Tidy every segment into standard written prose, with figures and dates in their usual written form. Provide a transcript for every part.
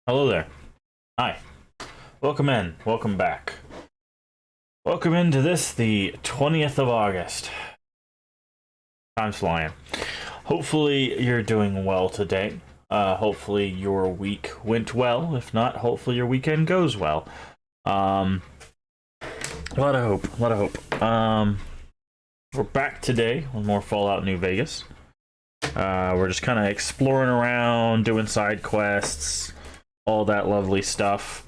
Hello there. Hi. Welcome in. Welcome back. Welcome into this, the 20th of August. Time's flying. Hopefully you're doing well today. Hopefully your week went well. If not, hopefully your weekend goes well. A lot of hope. A lot of hope. We're back today with more Fallout New Vegas. We're just kind of exploring around, doing side quests, all that lovely stuff.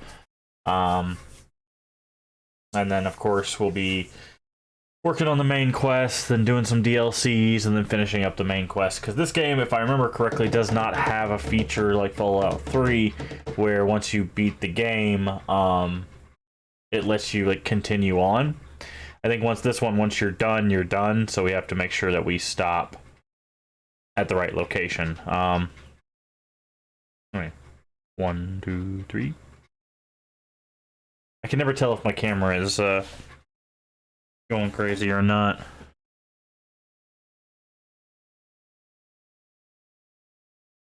And then, of course, we'll be working on the main quest, then doing some DLCs, and then finishing up the main quest. Because this game, if I remember correctly, does not have a feature like Fallout 3, where once you beat the game, it lets you like continue on. I think once you're done, you're done. So we have to make sure that we stop at the right location. All right. 1, 2, 3. I can never tell if my camera is going crazy or not.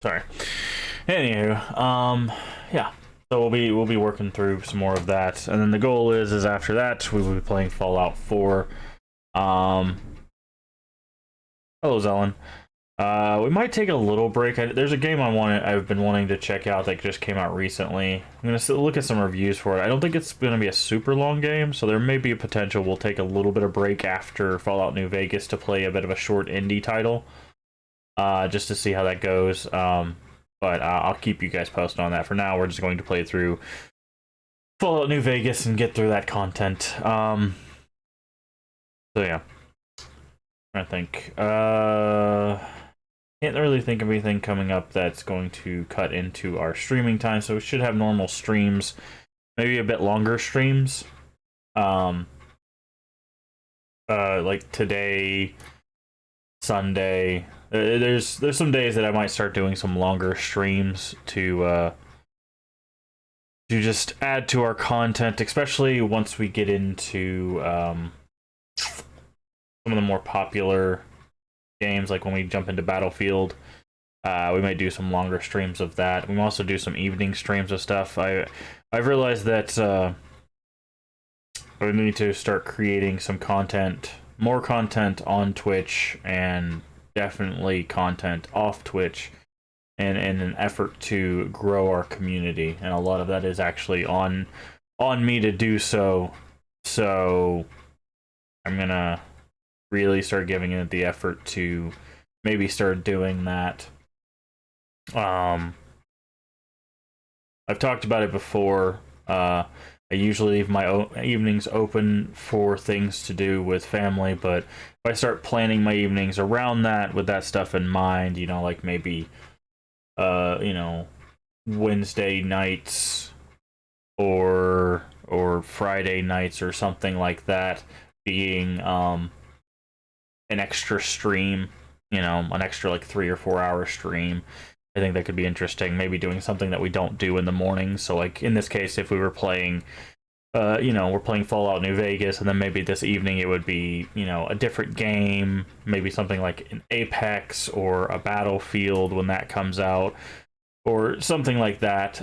Sorry. Anywho, yeah. So we'll be working through some more of that, and then the goal is after that we will be playing Fallout 4. Hello, Zelen. We might take a little break. There's a game I've been wanting to check out that just came out recently. I'm gonna look at some reviews for it. I don't think it's gonna be a super long game, so there may be a potential we'll take a little bit of break after Fallout New Vegas to play a bit of a short indie title, just to see how that goes. But I'll keep you guys posted on that. For now, we're just going to play through Fallout New Vegas and get through that content. So yeah, I think. Can't really think of anything coming up that's going to cut into our streaming time, so we should have normal streams, maybe a bit longer streams. Like today, Sunday. There's some days that I might start doing some longer streams to just add to our content, especially once we get into some of the more popular games, like when we jump into Battlefield. We might do some longer streams of that. We might also do some evening streams of stuff. I've realized that I need to start creating some content, more content on Twitch, and definitely content off Twitch, and in an effort to grow our community. And a lot of that is actually on me to do so. So I'm gonna really start giving it the effort to maybe start doing that. I've talked about it before. I usually leave my evenings open for things to do with family, but if I start planning my evenings around that with that stuff in mind, like maybe Wednesday nights or Friday nights or something like that being an extra stream, an extra like 3 or 4 hour stream. I think that could be interesting. Maybe doing something that we don't do in the morning. So like in this case, if we were playing, we're playing Fallout New Vegas, and then maybe this evening it would be, a different game, maybe something like an Apex or a Battlefield when that comes out, or something like that.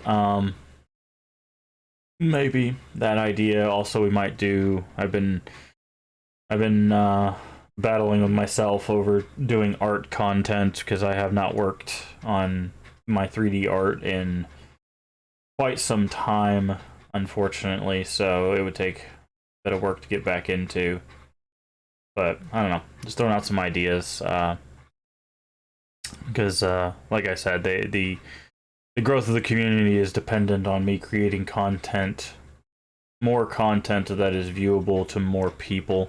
Maybe that idea. Also, we might do. I've been battling with myself over doing art content because I have not worked on my 3D art in quite some time, unfortunately, so it would take a bit of work to get back into. But I don't know, just throwing out some ideas, because like I said, the growth of the community is dependent on me creating content, more content that is viewable to more people.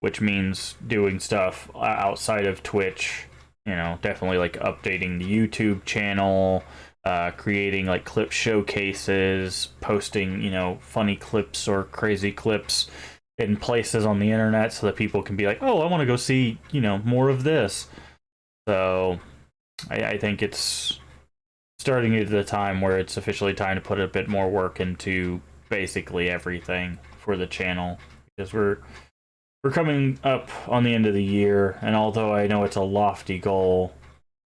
Which means doing stuff outside of Twitch, definitely like updating the YouTube channel, creating like clip showcases, posting, funny clips or crazy clips in places on the internet so that people can be like, oh, I want to go see, more of this. So I think it's starting at the time where it's officially time to put a bit more work into basically everything for the channel, because we're coming up on the end of the year, and although I know it's a lofty goal,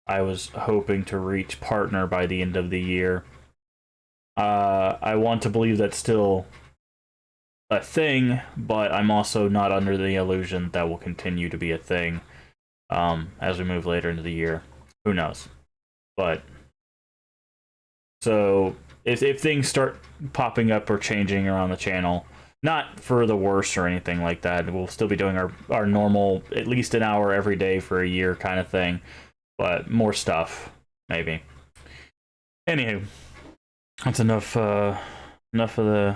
I was hoping to reach partner by the end of the year. I want to believe that's still a thing, but I'm also not under the illusion that will continue to be a thing as we move later into the year. Who knows? But so if things start popping up or changing around the channel, not for the worse or anything like that, we'll still be doing our normal at least an hour every day for a year kind of thing, but more stuff maybe. Anywho, that's enough of the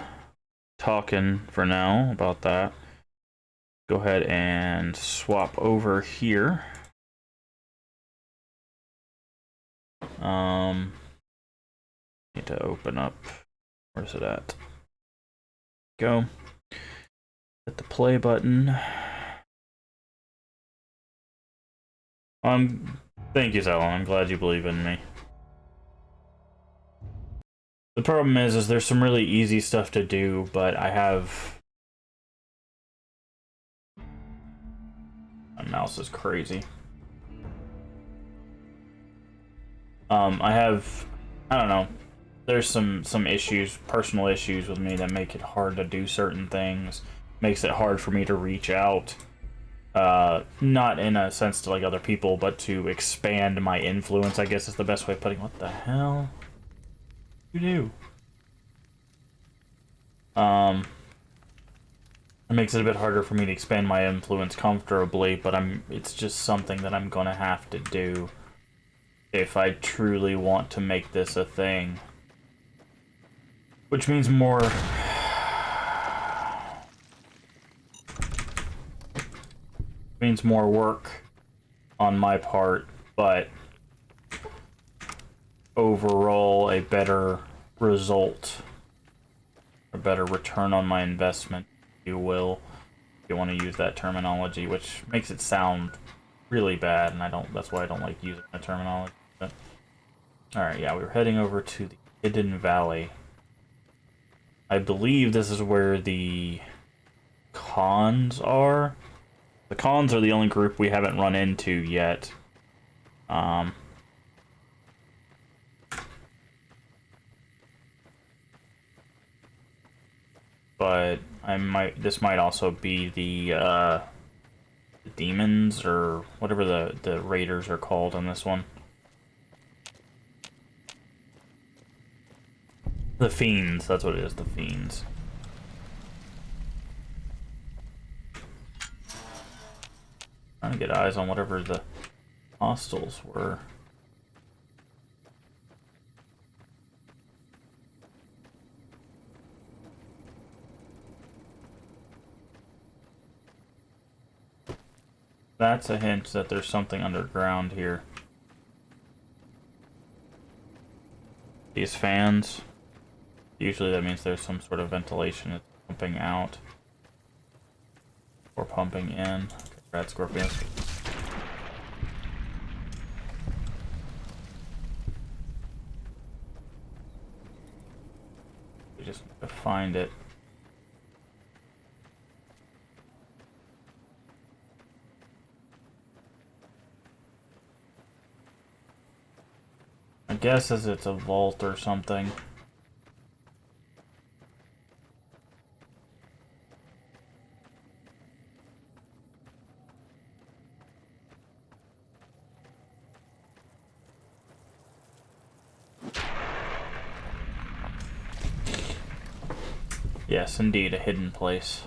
talking for now about that. Go ahead and swap over here. Need to open up. Where's it at? Go. Hit the play button. Thank you, Zella. I'm glad you believe in me. The problem is there's some really easy stuff to do, but I have... My mouse is crazy. I don't know. There's some issues, personal issues with me that make it hard to do certain things. Makes it hard for me to reach out. Not in a sense to like other people, but to expand my influence, I guess is the best way of putting it. What the hell? You do? It makes it a bit harder for me to expand my influence comfortably, but it's just something that I'm gonna have to do if I truly want to make this a thing. Which means more... means more work on my part, but overall a better result, a better return on my investment, if you will, if you want to use that terminology, which makes it sound really bad, and that's why I don't like using the terminology. But alright, yeah, we were heading over to the Hidden Valley. I believe this is where the Khans are. The Khans are the only group we haven't run into yet. But this might also be the demons, or whatever the raiders are called on this one. The fiends, that's what it is, the fiends. Trying to get eyes on whatever the hostiles were. That's a hint that there's something underground here. These fans, usually that means there's some sort of ventilation that's pumping out. Or pumping in. Okay, rat scorpions. We just need to find it. I guess as it's a vault or something. Yes, indeed, a hidden place.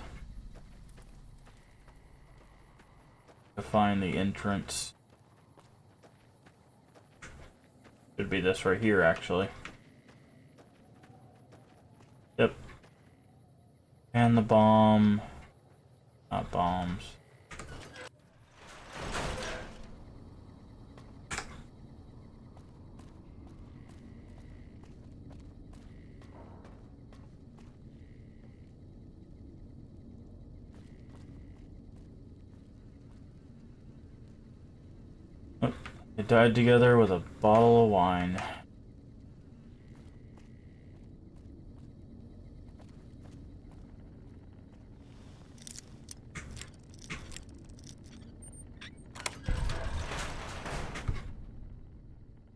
To find the entrance. Should be this right here, actually. Yep. And the bomb. Not bombs. Oh, they died together with a bottle of wine.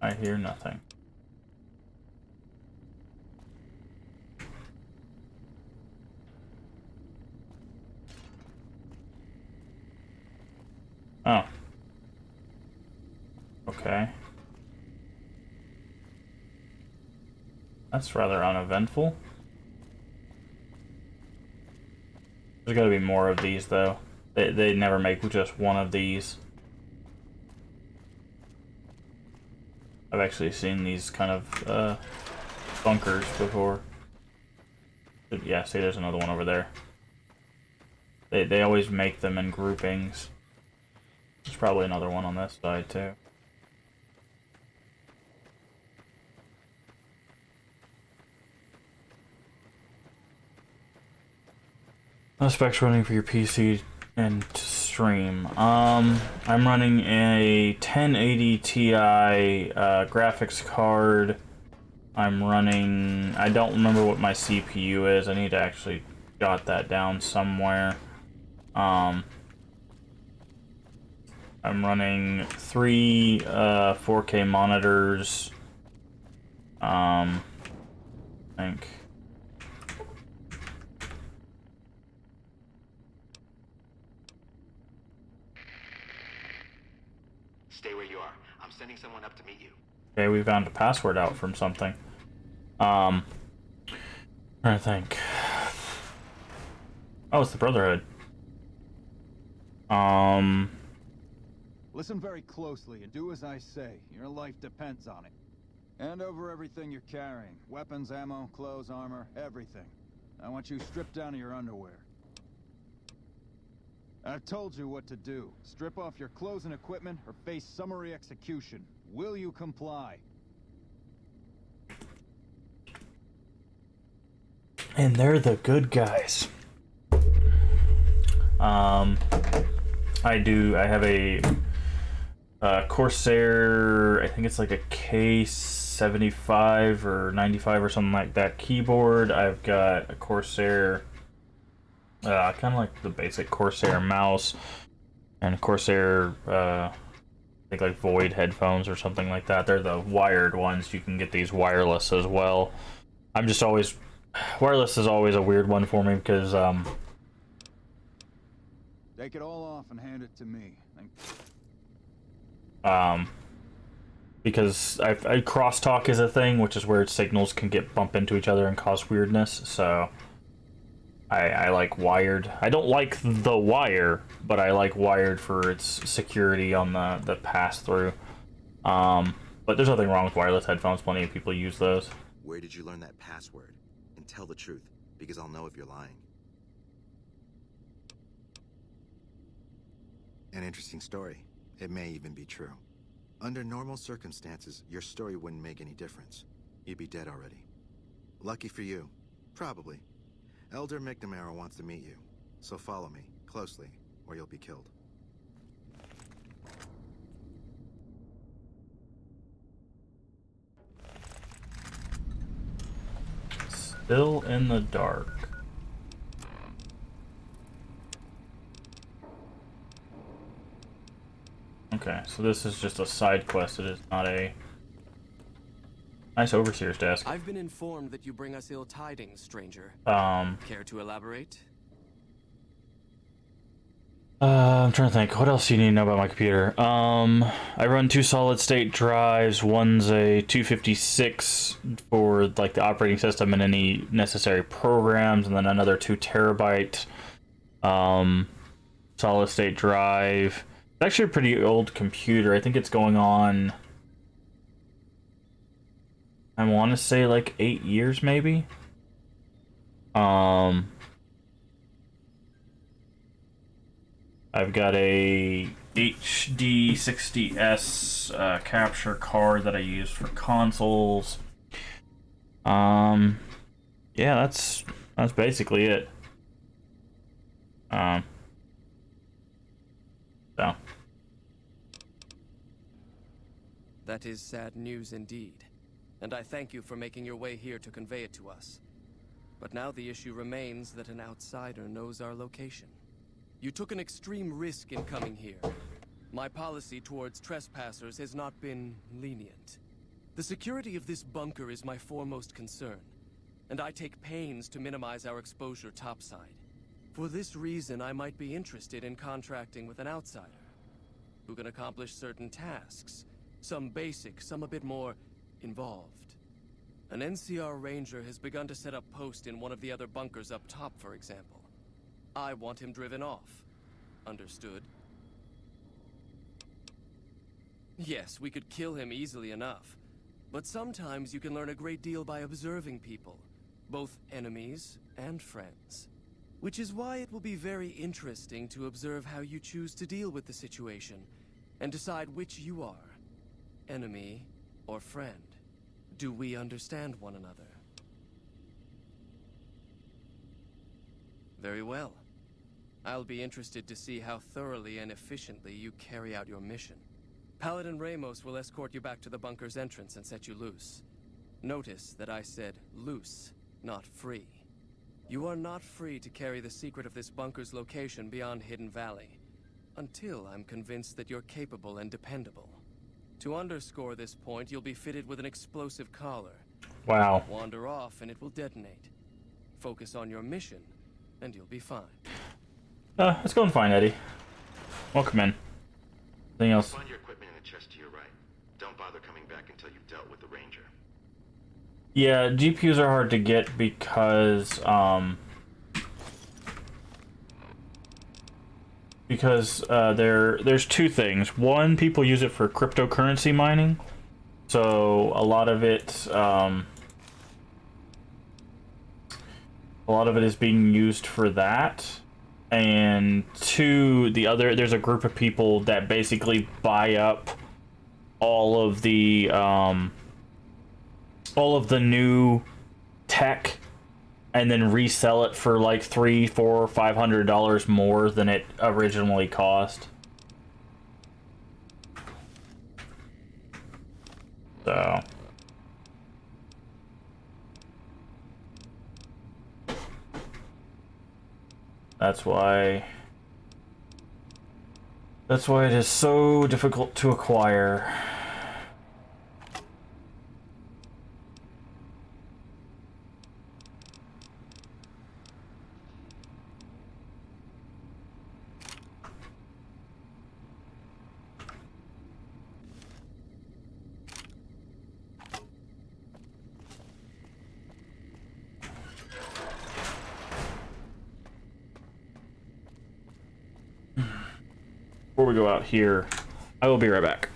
I hear nothing. Oh. Okay. That's rather uneventful. There's gotta be more of these, though. They never make just one of these. I've actually seen these kind of bunkers before. Yeah, see, there's another one over there. They always make them in groupings. There's probably another one on this side, too. No specs running for your PC and to stream. I'm running a 1080 Ti graphics card. I'm running... I don't remember what my CPU is. I need to actually jot that down somewhere. I'm running 3 4K monitors. I think. Stay where you are. I'm sending someone up to meet you. Okay, we found a password out from something. Trying to think. Oh, it's the Brotherhood. Listen very closely and do as I say. Your life depends on it. Hand over everything you're carrying. Weapons, ammo, clothes, armor, everything. I want you stripped down to your underwear. I've told you what to do. Strip off your clothes and equipment or face summary execution. Will you comply? And they're the good guys. I have a Corsair, I think it's like a K75 or 95 or something like that keyboard. I've got a Corsair, kind of like the basic Corsair mouse, and Corsair, I think like Void headphones or something like that. They're the wired ones. You can get these wireless as well. I'm just always... Wireless is always a weird one for me because, Take it all off and hand it to me. because crosstalk is a thing, which is where signals can bump into each other and cause weirdness, so I like wired. I don't like the wire, but I like wired for its security on the pass-through. But there's nothing wrong with wireless headphones. Plenty of people use those. Where did you learn that password? And tell the truth, because I'll know if you're lying. An interesting story. It may even be true. Under normal circumstances, your story wouldn't make any difference. You'd be dead already. Lucky for you. Probably. Elder McNamara wants to meet you. So follow me, closely, or you'll be killed. Still in the dark. Okay, so this is just a side quest. It is not a... Nice overseer's desk. I've been informed that you bring us ill tidings, stranger. Care to elaborate? I'm trying to think. What else do you need to know about my computer? I run 2 solid-state drives. One's a 256 for like the operating system and any necessary programs, and then another 2 terabyte solid-state drive. It's actually a pretty old computer. I think it's going on... I want to say like 8 years, maybe. I've got a HD60S capture card that I use for consoles. Yeah, that's basically it. So. That is sad news indeed, and I thank you for making your way here to convey it to us. But now the issue remains that an outsider knows our location. You took an extreme risk in coming here. My policy towards trespassers has not been lenient. The security of this bunker is my foremost concern, and I take pains to minimize our exposure topside. For this reason, I might be interested in contracting with an outsider who can accomplish certain tasks, some basic, some a bit more involved. An NCR ranger has begun to set up post in one of the other bunkers up top, for example. I want him driven off. Understood? Yes, we could kill him easily enough. But sometimes you can learn a great deal by observing people, both enemies and friends. Which is why it will be very interesting to observe how you choose to deal with the situation, and decide which you are, enemy or friend. Do we understand one another? Very well. I'll be interested to see how thoroughly and efficiently you carry out your mission. Paladin Ramos will escort you back to the bunker's entrance and set you loose. Notice that I said loose, not free. You are not free to carry the secret of this bunker's location beyond Hidden Valley, until I'm convinced that you're capable and dependable. To underscore this point, you'll be fitted with an explosive collar. Wow. Wander off and it will detonate. Focus on your mission, and you'll be fine. It's going fine, Eddie. Welcome in. Anything else? Find your equipment in the chest to your right. Don't bother coming back until you've dealt with the ranger. Yeah, GPUs are hard to get because there's two things. One, people use it for cryptocurrency mining, so a lot of it is being used for that. And two, there's a group of people that basically buy up all of the new tech and then resell it for like $300, $400, $500 more than it originally cost. So that's why it is so difficult to acquire. Before we go out here, I will be right back.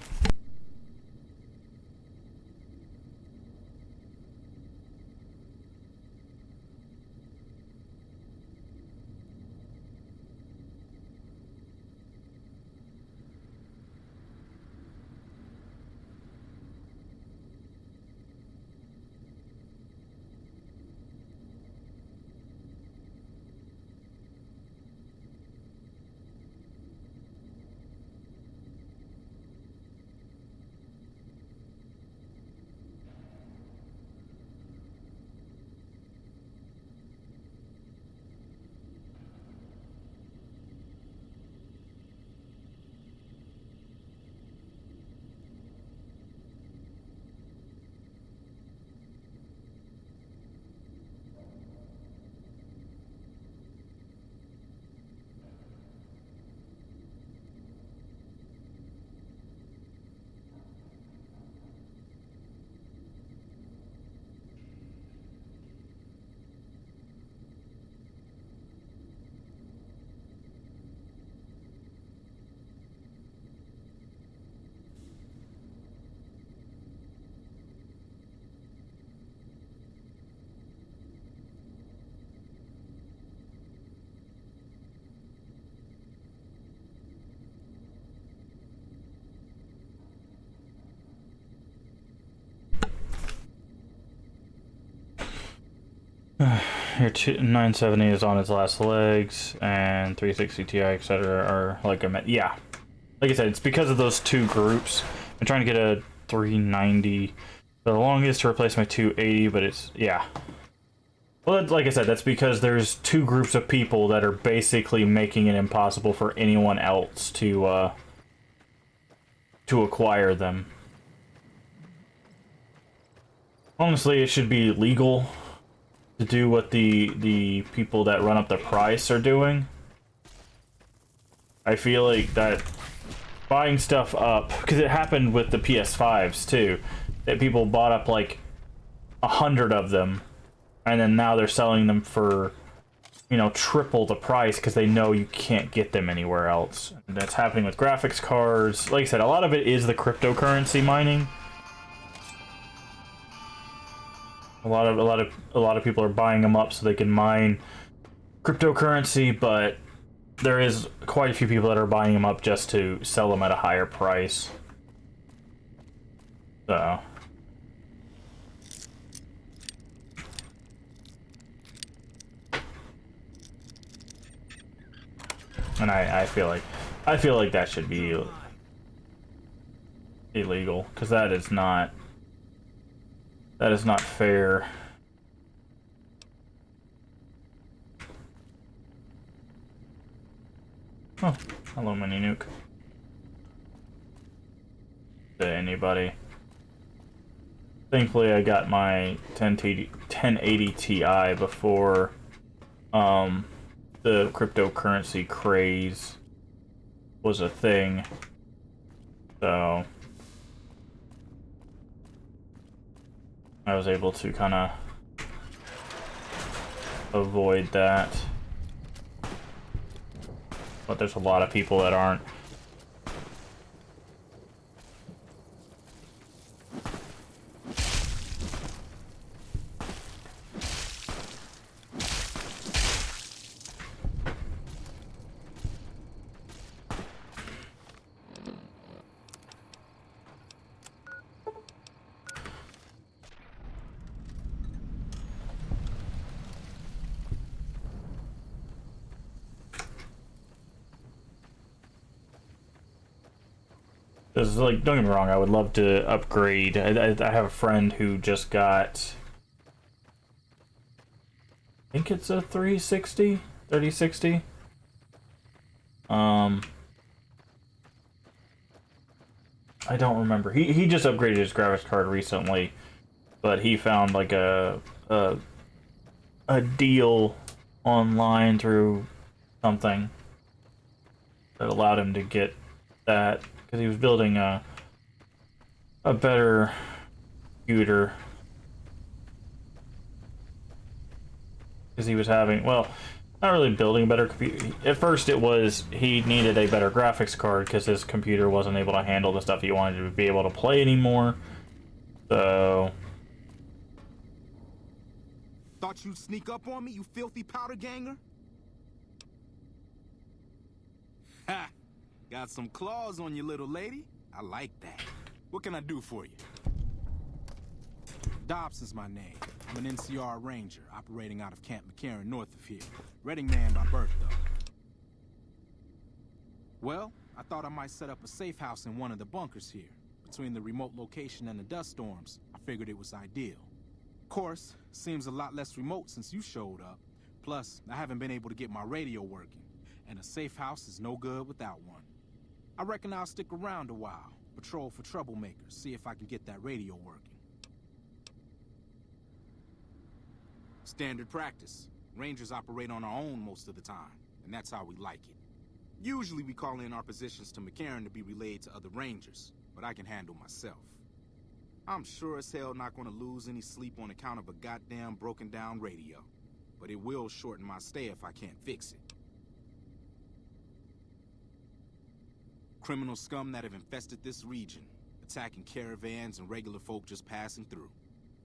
Your 970 is on its last legs, and 360 Ti, etc. are like yeah. Like I said, it's because of those two groups. I'm trying to get a 390 for the longest to replace my 280, but it's, yeah. Well, like I said, that's because there's two groups of people that are basically making it impossible for anyone else to acquire them. Honestly, it should be legal to do what the people that run up the price are doing. I feel like that buying stuff up, because it happened with the PS5s too, that people bought up like 100 of them, and then now they're selling them for, you know, triple the price because they know you can't get them anywhere else. And that's happening with graphics cards. Like I said, a lot of it is the cryptocurrency mining. A lot of people are buying them up so they can mine cryptocurrency, but there is quite a few people that are buying them up just to sell them at a higher price. So, and I feel like that should be illegal, because that is not fair. Oh, hello, Mini Nuke. To anybody. Thankfully, I got my 1080 Ti before the cryptocurrency craze was a thing. So I was able to kind of avoid that. But there's a lot of people that aren't. Because, like, don't get me wrong, I would love to upgrade. I have a friend who just got, I think it's a 3060. I don't remember. He just upgraded his graphics card recently, but he found like a deal online through something that allowed him to get that, because he was building a better computer, because he was having, well, not really building a better computer. At first it was he needed a better graphics card because his computer wasn't able to handle the stuff he wanted to be able to play anymore. So thought you'd sneak up on me, you filthy powder ganger? Ha! Got some claws on you, little lady. I like that. What can I do for you? Dobson's my name. I'm an NCR ranger operating out of Camp McCarran north of here. Reading man by birth, though. Well, I thought I might set up a safe house in one of the bunkers here. Between the remote location and the dust storms, I figured it was ideal. Of course, seems a lot less remote since you showed up. Plus, I haven't been able to get my radio working, and a safe house is no good without one. I reckon I'll stick around a while, patrol for troublemakers, see if I can get that radio working. Standard practice. Rangers operate on our own most of the time, and that's how we like it. Usually we call in our positions to McCarran to be relayed to other Rangers, but I can handle myself. I'm sure as hell not gonna lose any sleep on account of a goddamn broken down radio, but it will shorten my stay if I can't fix it. Criminal scum that have infested this region, attacking caravans and regular folk just passing through.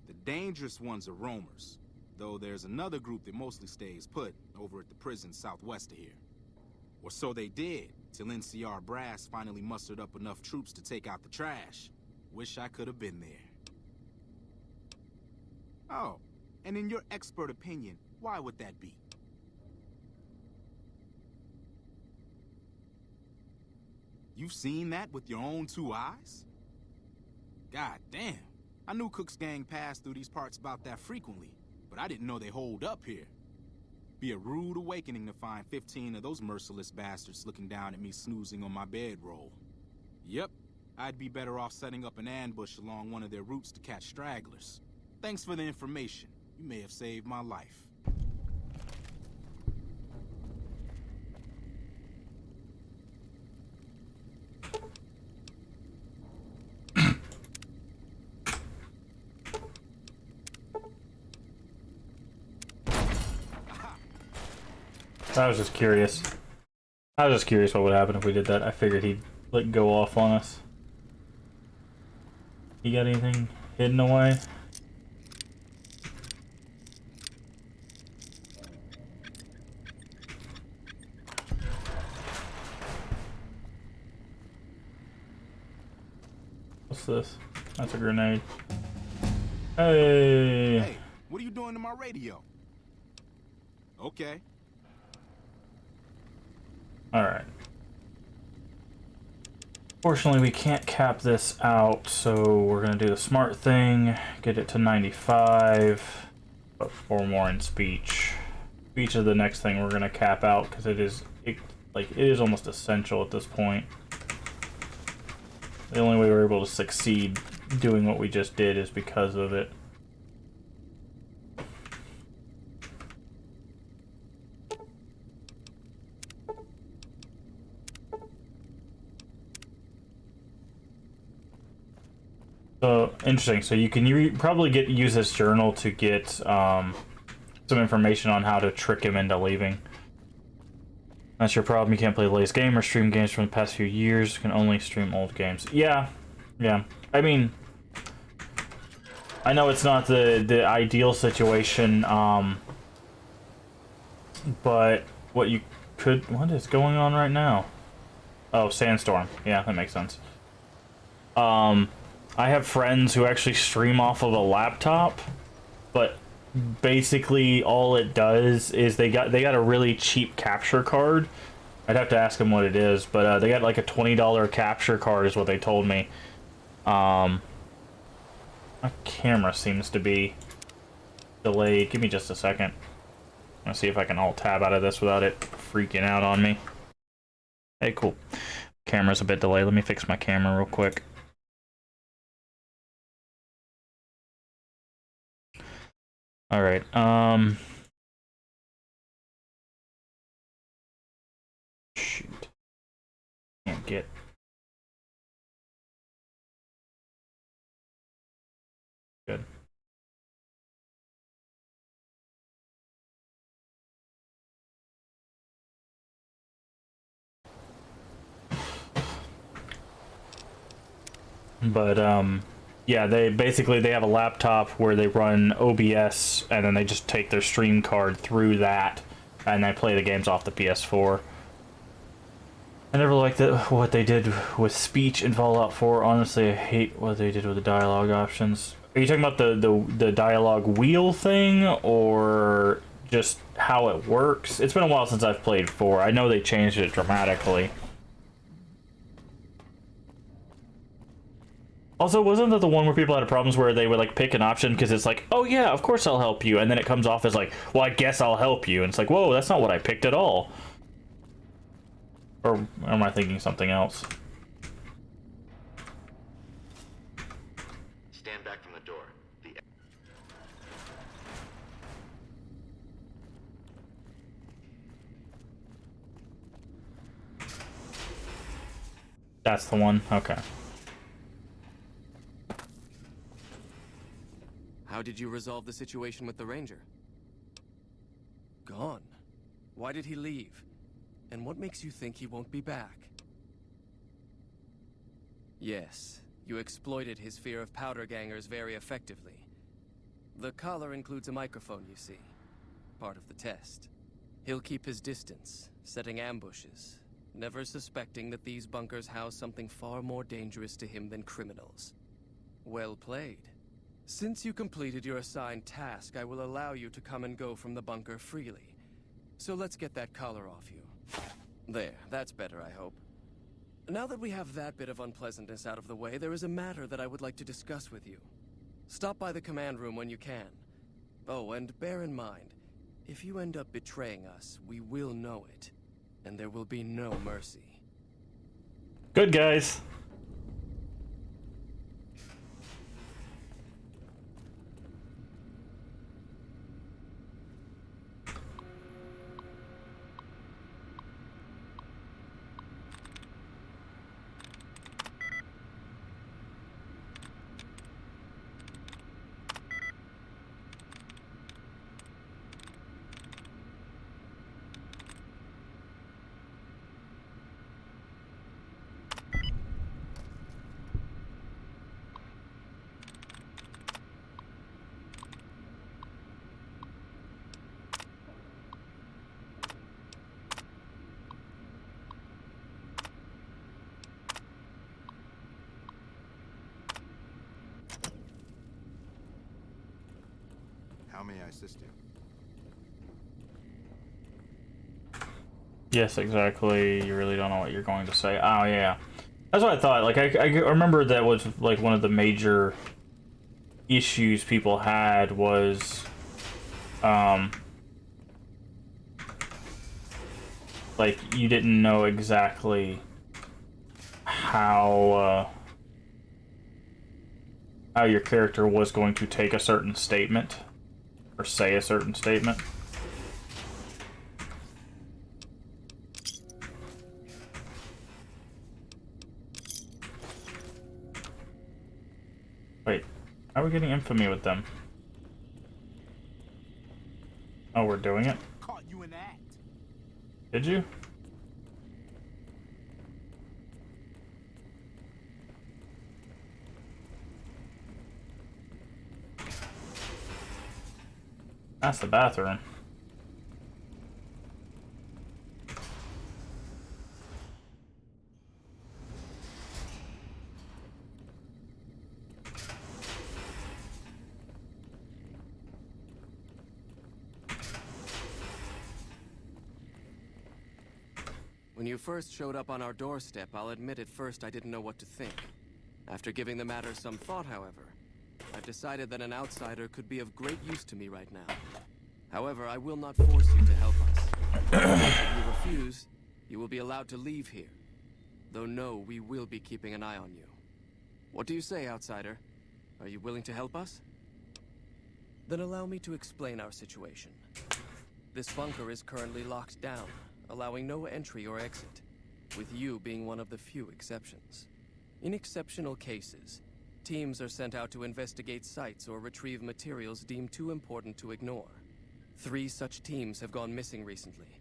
The dangerous ones are roamers, though there's another group that mostly stays put over at the prison southwest of here. Or so they did, till NCR brass finally mustered up enough troops to take out the trash. Wish I could have been there. Oh, and in your expert opinion, why would that be? You've seen that with your own two eyes? God damn. I knew Cook's gang passed through these parts about that frequently, but I didn't know they holed up here. Be a rude awakening to find 15 of those merciless bastards looking down at me snoozing on my bedroll. Yep, I'd be better off setting up an ambush along one of their routes to catch stragglers. Thanks for the information. You may have saved my life. I was just curious. I was just curious what would happen if we did that. I figured he'd like go off on us. You got anything hidden away? What's this? That's a grenade. Hey! Hey, what are you doing to my radio? Okay. Alright. Fortunately, we can't cap this out, so we're gonna do the smart thing, get it to 95, but 4 more in speech. Speech is the next thing we're gonna cap out, because it is almost essential at this point. The only way we're able to succeed doing what we just did is because of it. So interesting. So you can probably use this journal to get some information on how to trick him into leaving. That's your problem. You can't play the latest game or stream games from the past few years. You can only stream old games. Yeah. I mean, I know it's not the ideal situation, but what is going on right now? Oh, sandstorm. Yeah, that makes sense. I have friends who actually stream off of a laptop, but basically all it does is they got a really cheap capture card. I'd have to ask them what it is, but they got like a $20 capture card is what they told me. My camera seems to be delayed. Give me just a second. I'm gonna see if I can alt tab out of this without it freaking out on me. Hey, cool. Camera's a bit delayed. Let me fix my camera real quick. All right. Shoot. Can't get. Good. But yeah, they have a laptop where they run OBS and then they just take their stream card through that and they play the games off the PS4. I never liked what they did with speech in Fallout 4. Honestly, I hate what they did with the dialogue options. Are you talking about the dialogue wheel thing or just how it works? It's been a while since I've played 4. I know they changed it dramatically. Also, wasn't that the one where people had problems where they would like pick an option because it's like, oh yeah, of course I'll help you, and then it comes off as like, well, I guess I'll help you, and it's like, whoa, that's not what I picked at all. Or am I thinking something else? Stand back from the door. That's the one? Okay. How did you resolve the situation with the Ranger? Gone. Why did he leave? And what makes you think he won't be back? Yes, you exploited his fear of powder gangers very effectively. The collar includes a microphone, you see. Part of the test. He'll keep his distance, setting ambushes, never suspecting that these bunkers house something far more dangerous to him than criminals. Well played. Since you completed your assigned task, I will allow you to come and go from the bunker freely. So let's get that collar off you. There, that's better, I hope. Now that we have that bit of unpleasantness out of the way, there is a matter that I would like to discuss with you. Stop by the command room when you can. Oh, and bear in mind, if you end up betraying us, we will know it. And there will be no mercy. Good guys. How may I assist you? Yes, exactly. You really don't know what you're going to say. Oh, yeah. That's what I thought. Like, I remember that was, like, one of the major issues people had was, like, you didn't know exactly how your character was going to take a certain statement, or say a certain statement. Wait, how are we getting infamy with them? Oh, we're doing it? Caught you in the act. Did you? That's the bathroom. When you first showed up on our doorstep, I'll admit at first I didn't know what to think. After giving the matter some thought, however, I've decided that an outsider could be of great use to me right now. However, I will not force you to help us. If you refuse, you will be allowed to leave here. Though no, we will be keeping an eye on you. What do you say, outsider? Are you willing to help us? Then allow me to explain our situation. This bunker is currently locked down, allowing no entry or exit, with you being one of the few exceptions. In exceptional cases, teams are sent out to investigate sites or retrieve materials deemed too important to ignore. 3 such teams have gone missing recently,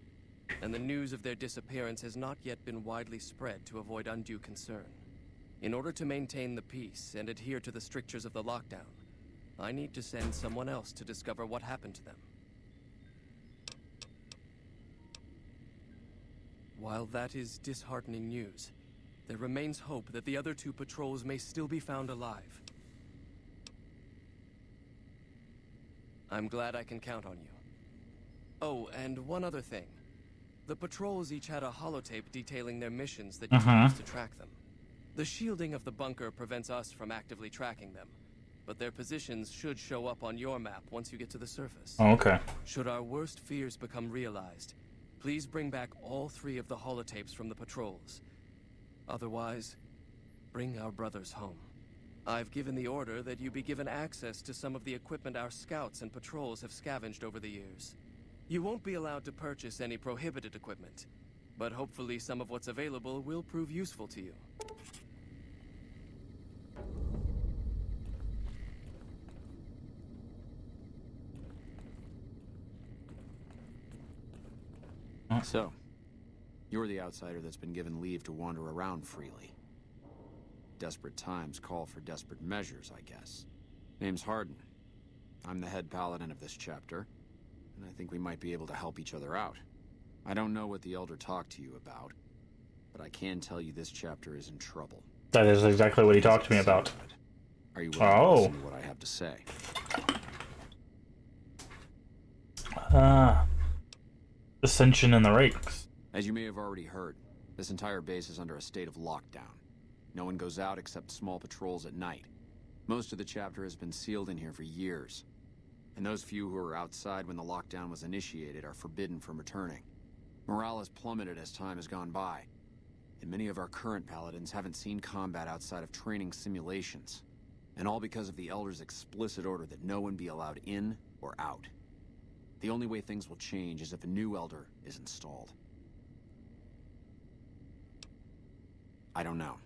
and the news of their disappearance has not yet been widely spread to avoid undue concern. In order to maintain the peace and adhere to the strictures of the lockdown, I need to send someone else to discover what happened to them. While that is disheartening news, there remains hope that the other 2 patrols may still be found alive. I'm glad I can count on you. Oh, and one other thing. The patrols each had a holotape detailing their missions that you can use to track them. The shielding of the bunker prevents us from actively tracking them, but their positions should show up on your map once you get to the surface. Oh, okay. Should our worst fears become realized, please bring back all 3 of the holotapes from the patrols. Otherwise, bring our brothers home. I've given the order that you be given access to some of the equipment our scouts and patrols have scavenged over the years. You won't be allowed to purchase any prohibited equipment, but hopefully some of what's available will prove useful to you. So, you're the outsider that's been given leave to wander around freely. Desperate times call for desperate measures, I guess. Name's Hardin. I'm the head paladin of this chapter, and I think we might be able to help each other out. I don't know what the Elder talked to you about, but I can tell you this chapter is in trouble. That is exactly what he talked to me about. Are you willing to listen to what I have to say? Dissension in the ranks. As you may have already heard, this entire base is under a state of lockdown. No one goes out except small patrols at night. Most of the chapter has been sealed in here for years, and those few who were outside when the lockdown was initiated are forbidden from returning. Morale has plummeted as time has gone by, and many of our current paladins haven't seen combat outside of training simulations, and all because of the Elder's explicit order that no one be allowed in or out. The only way things will change is if a new Elder is installed. I don't know.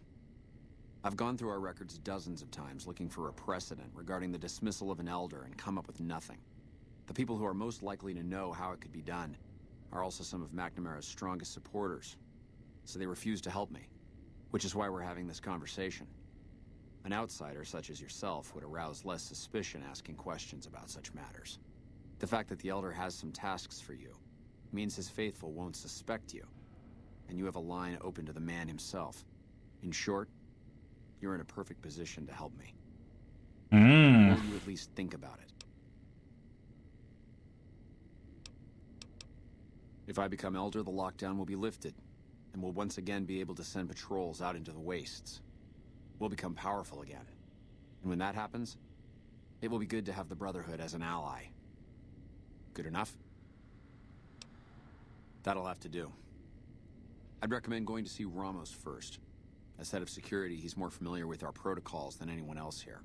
I've gone through our records dozens of times looking for a precedent regarding the dismissal of an Elder and come up with nothing. The people who are most likely to know how it could be done are also some of McNamara's strongest supporters, so they refuse to help me, which is why we're having this conversation. An outsider such as yourself would arouse less suspicion asking questions about such matters. The fact that the Elder has some tasks for you means his faithful won't suspect you, and you have a line open to the man himself. In short, you're in a perfect position to help me. Will you at least think about it? If I become Elder, the lockdown will be lifted, and we'll once again be able to send patrols out into the wastes. We'll become powerful again. And when that happens, it will be good to have the Brotherhood as an ally. Good enough? That'll have to do. I'd recommend going to see Ramos first. As head of security, he's more familiar with our protocols than anyone else here.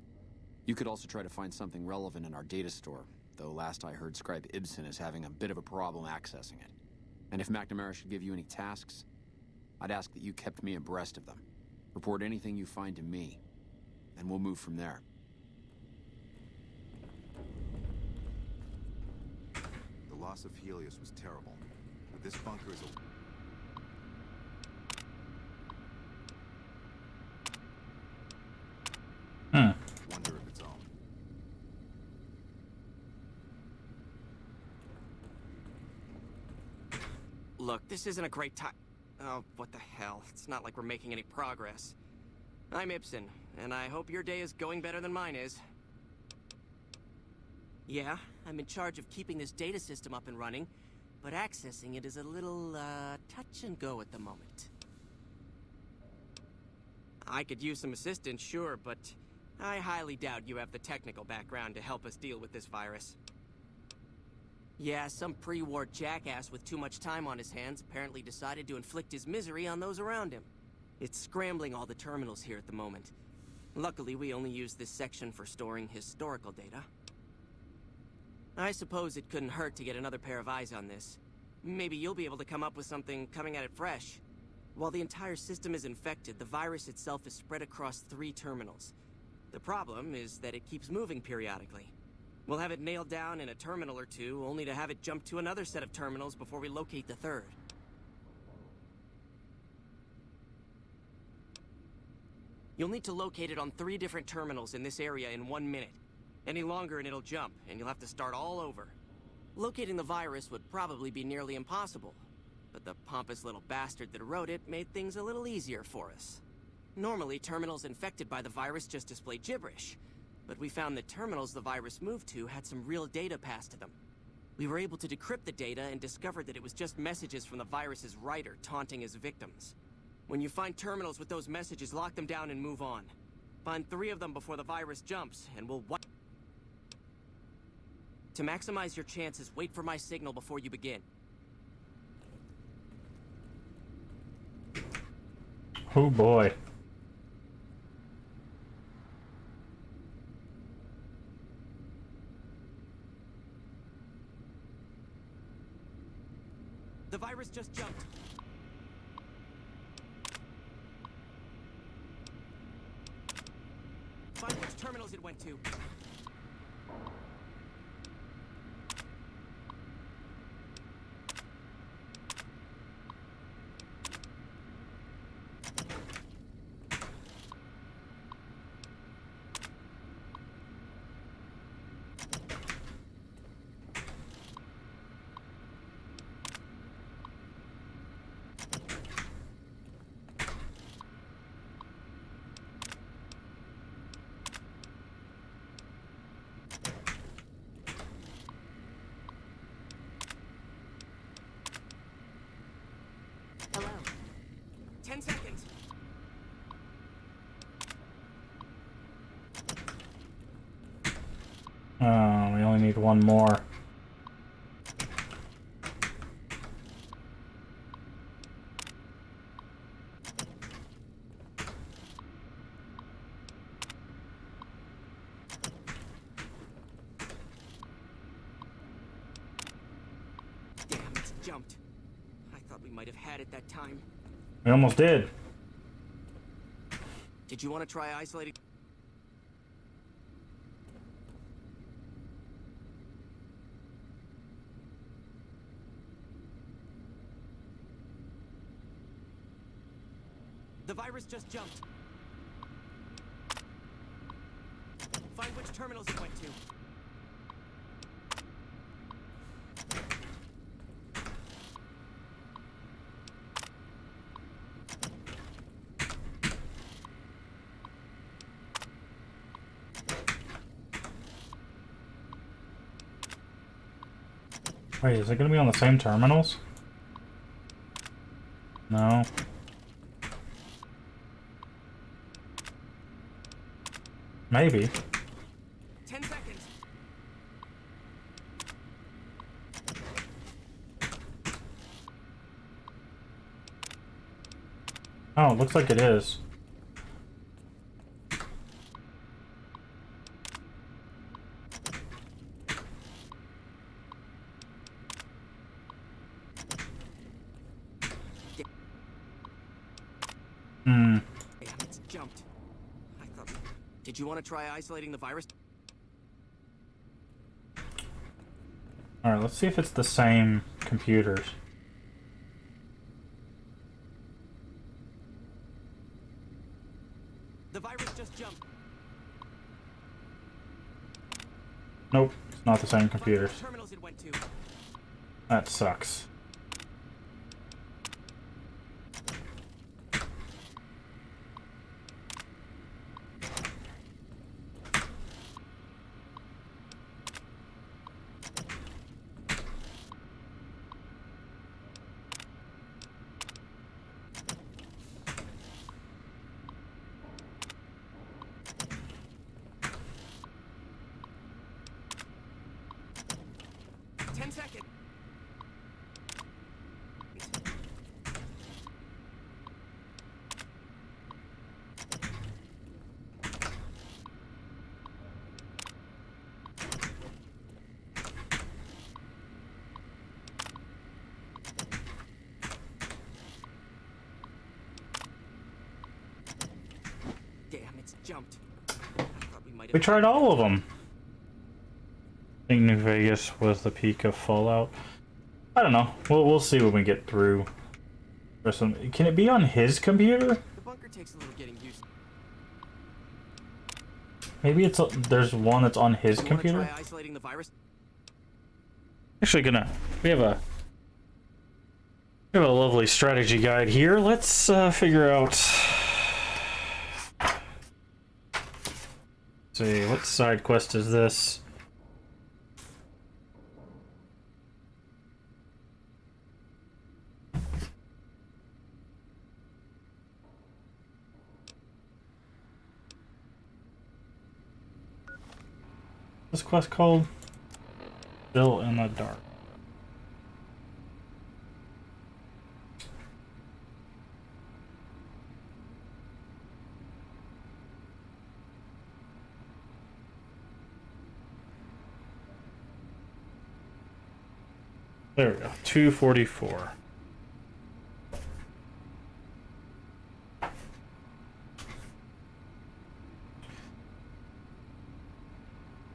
You could also try to find something relevant in our data store, though last I heard Scribe Ibsen is having a bit of a problem accessing it. And if McNamara should give you any tasks, I'd ask that you kept me abreast of them. Report anything you find to me, and we'll move from there. The loss of Helios was terrible, but this bunker is a... wonder if it's owned. Look, this isn't a great time. Oh, what the hell? It's not like we're making any progress. I'm Ibsen, and I hope your day is going better than mine is. Yeah, I'm in charge of keeping this data system up and running, but accessing it is a little, touch and go at the moment. I could use some assistance, sure, but I highly doubt you have the technical background to help us deal with this virus. Yeah, some pre-war jackass with too much time on his hands apparently decided to inflict his misery on those around him. It's scrambling all the terminals here at the moment. Luckily, we only use this section for storing historical data. I suppose it couldn't hurt to get another pair of eyes on this. Maybe you'll be able to come up with something coming at it fresh. While the entire system is infected, the virus itself is spread across 3 terminals. The problem is that it keeps moving periodically. We'll have it nailed down in a terminal or two, only to have it jump to another set of terminals before we locate the 3rd. You'll need to locate it on 3 different terminals in this area in 1 minute. Any longer and it'll jump, and you'll have to start all over. Locating the virus would probably be nearly impossible, but the pompous little bastard that wrote it made things a little easier for us. Normally, terminals infected by the virus just display gibberish, but we found that terminals the virus moved to had some real data passed to them. We were able to decrypt the data and discovered that it was just messages from the virus's writer taunting his victims. When you find terminals with those messages, lock them down and move on. Find 3 of them before the virus jumps, and we'll wipe. To maximize your chances, wait for my signal before you begin. Oh boy. The virus just jumped. Find which terminals it went to. Hello. 10 seconds. We only need 1 more. Damn, it's jumped. I thought we might have had it that time. We almost did. Did you want to try isolating? The virus just jumped. Find which terminals it went to. Wait, is it gonna be on the same terminals? No. Maybe. 10 seconds. Oh, it looks like it is. Hmm. Damn, it's jumped. I thought. Did you want to try isolating the virus? Alright, let's see if it's the same computers. The virus just jumped. Nope, it's not the same Look at computers. the terminals it went to. That sucks. Damn, it's jumped. I thought we might have. We tried all of them. I think New Vegas was the peak of Fallout. I don't know. We'll see when we get through. Can it be on his computer? The bunker takes a little getting used to. Maybe there's one that's on his You wanna computer. try isolating the virus? Actually, we have a lovely strategy guide here. Let's figure out. Let's see, what side quest is this? This quest called Still in the Dark. There we go. 244.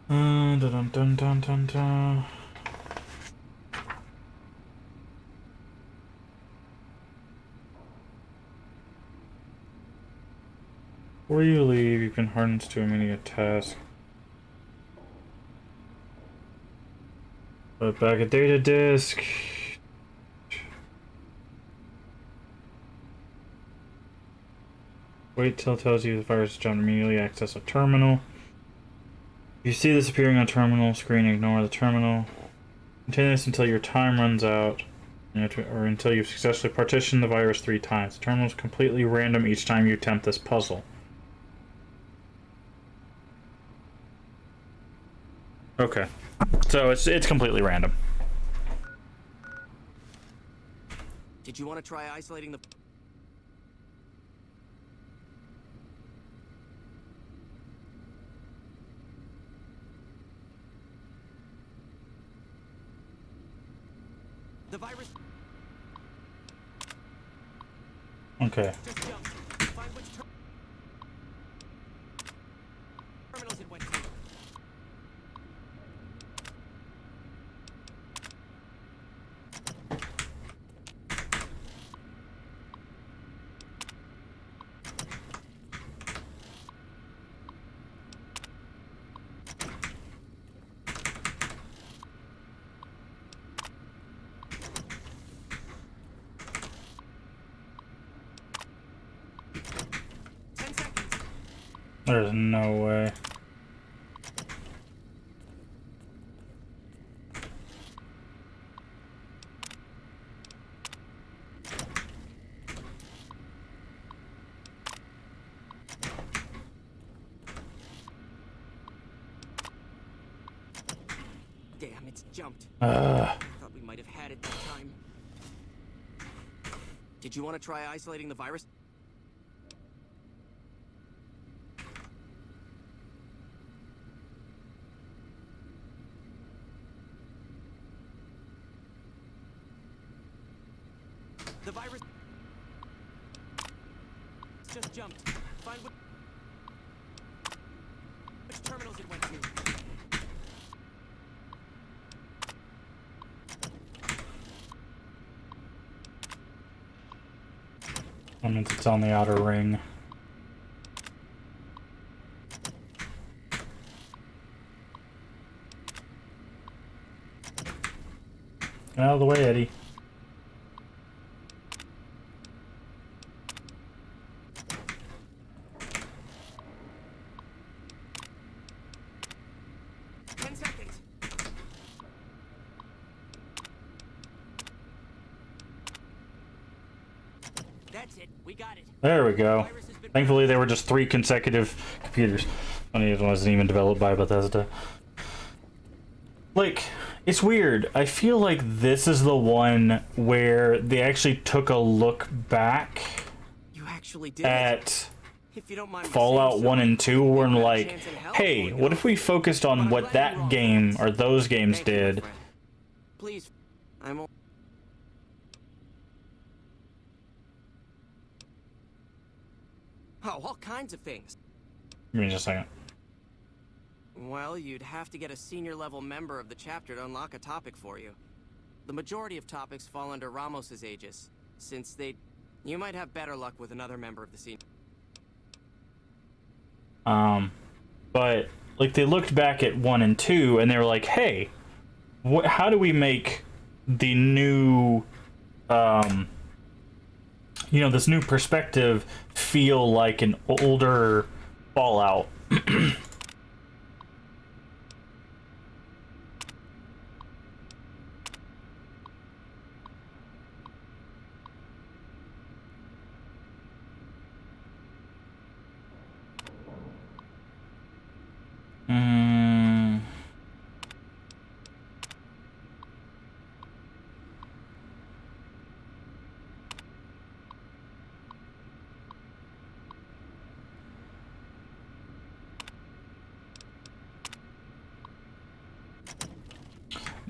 Dun dun dun dun dun dun. Before you leave, you can harness to immediate task. Put back a data disk. Wait till it tells you the virus is jumped, immediately access a terminal. If you see this appearing on a terminal screen, ignore the terminal. Continue this until your time runs out, or until you've successfully partitioned the virus 3 times. The terminal is completely random each time you attempt this puzzle. Okay, so it's completely random. Did you want to try isolating the? The virus Okay. just jumped. Find which terminals it went to. There's no way. It's jumped. Thought we might have had it that time. Did you want to try isolating the virus? The virus just jumped. Find which terminals it went to. That means it's on the outer ring. Get out of the way, Eddie. There we go. Thankfully, they were just 3 consecutive computers. Funny, it wasn't even developed by Bethesda. Like, it's weird. I feel like this is the one where they actually took a look back at Fallout 1 and 2 and like, hey, what if we focused on what that game or those games did? Please, I'm oh, all kinds of things. Give me just a second. Well, you'd have to get a senior level member of the chapter to unlock a topic for you. The majority of topics fall under Ramos's aegis, since you might have better luck with another member of the senior. But like they looked back at 1 and 2 and they were like, hey, how do we make the new, you know, this new perspective feel like an older Fallout?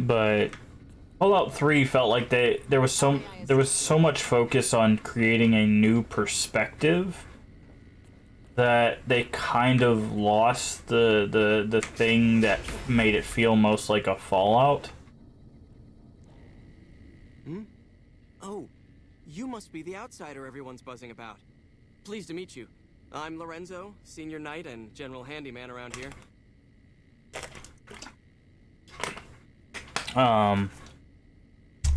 But Fallout 3 felt like there was so much focus on creating a new perspective that they kind of lost the thing that made it feel most like a Fallout. Oh, you must be the outsider everyone's buzzing about. Pleased to meet you. I'm Lorenzo, senior knight and general handyman around here.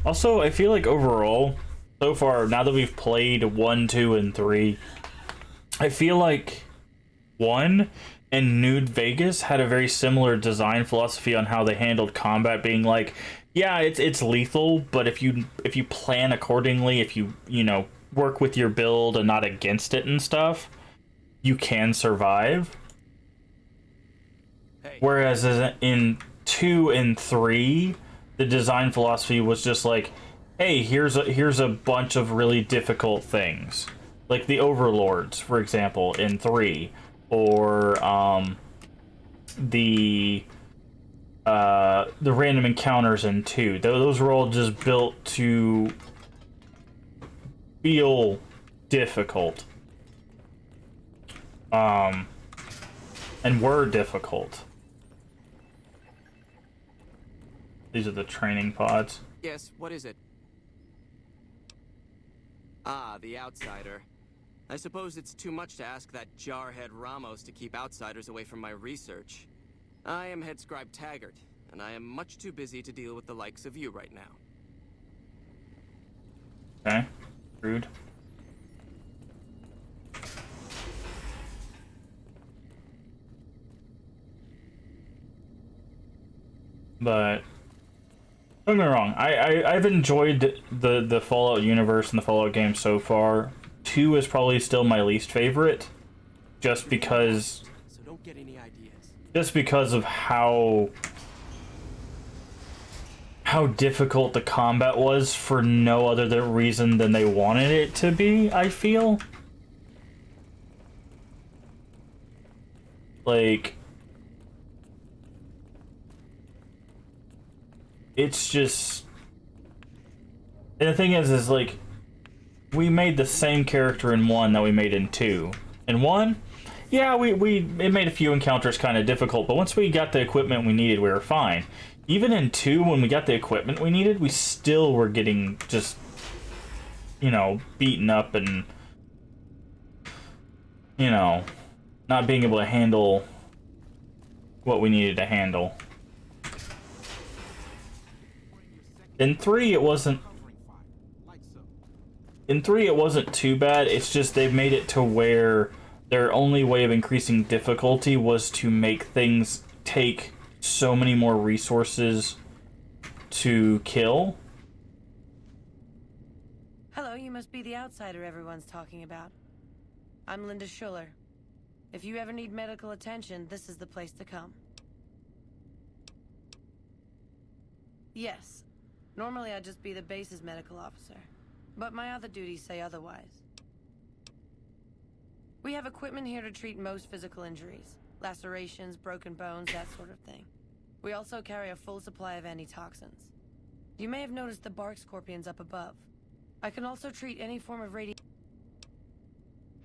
Also, I feel like overall, so far, now that we've played 1, 2, and 3, I feel like 1 and Nude Vegas had a very similar design philosophy on how they handled combat, being like, yeah, it's lethal, but if you plan accordingly, if you know, work with your build and not against it and stuff, you can survive. Hey. Whereas in 2 and 3, the design philosophy was just like, hey, here's a bunch of really difficult things, like the overlords, for example, in 3, or the random encounters in 2. Those were all just built to feel difficult, and were difficult. These are the training pods. Yes, what is it? Ah, the outsider. I suppose it's too much to ask that jarhead Ramos to keep outsiders away from my research. I am head scribe Taggart, and I am much too busy to deal with the likes of you right now. Okay. Rude. But don't get me wrong, I've enjoyed the Fallout universe and the Fallout games so far. 2 is probably still my least favorite, just because So don't get any ideas. just because of how how difficult the combat was for no other reason than they wanted it to be, I feel. Like, it's just... And the thing is like, we made the same character in 1 that we made in 2. In 1, yeah, it made a few encounters kind of difficult, but once we got the equipment we needed, we were fine. Even in 2, when we got the equipment we needed, we still were getting just, you know, beaten up and, you know, not being able to handle what we needed to handle. In 3, it wasn't... In 3, it wasn't too bad. It's just they've made it to where their only way of increasing difficulty was to make things take so many more resources to kill. Hello, you must be the outsider everyone's talking about. I'm Linda Schuller. If you ever need medical attention, this is the place to come. Yes. Normally I'd just be the base's medical officer, but my other duties say otherwise. We have equipment here to treat most physical injuries. Lacerations, broken bones, that sort of thing. We also carry a full supply of antitoxins. You may have noticed the bark scorpions up above. I can also treat any form of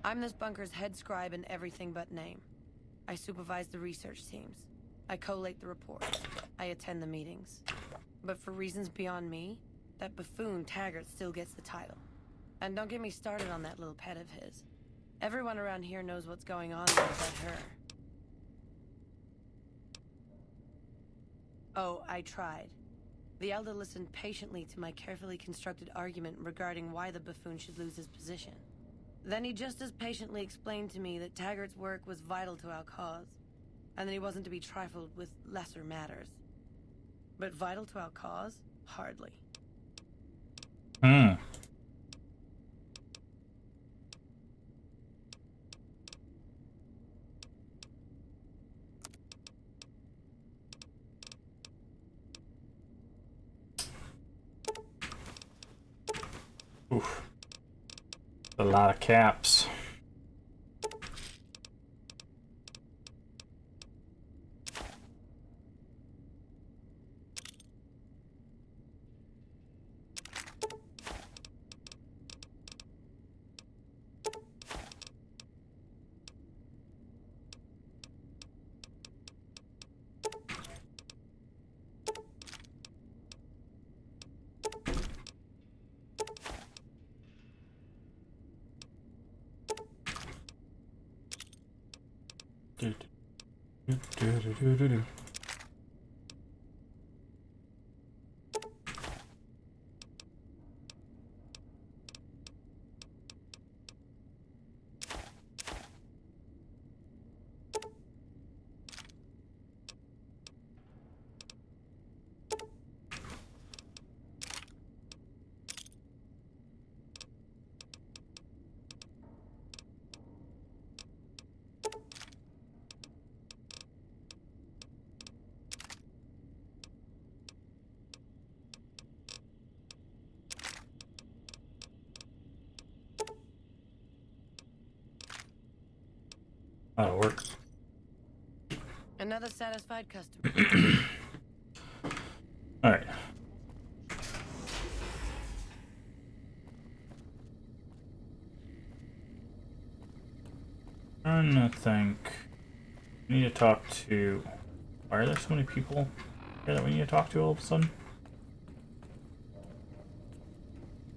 I'm this bunker's head scribe in everything but name. I supervise the research teams. I collate the reports. I attend the meetings. But for reasons beyond me, that buffoon Taggart still gets the title. And don't get me started on that little pet of his. Everyone around here knows what's going on there but her. Oh, I tried. The Elder listened patiently to my carefully constructed argument regarding why the buffoon should lose his position. Then he just as patiently explained to me that Taggart's work was vital to our cause, and that he wasn't to be trifled with lesser matters. But vital to our cause? Hardly. Oof. A lot of caps. That'll work. Another satisfied customer. Alright. Trying to think. We need to talk to... Why are there so many people here that we need to talk to all of a sudden?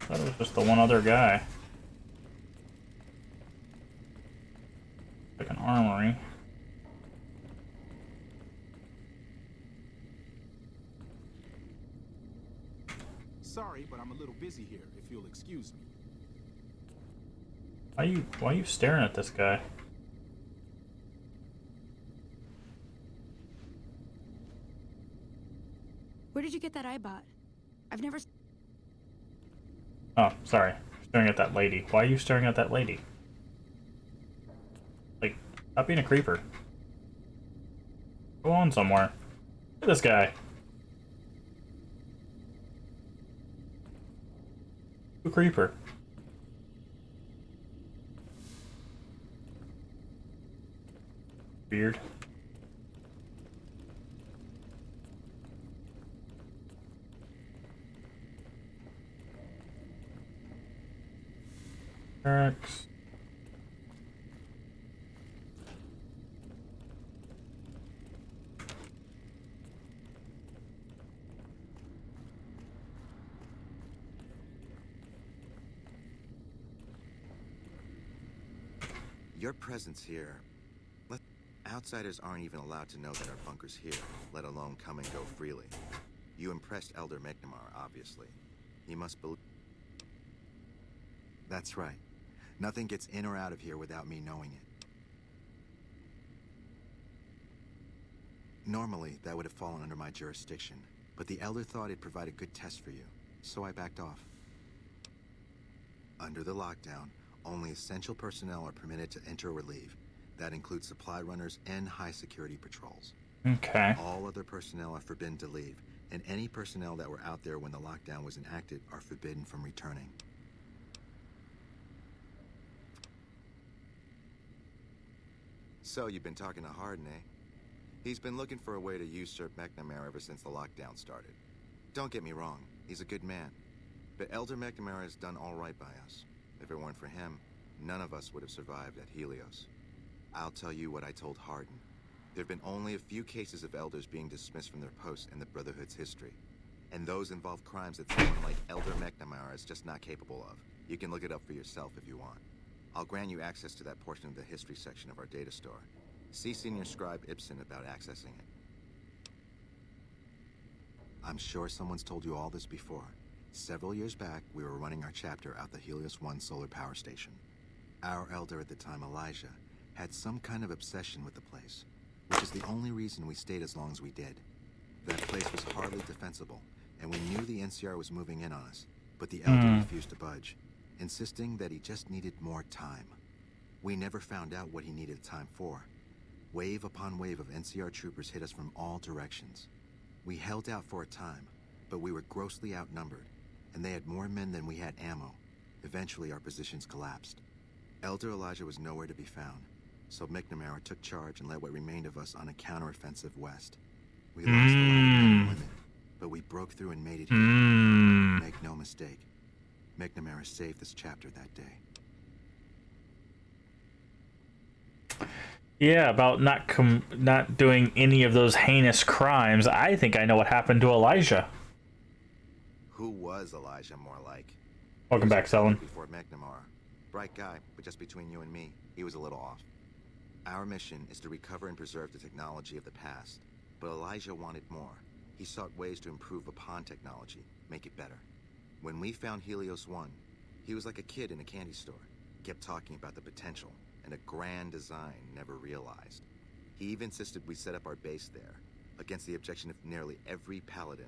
I thought it was just the one other guy. Like an armory. Sorry, but I'm a little busy here, if you'll excuse me. Why are you staring at this guy? Where did you get that iBot? I've never... Oh, sorry. Staring at that lady. Why are you staring at that lady? Like, stop being a creeper. Go on somewhere. Look at this guy. A creeper. Weird. Barracks. Your presence here... Outsiders aren't even allowed to know that our bunker's here, let alone come and go freely. You impressed Elder McNamara, obviously. He must believe... That's right. Nothing gets in or out of here without me knowing it. Normally, that would have fallen under my jurisdiction, but the Elder thought it'd provide a good test for you, so I backed off. Under the lockdown, only essential personnel are permitted to enter or leave. That includes supply runners and high-security patrols. Okay. All other personnel are forbidden to leave, and any personnel that were out there when the lockdown was enacted are forbidden from returning. So, you've been talking to Hardin, eh? He's been looking for a way to usurp McNamara ever since the lockdown started. Don't get me wrong, he's a good man. But Elder McNamara has done all right by us. If it weren't for him, none of us would have survived at Helios. I'll tell you what I told Hardin. There have been only a few cases of elders being dismissed from their posts in the Brotherhood's history. And those involve crimes that someone like Elder McNamara is just not capable of. You can look it up for yourself if you want. I'll grant you access to that portion of the history section of our data store. See Senior Scribe Ibsen about accessing it. I'm sure someone's told you all this before. Several years back, we were running our chapter out the Helios 1 solar power station. Our elder at the time, Elijah, had some kind of obsession with the place, which is the only reason we stayed as long as we did. That place was hardly defensible, and we knew the NCR was moving in on us, but the elder refused to budge, insisting that he just needed more time. We never found out what he needed time for. Wave upon wave of NCR troopers hit us from all directions. We held out for a time, but we were grossly outnumbered, and they had more men than we had ammo. Eventually, our positions collapsed. Elder Elijah was nowhere to be found, so McNamara took charge and led what remained of us on a counteroffensive west. We lost a lot of men and women, but we broke through and made it here. Make no mistake, McNamara saved this chapter that day. Yeah, about not doing any of those heinous crimes. I think I know what happened to Elijah. Who was Elijah, more like? Welcome back, Selin. Before McNamara. Bright guy, but just between you and me, he was a little off. Our mission is to recover and preserve the technology of the past, but Elijah wanted more. He sought ways to improve upon technology, make it better. When we found Helios 1, he was like a kid in a candy store. Kept talking about the potential and a grand design never realized. He even insisted we set up our base there, against the objection of nearly every paladin.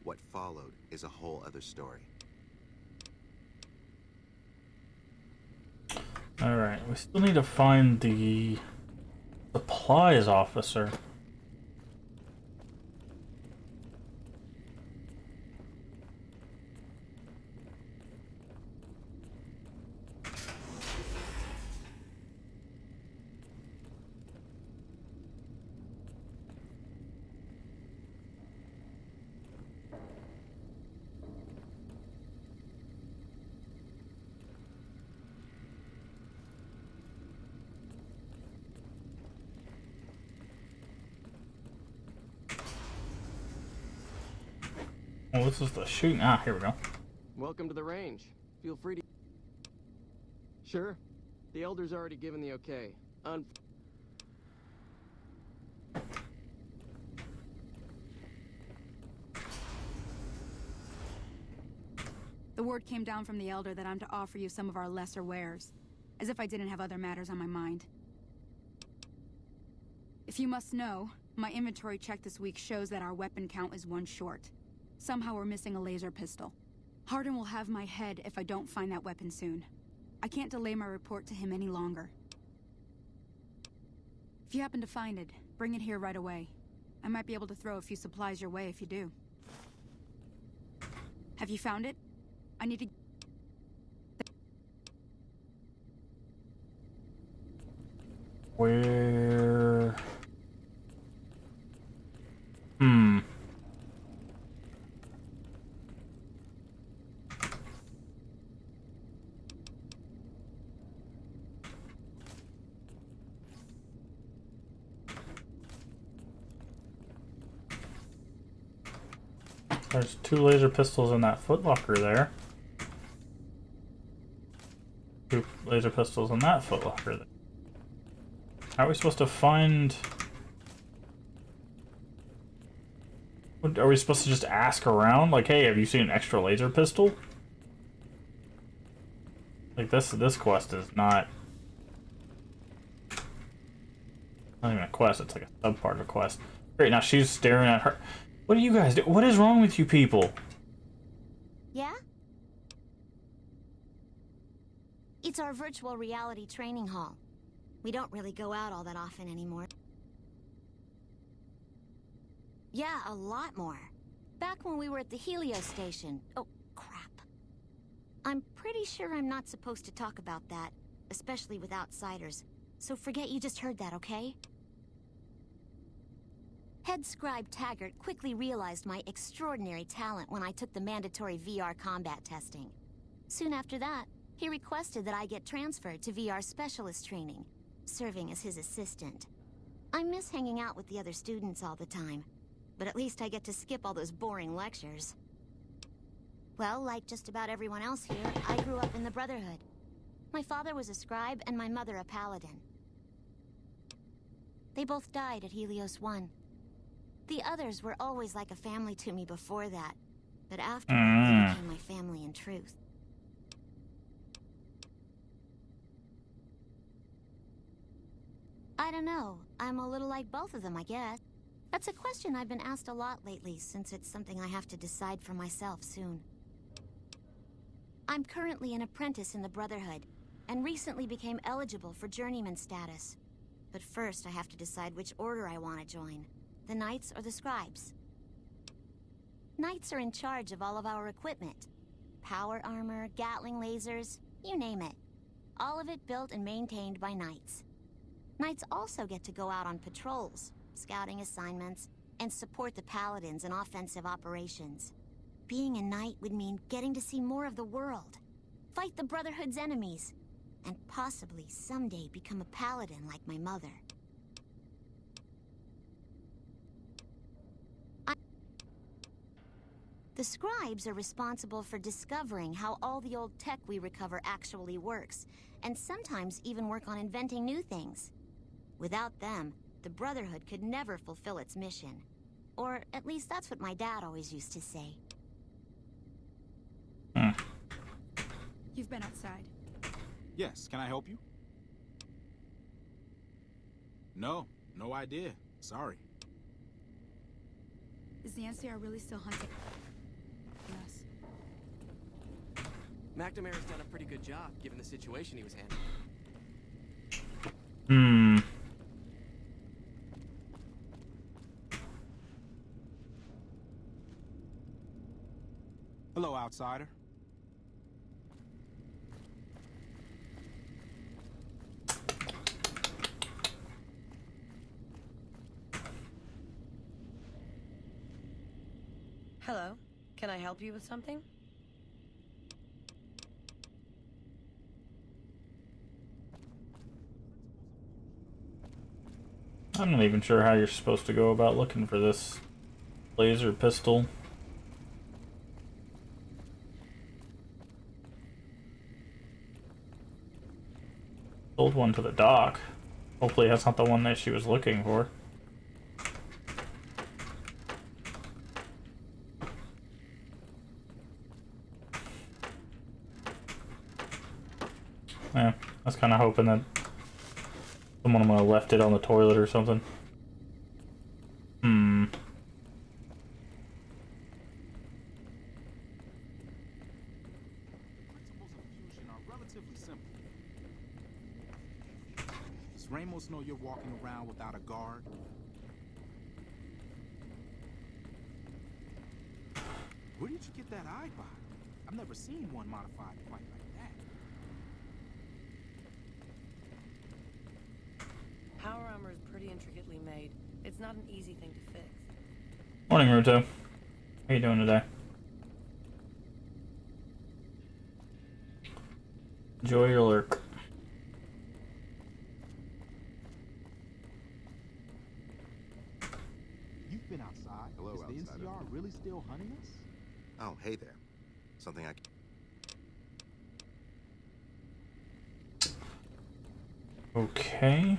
What followed is a whole other story. Alright, we still need to find the supplies officer. Oh, this is the shooting. Ah, here we go. Welcome to the range. Feel free to... Sure. The Elder's already given the okay. The word came down from the Elder that I'm to offer you some of our lesser wares. As if I didn't have other matters on my mind. If you must know, my inventory check this week shows that our weapon count is one short. Somehow we're missing a laser pistol. Hardin will have my head if I don't find that weapon soon. I can't delay my report to him any longer. If you happen to find it, bring it here right away. I might be able to throw a few supplies your way if you do. Have you found it? I need to... Where? Hmm. There's 2 laser pistols in that footlocker there. 2 laser pistols in that footlocker there. How are we supposed to find... Are we supposed to just ask around? Like, hey, have you seen an extra laser pistol? Like, this quest is not even a quest, it's like a sub-part of a quest. Great, now she's staring at her. What do you guys do? What is wrong with you people? Yeah? It's our virtual reality training hall. We don't really go out all that often anymore. Yeah, a lot more. Back when we were at the Helio station. Oh, crap. I'm pretty sure I'm not supposed to talk about that, especially with outsiders. So forget you just heard that, okay? Head scribe Taggart quickly realized my extraordinary talent when I took the mandatory VR combat testing. Soon after that, he requested that I get transferred to VR specialist training, serving as his assistant. I miss hanging out with the other students all the time, but at least I get to skip all those boring lectures. Well, like just about everyone else here, I grew up in the Brotherhood. My father was a scribe and my mother a paladin. They both died at Helios 1. The others were always like a family to me before that, but after they became my family in truth. I don't know. I'm a little like both of them, I guess. That's a question I've been asked a lot lately, since it's something I have to decide for myself soon. I'm currently an apprentice in the Brotherhood, and recently became eligible for journeyman status. But first I have to decide which order I want to join. The Knights or the Scribes? Knights are in charge of all of our equipment. Power armor, Gatling lasers, you name it. All of it built and maintained by Knights. Knights also get to go out on patrols, scouting assignments, and support the Paladins in offensive operations. Being a Knight would mean getting to see more of the world, fight the Brotherhood's enemies, and possibly someday become a Paladin like my mother. The Scribes are responsible for discovering how all the old tech we recover actually works, and sometimes even work on inventing new things. Without them, the Brotherhood could never fulfill its mission. Or at least that's what my dad always used to say. You've been outside. Yes, can I help you? No idea. Sorry. Is the NCR really still hunting? Yes. McNamara's done a pretty good job, given the situation he was handling. Hello, outsider. Hello. Can I help you with something? I'm not even sure how you're supposed to go about looking for this laser pistol. Sold one to the dock. Hopefully that's not the one that she was looking for. Yeah, I was kind of hoping that someone might have left it on the toilet or something. Principles of fusion are relatively simple. Does Ramos know you're walking around without a guard? Where did you get that eye bot? I've never seen one modified quite like that. pretty intricately made. It's not an easy thing to fix. Morning, Ruto. How you doing today? Enjoy your lurk. You've been outside. Hello, Is the outsider. NCR really still hunting us? Oh, hey there. Something I can... Okay.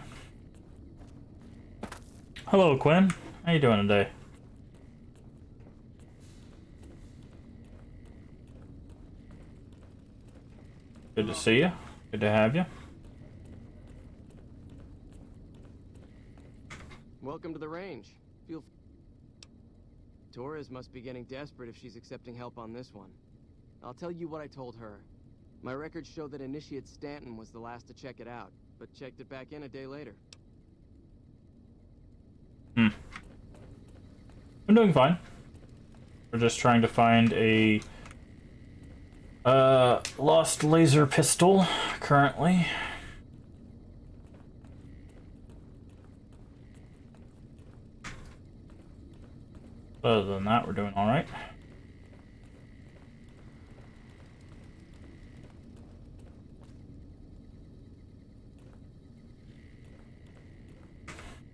Hello, Quinn. How you doing today? Good to see you. Good to have you. Welcome to the range. Torres must be getting desperate if she's accepting help on this one. I'll tell you what I told her. My records show that Initiate Stanton was the last to check it out, but checked it back in a day later. I'm doing fine. We're just trying to find a lost laser pistol currently. Other than that, we're doing all right.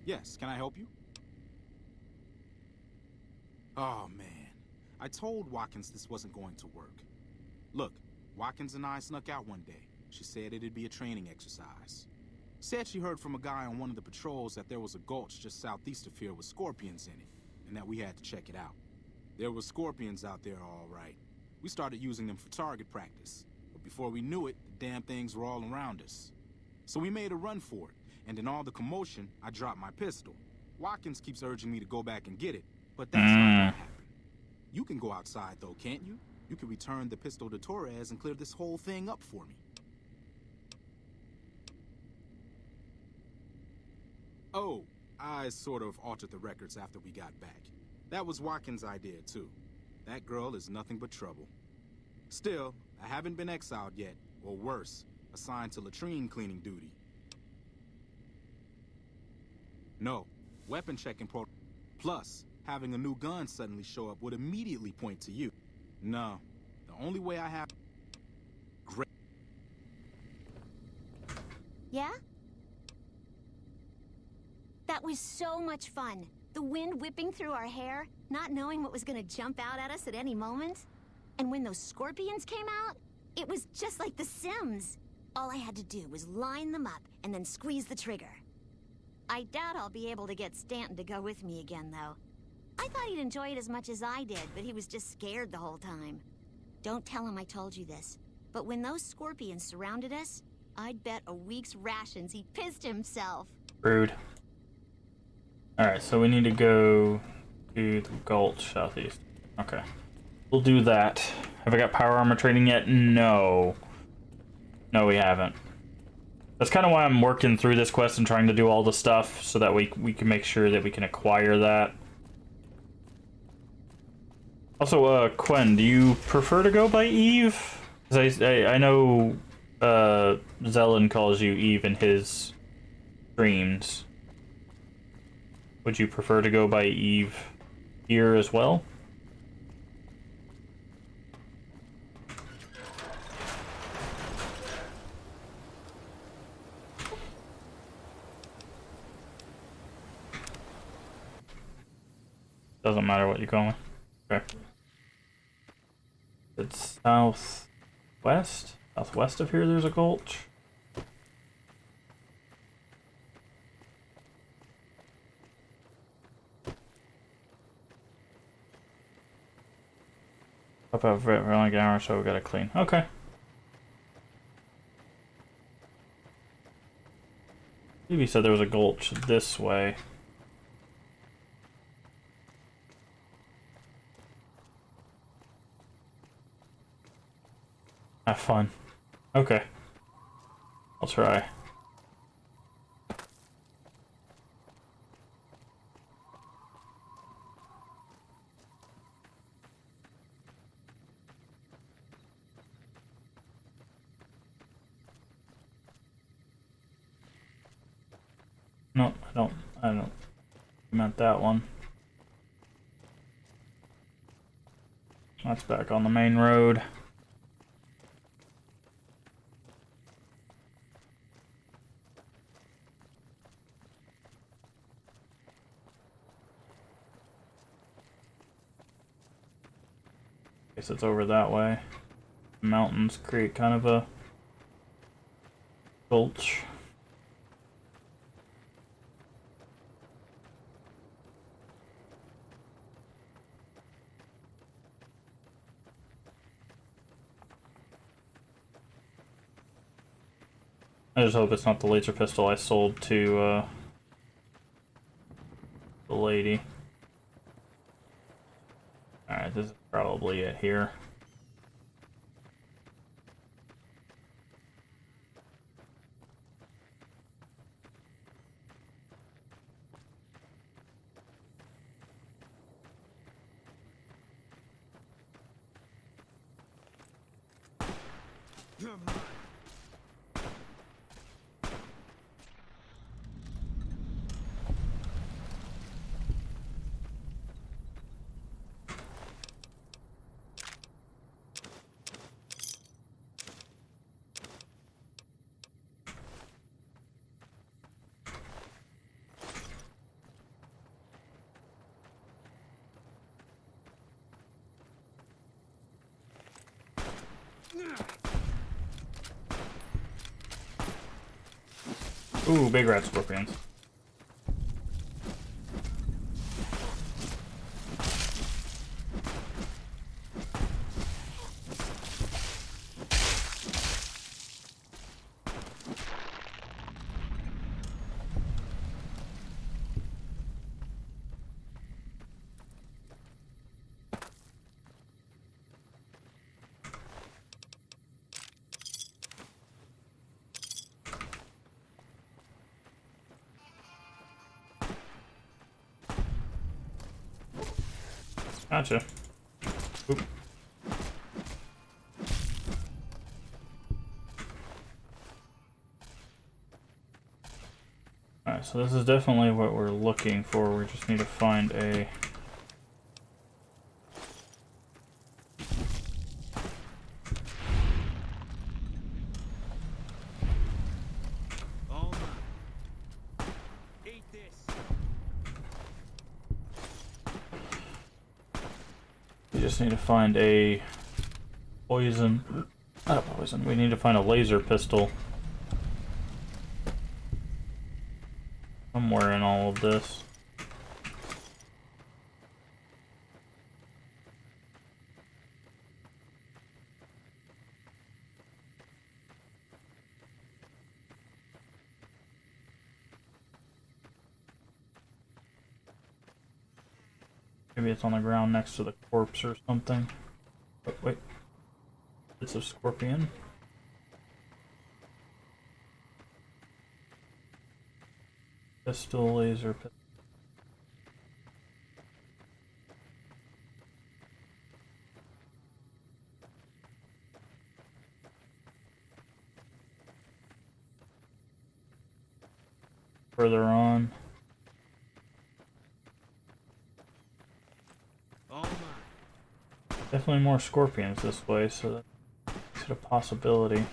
Yes, can I help you? Oh, man. I told Watkins this wasn't going to work. Look, Watkins and I snuck out one day. She said it'd be a training exercise. Said she heard from a guy on one of the patrols that there was a gulch just southeast of here with scorpions in it, and that we had to check it out. There were scorpions out there, all right. We started using them for target practice, but before we knew it, the damn things were all around us. So we made a run for it, and in all the commotion, I dropped my pistol. Watkins keeps urging me to go back and get it, but that's not gonna happen. You can go outside, though, can't you? You can return the pistol to Torres and clear this whole thing up for me. Oh, I sort of altered the records after we got back. That was Watkins' idea, too. That girl is nothing but trouble. Still, I haven't been exiled yet, or worse, assigned to latrine cleaning duty. No, weapon checking pro... Plus, having a new gun suddenly show up would immediately point to you. No, the only way I have... Great. Yeah? That was so much fun. The wind whipping through our hair, not knowing what was gonna jump out at us at any moment. And when those scorpions came out, it was just like The Sims. All I had to do was line them up and then squeeze the trigger. I doubt I'll be able to get Stanton to go with me again, though. I thought he'd enjoy it as much as I did, but he was just scared the whole time. Don't tell him I told you this, but when those scorpions surrounded us, I'd bet a week's rations he pissed himself. Rude. Alright, so we need to go to the Gulch southeast. Okay. We'll do that. Have I got power armor training yet? No. No, we haven't. That's kind of why I'm working through this quest and trying to do all the stuff so that we can make sure that we can acquire that. Also, Quen, do you prefer to go by Eve? Because I know Zelen calls you Eve in his streams. Would you prefer to go by Eve here as well? Doesn't matter what you call me. Okay. It's southwest? Southwest of here there's a gulch. Up over it for like an hour, so we gotta clean. Okay. Maybe said there was a gulch this way. Have fun. Okay. I'll try. No, I I don't meant that one. That's back on the main road. Guess it's over that way. Mountains create kind of a gulch. I just hope it's not the laser pistol I sold to the lady. Alright, this is probably it here. Ooh, big rat scorpions. Gotcha. Oop. Alright, so this is definitely what we're looking for. We just need to find a... We just need to find a poison. Not poison. We need to find a laser pistol somewhere in all of this. Maybe it's on the ground next to the corpse or something. Oh, wait. It's a scorpion. Pistol, laser pistol. Further on. Definitely more scorpions this way, so that makes it a possibility.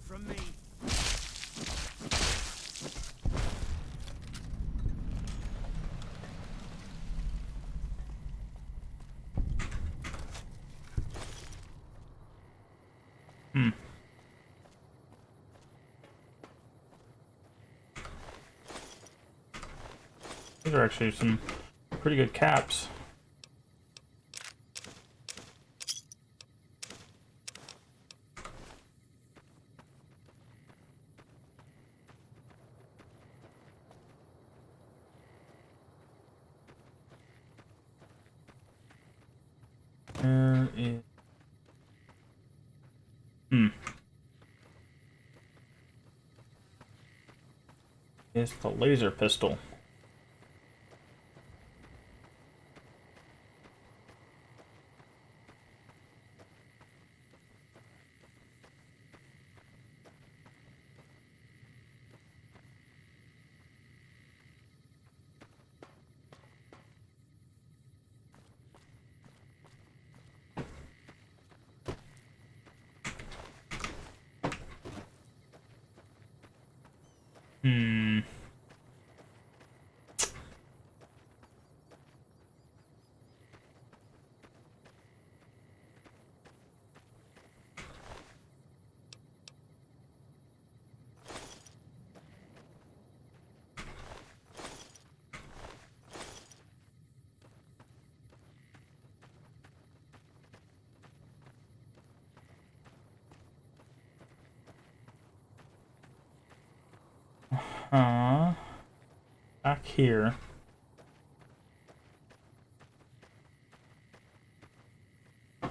From me. These are actually some pretty good caps. Where is... Is the laser pistol. Back here. I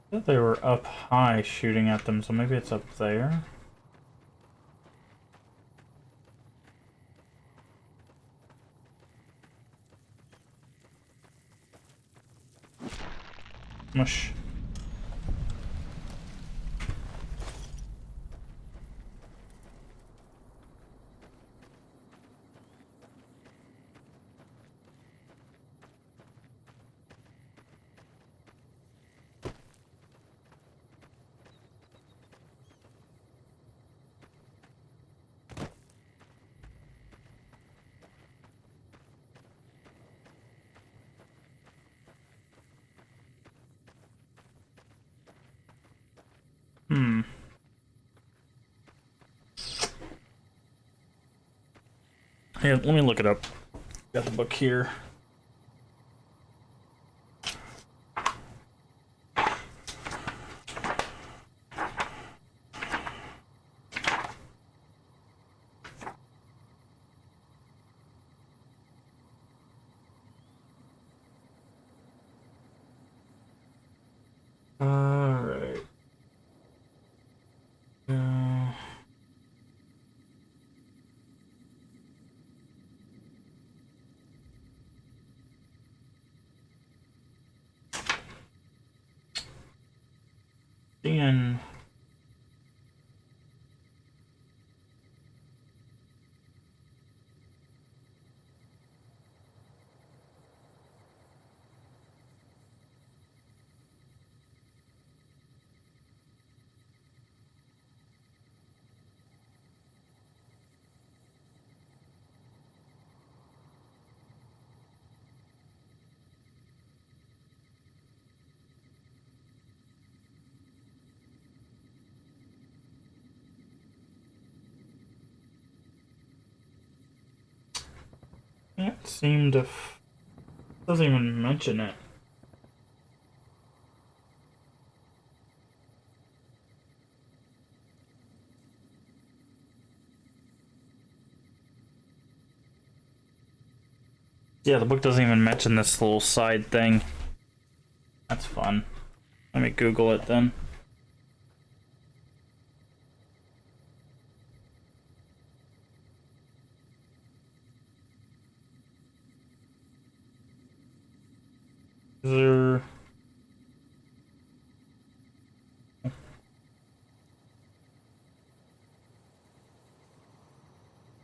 thought they were up high shooting at them, so maybe it's up there. Mush. Here, let me look it up. Got the book here. Alright. Seeing... Can't seem to... Doesn't even mention it. Yeah, the book doesn't even mention this little side thing. That's fun. Let me Google it then. Is there...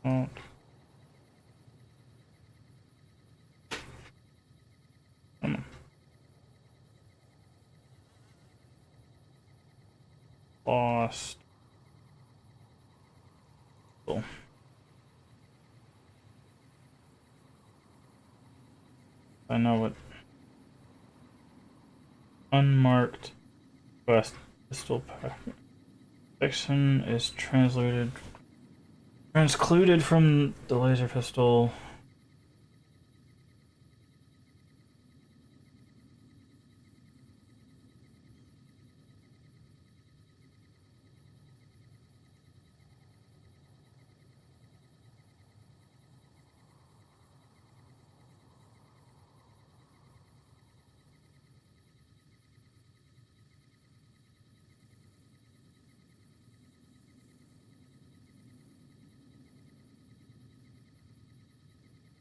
Oh. Lost. Cool. I know what unmarked quest pistol packet section is transcluded from the laser pistol.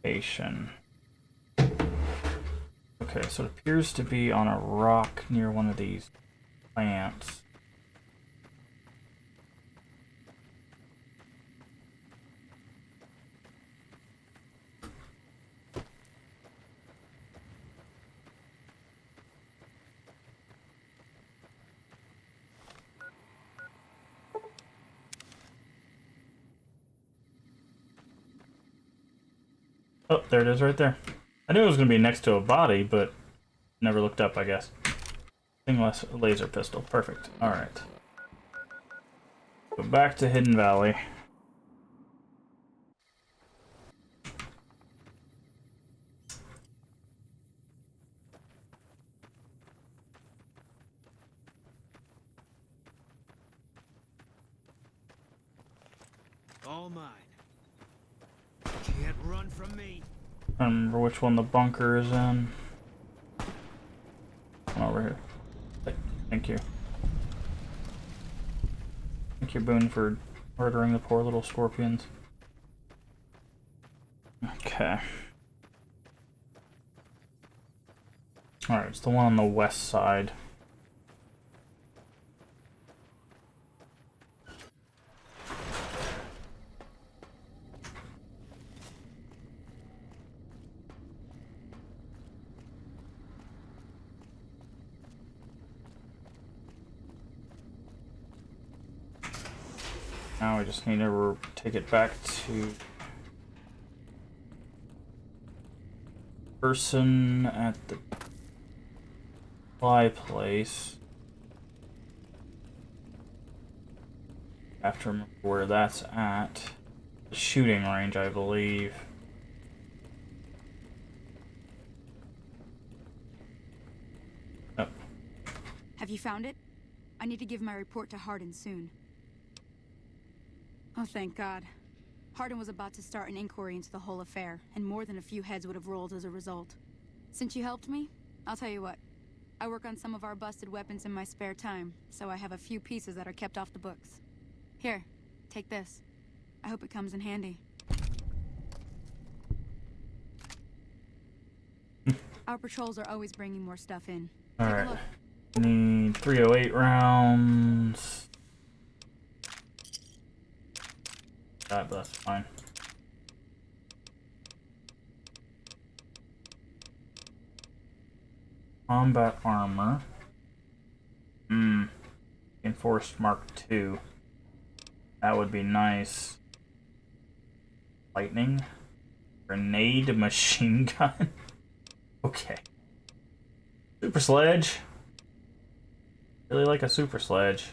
location. Okay, so it appears to be on a rock near one of these plants. Oh, there it is right there. I knew it was going to be next to a body, but never looked up, I guess. Singless laser pistol. Perfect. Alright. Go back to Hidden Valley. All mine. Can't run from me. I don't remember which one the bunker is in. Over here. Thank you. Thank you, Boone, for murdering the poor little scorpions. Okay. Alright, it's the one on the west side. Now we just need to take it back to person at the supply place. I have to remember where that's at. The shooting range, I believe. Oh. Have you found it? I need to give my report to Hardin soon. Oh, thank God. Hardin was about to start an inquiry into the whole affair, and more than a few heads would have rolled as a result. Since you helped me, I'll tell you what. I work on some of our busted weapons in my spare time, so I have a few pieces that are kept off the books. Here, take this. I hope it comes in handy. Our patrols are always bringing more stuff in. Alright. Need 308 rounds. But that's fine. Combat armor. Enforced Mark II. That would be nice. Lightning. Grenade machine gun. Okay. Super sledge. Really like a super sledge.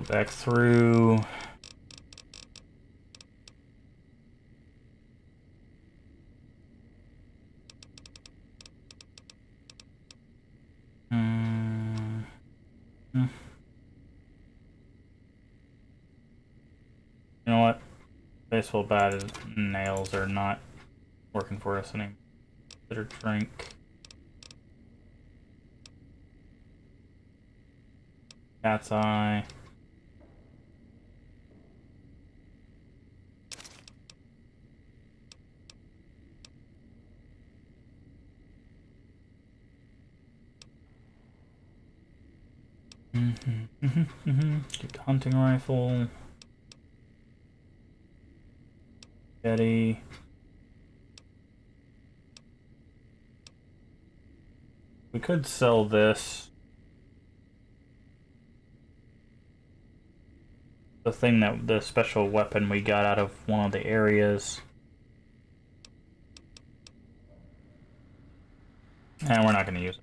Back through. You know what? Baseball bat and nails are not working for us anymore. Consider drink. Cat's eye. Get the hunting rifle. Getty. We could sell this. The thing that the special weapon we got out of one of the areas. And we're not going to use it.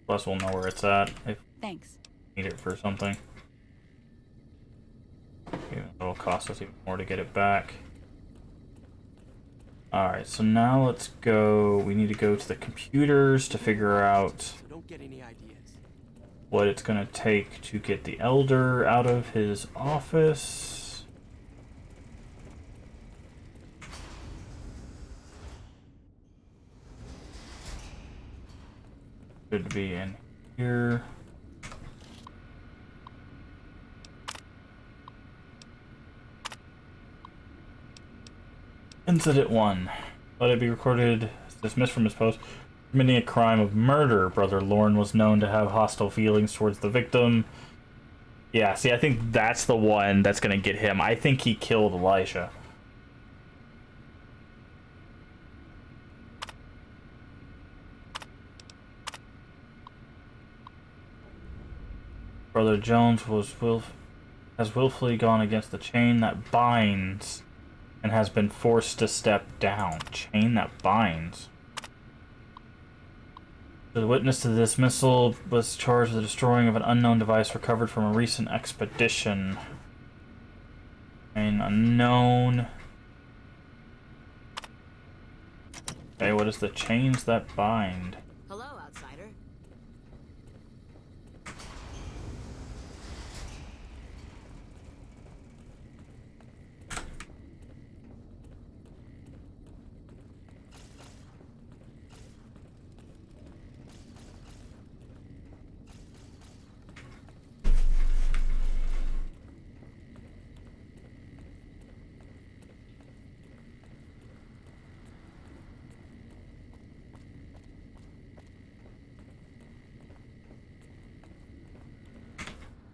Plus we'll know where it's at if Thanks. we need it for something. It'll cost us even more to get it back. Alright, so now let's go. We need to go to the computers to figure out Don't get any ideas. what it's going to take to get the Elder out of his office. Should be in here. Incident 1. Let it be recorded, dismissed from his post. Committing a crime of murder, Brother Lorne was known to have hostile feelings towards the victim. Yeah, see, I think that's the one that's gonna get him. I think he killed Elijah. Brother Jones has willfully gone against the chain that binds and has been forced to step down. Chain that binds. The witness to the dismissal was charged with the destroying of an unknown device recovered from a recent expedition. An unknown. Okay, what is the chains that bind? Hello, outsider.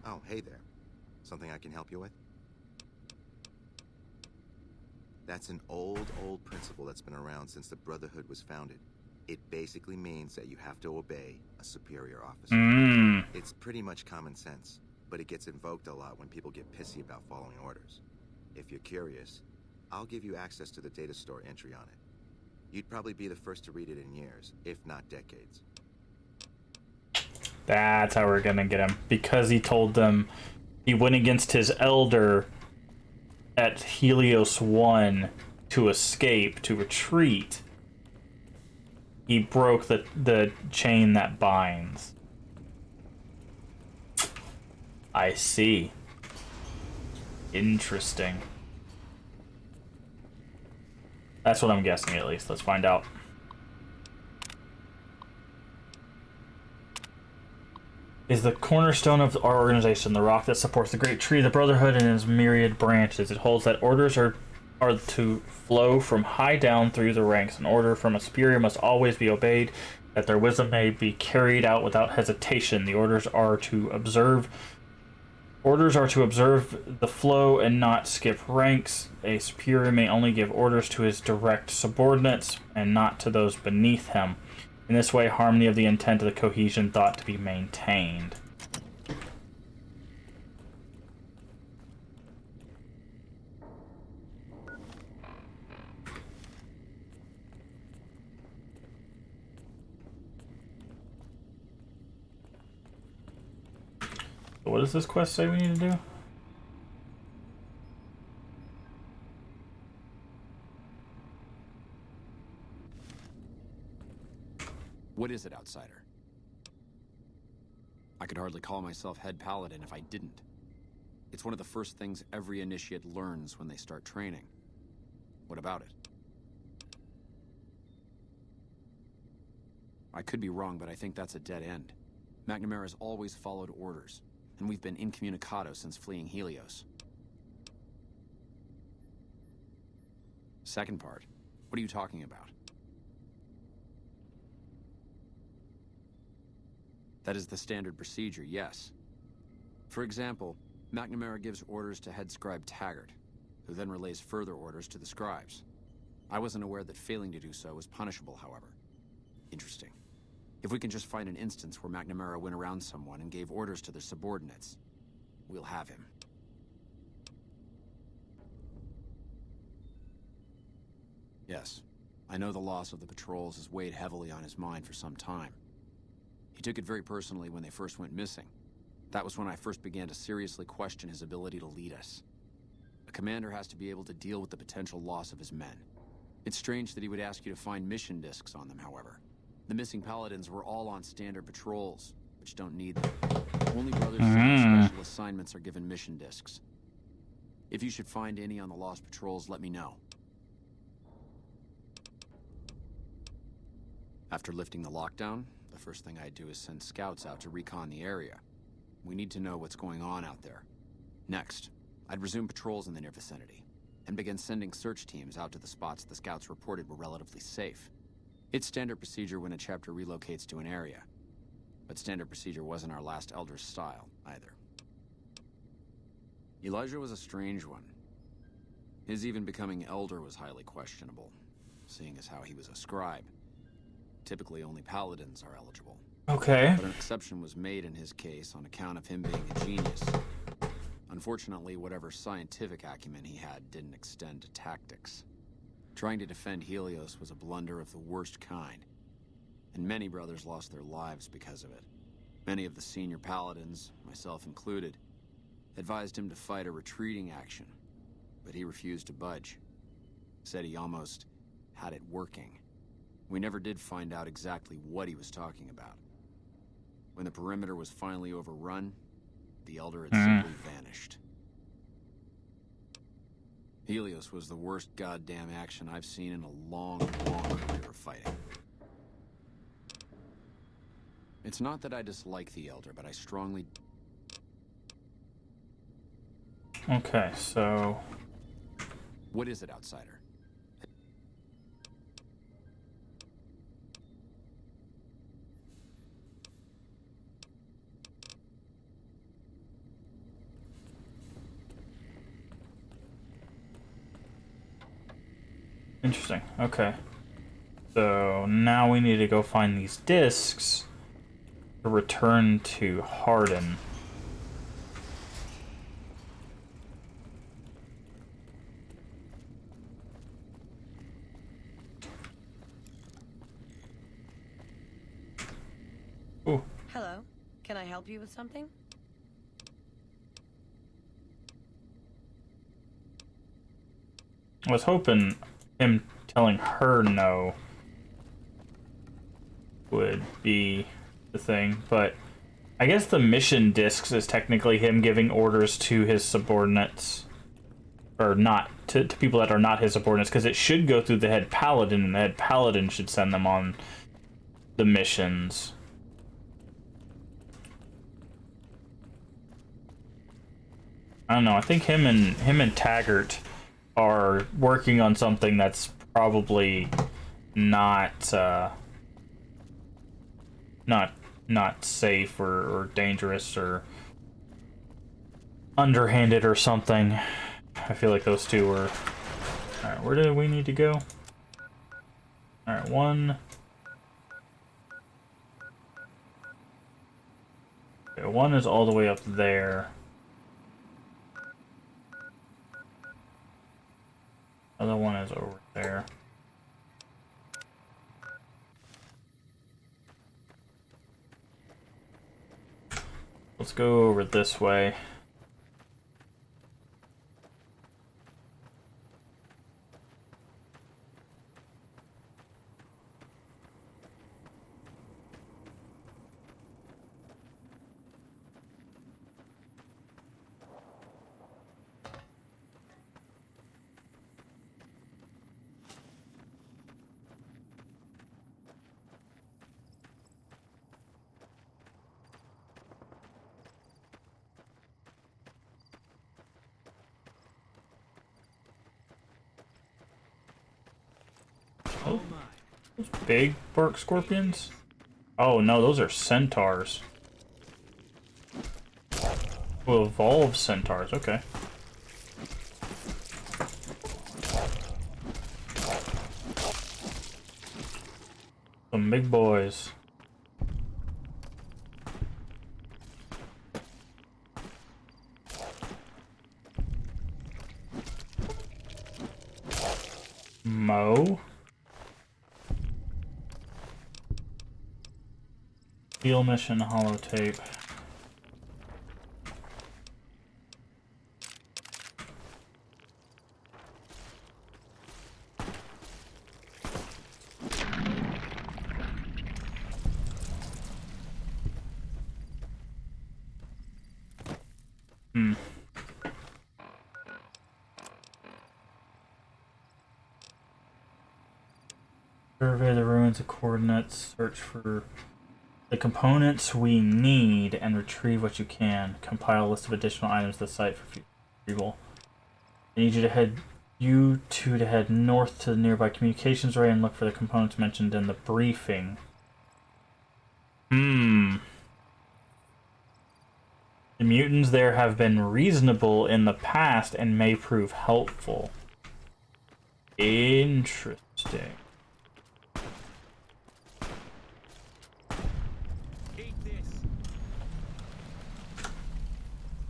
Oh, hey there. Something I can help you with? That's an old principle that's been around since the Brotherhood was founded. It basically means that you have to obey a superior officer. It's pretty much common sense, but it gets invoked a lot when people get pissy about following orders. If you're curious, I'll give you access to the data store entry on it. You'd probably be the first to read it in years, if not decades. That's how we're gonna get him. Because he told them he went against his elder at Helios 1 to escape, to retreat. He broke the chain that binds. I see. Interesting. That's what I'm guessing, at least. Let's find out. Is the cornerstone of our organization, the rock that supports the great tree, the Brotherhood, and its myriad branches. It holds that orders are to flow from high down through the ranks. An order from a superior must always be obeyed, that their wisdom may be carried out without hesitation. The orders are to observe the flow and not skip ranks. A superior may only give orders to his direct subordinates and not to those beneath him. In this way, harmony of the intent of the cohesion thought to be maintained. So what does this quest say we need to do? What is it, outsider? I could hardly call myself head paladin if I didn't. It's one of the first things every initiate learns when they start training. What about it? I could be wrong, but I think that's a dead end. McNamara's always followed orders, and we've been incommunicado since fleeing Helios. Second part. What are you talking about? That is the standard procedure, yes. For example, McNamara gives orders to head scribe Taggart, who then relays further orders to the scribes. I wasn't aware that failing to do so was punishable, however. Interesting. If we can just find an instance where McNamara went around someone and gave orders to their subordinates, we'll have him. Yes, I know the loss of the patrols has weighed heavily on his mind for some time. He took it very personally when they first went missing. That was when I first began to seriously question his ability to lead us. A commander has to be able to deal with the potential loss of his men. It's strange that he would ask you to find mission discs on them, however. The missing paladins were all on standard patrols, which don't need them. Only brothers on special assignments are given mission discs. If you should find any on the lost patrols, let me know. After lifting the lockdown, the first thing I'd do is send scouts out to recon the area. We need to know what's going on out there. Next, I'd resume patrols in the near vicinity, and begin sending search teams out to the spots the scouts reported were relatively safe. It's standard procedure when a chapter relocates to an area, but standard procedure wasn't our last Elder's style, either. Elijah was a strange one. His even becoming Elder was highly questionable, seeing as how he was a scribe. Typically, only paladins are eligible. Okay. But an exception was made in his case on account of him being a genius. Unfortunately, whatever scientific acumen he had didn't extend to tactics. Trying to defend Helios was a blunder of the worst kind, and many brothers lost their lives because of it. Many of the senior paladins, myself included, advised him to fight a retreating action, but he refused to budge. Said he almost had it working. We never did find out exactly what he was talking about. When the perimeter was finally overrun, the Elder had simply vanished. Helios was the worst goddamn action I've seen in a long, long career of fighting. It's not that I dislike the Elder, but I strongly... Okay, so... What is it, outsider? Interesting. Okay. So now we need to go find these discs to return to Hardin. Ooh. Hello. Can I help you with something? I was hoping him telling her no would be the thing, but I guess the mission discs is technically him giving orders to his subordinates, or not, to people that are not his subordinates, because it should go through the head paladin, and the head paladin should send them on the missions. I don't know, I think him and Taggart are working on something that's probably not safe or dangerous or underhanded or something. I feel like those two were... Alright, where do we need to go? Alright, one... Okay, one is all the way up there. Other one is over there. Let's go over this way. Big bark scorpions? Oh no, those are centaurs. Oh, evolved centaurs, okay. Some big boys. Mo. Steel mission holotape. Survey the ruins of coordinates, search for the components we need, and retrieve what you can. Compile a list of additional items to the site for future retrieval. I need you two to head north to the nearby communications array and look for the components mentioned in the briefing. The mutants there have been reasonable in the past and may prove helpful. Interesting.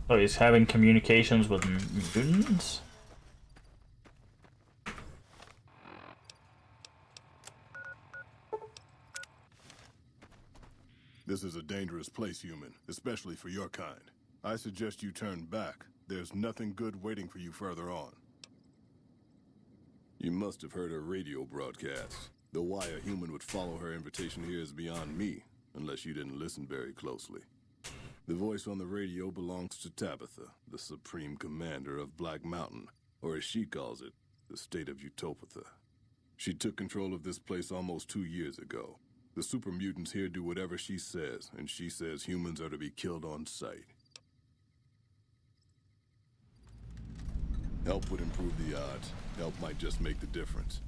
So he's having communications with mutants? This is a dangerous place, human, especially for your kind. I suggest you turn back. There's nothing good waiting for you further on. You must have heard her radio broadcasts. Though why a human would follow her invitation here is beyond me, unless you didn't listen very closely. The voice on the radio belongs to Tabitha, the Supreme Commander of Black Mountain, or as she calls it, the state of Utopatha. She took control of this place almost 2 years ago. The super mutants here do whatever she says, and she says humans are to be killed on sight. Help would improve the odds. Help might just make the difference.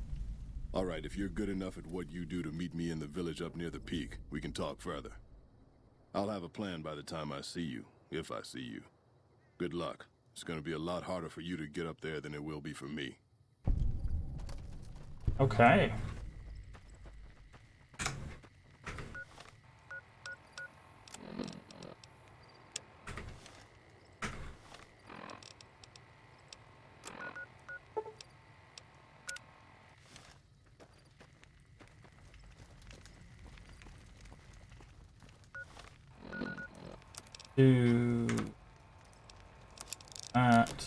All right, if you're good enough at what you do to meet me in the village up near the peak, we can talk further. I'll have a plan by the time I see you, if I see you. Good luck. It's gonna be a lot harder for you to get up there than it will be for me. Okay. Do that.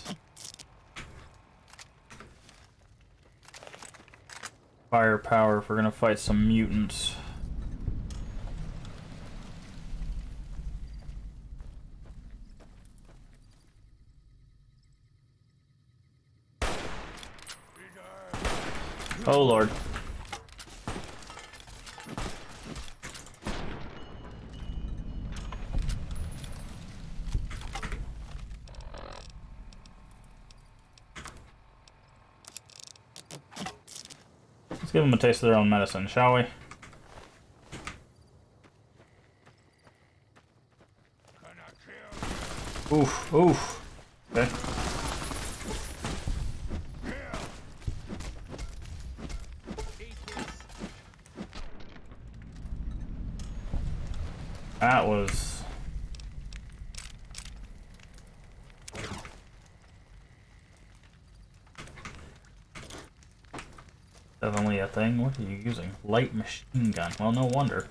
Firepower if we're gonna fight some mutants. Oh Lord. Let's give them a taste of their own medicine, shall we? Oof, oof. Okay. That was... definitely a thing. What are you using? Light machine gun. Well, no wonder.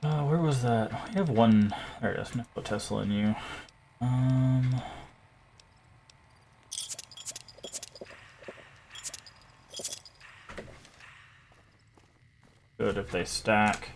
Where was that? We have one... there it is. I'm gonna put Tesla in you. Good if they stack.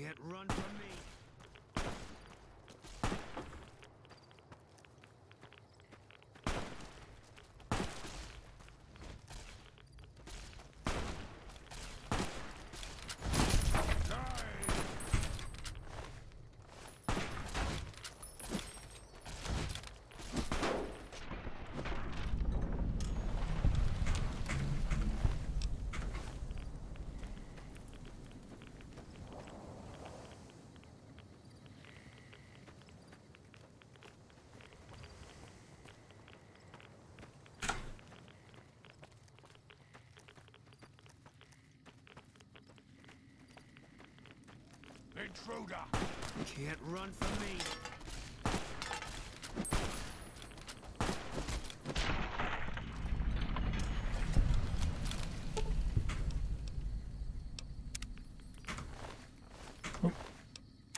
Can't run from me. Intruder! Can't run from me.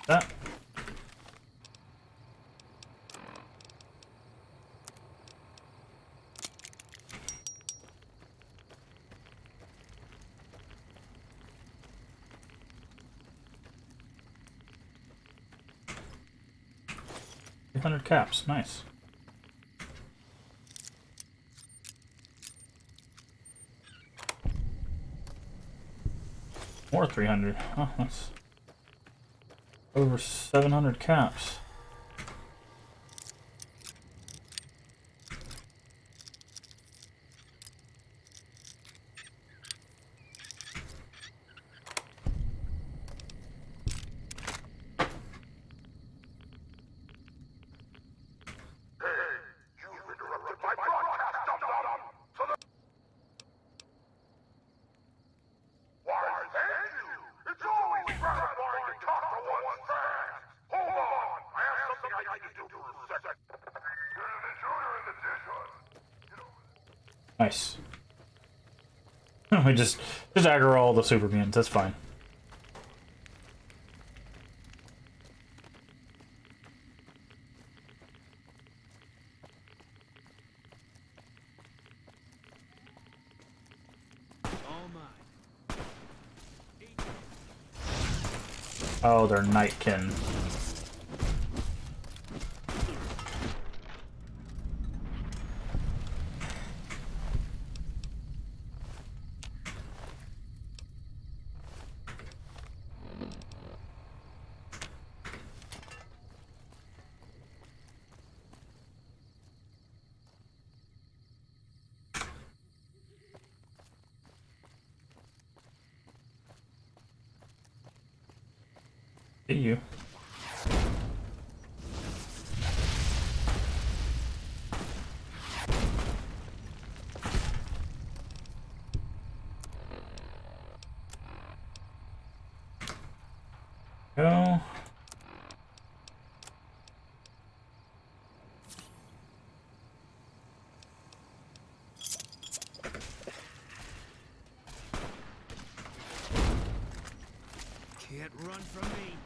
That. $300 caps, nice. More 300. Oh, that's over 700 caps. Nice. We just aggro all the super mutants, that's fine. All mine. Oh, they're Nightkin. See you. Go. Can't run from me.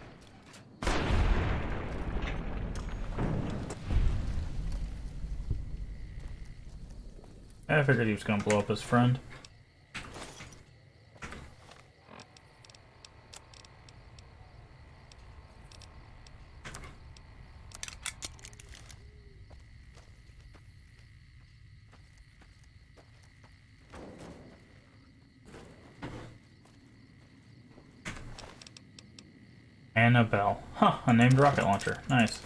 I figured he was gonna blow up his friend. Annabelle. Huh, a named rocket launcher. Nice.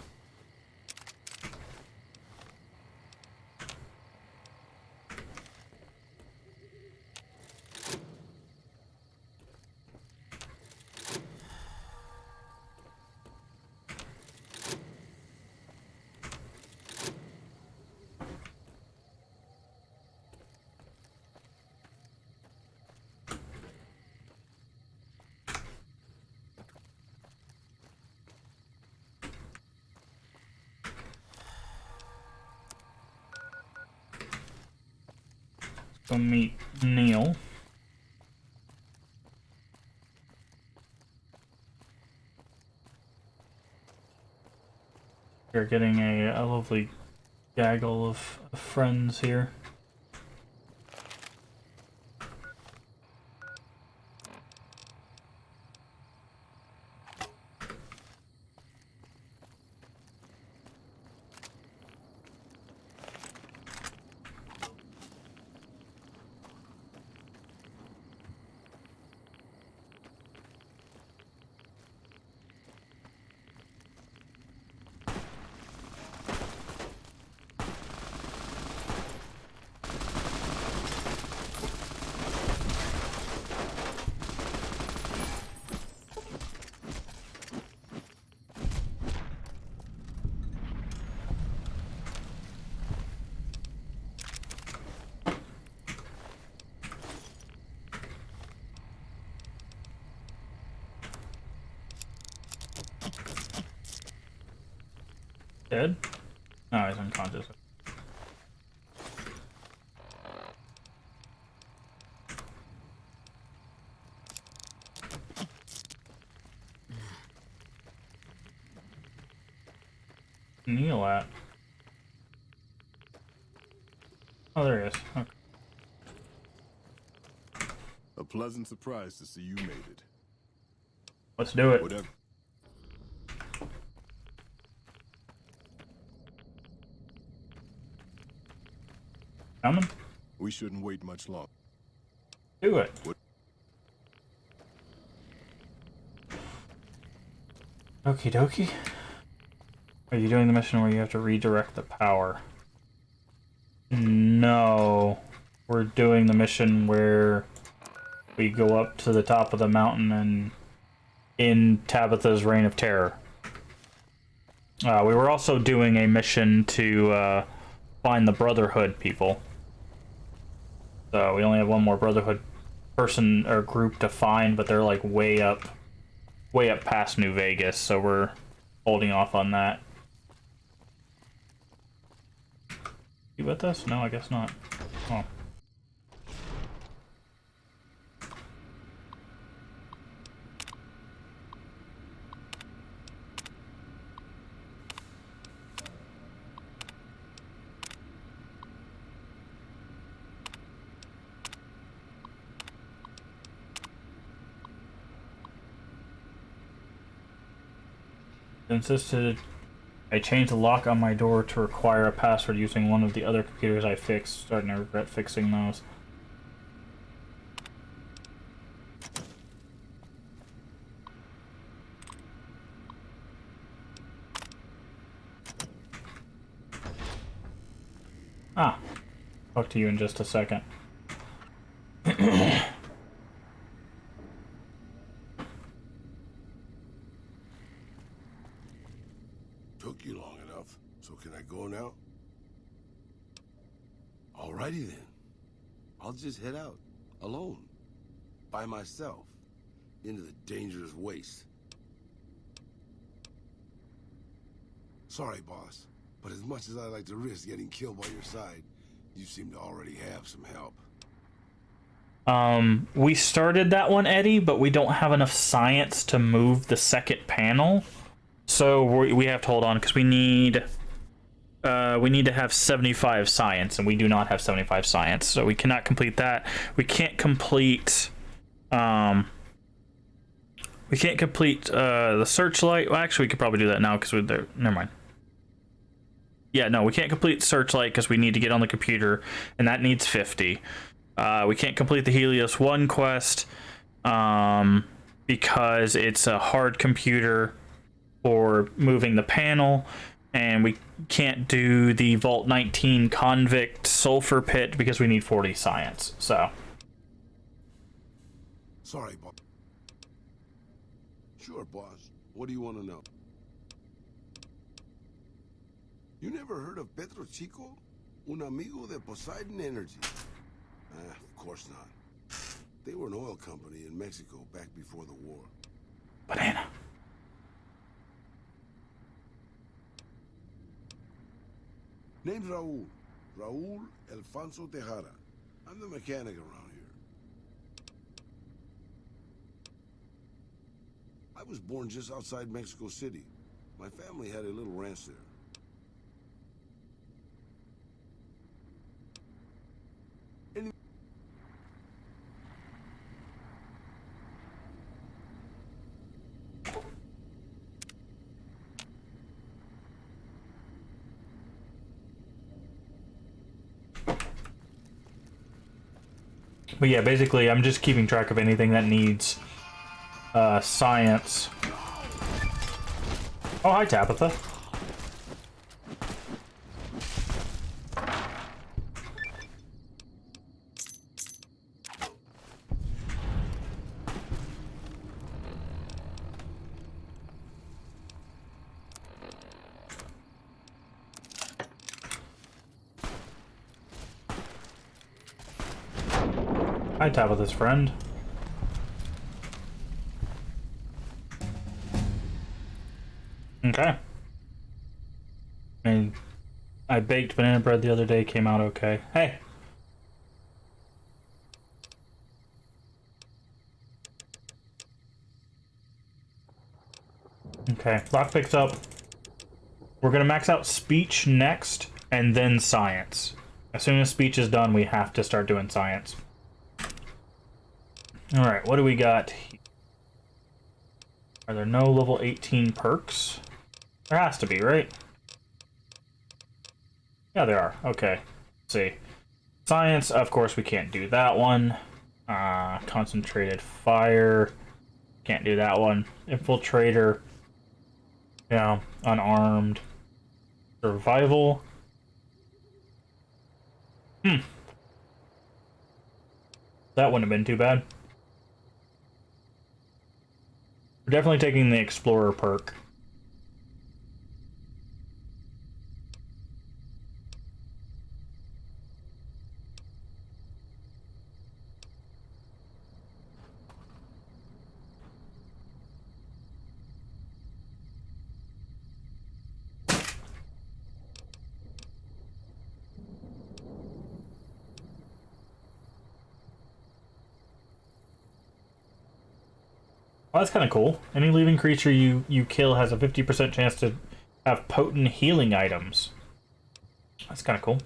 Go meet Neil. You're getting a lovely gaggle of friends here. dead? No, he's unconscious. Kneel at. Oh, there he is. Okay. A pleasant surprise to see you made it. Let's do it. Whatever. Coming? We shouldn't wait much longer. Do it. What? Okie dokie. Are you doing the mission where you have to redirect the power? No. We're doing the mission where we go up to the top of the mountain and in Tabitha's Reign of Terror. We were also doing a mission to find the Brotherhood people. So we only have one more Brotherhood person or group to find, but they're like way up past New Vegas, so we're holding off on that. You with us? No, I guess not. Oh. Insisted I changed the lock on my door to require a password using one of the other computers I fixed. Starting to regret fixing those. Ah, talk to you in just a second. Took you long enough, so can I go now? Alrighty then. I'll just head out, alone, by myself, into the dangerous waste. Sorry, boss, but as much as I like to risk getting killed by your side, you seem to already have some help. We started that one, Eddie, but we don't have enough science to move the second panel. So we have to hold on because we need to have 75 science, and we do not have 75 science, so we cannot complete that. We can't complete the searchlight. Well, actually, we could probably do that now because we're there. Never mind. Yeah, no, we can't complete searchlight because we need to get on the computer, and that needs 50. We can't complete the Helios 1 quest because it's a hard computer for moving the panel, and we can't do the Vault 19 convict sulfur pit because we need 40 science. So Sorry, boss. Sure, boss. What do you want to know? You never heard of Petro Chico? Un amigo de Poseidon Energy. Of course not. They were an oil company in Mexico back before the war. banana. Name's Raul. Raul Alfonso Tejada. I'm the mechanic around here. I was born just outside Mexico City. My family had a little ranch there. But yeah, basically, I'm just keeping track of anything that needs science. Oh, hi, Tabitha. Hi, Tabitha's friend. Okay. I baked banana bread the other day, came out okay. Hey! Okay, lockpick's up. We're gonna max out speech next, and then science. As soon as speech is done, we have to start doing science. Alright, what do we got here? Are there no level 18 perks? There has to be, right? Yeah, there are. Okay. Let's see. Science, of course, we can't do that one. Concentrated fire. Can't do that one. Infiltrator. Yeah, unarmed. Survival. That wouldn't have been too bad. We're definitely taking the Explorer perk. Well, that's kind of cool. Any living creature you kill has a 50% chance to have potent healing items. That's kind of cool.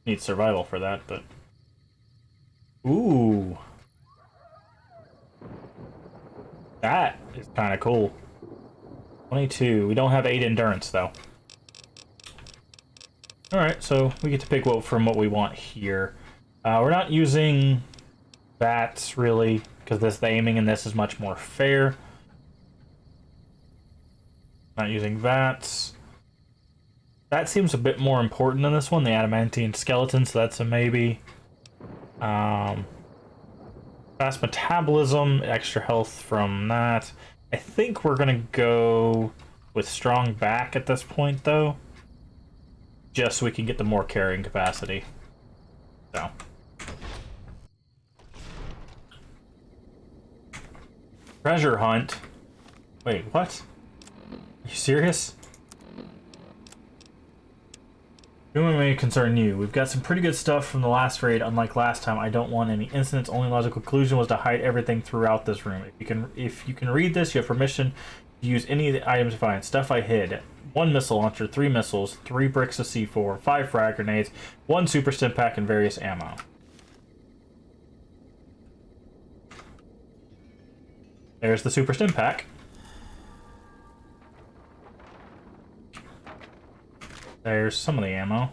Need survival for that, but... Ooh. That is kind of cool. 22. We don't have 8 endurance, though. Alright, so we get to pick from what we want here. We're not using bats, really, because the aiming in this is much more fair. Not using VATS. That seems a bit more important than this one, the adamantine skeleton, so that's a maybe. Fast metabolism, extra health from that. I think we're gonna go with strong back at this point, though. Just so we can get the more carrying capacity. So. Treasure hunt? Wait, what? Are you serious? Rumor may concern you. We've got some pretty good stuff from the last raid. Unlike last time, I don't want any incidents. Only logical conclusion was to hide everything throughout this room. If you can read this, you have permission to use any of the items you find. Stuff I hid. 1 missile launcher, 3 missiles, 3 bricks of C4, 5 frag grenades, 1 super stim pack, and various ammo. There's the super stim pack. There's some of the ammo.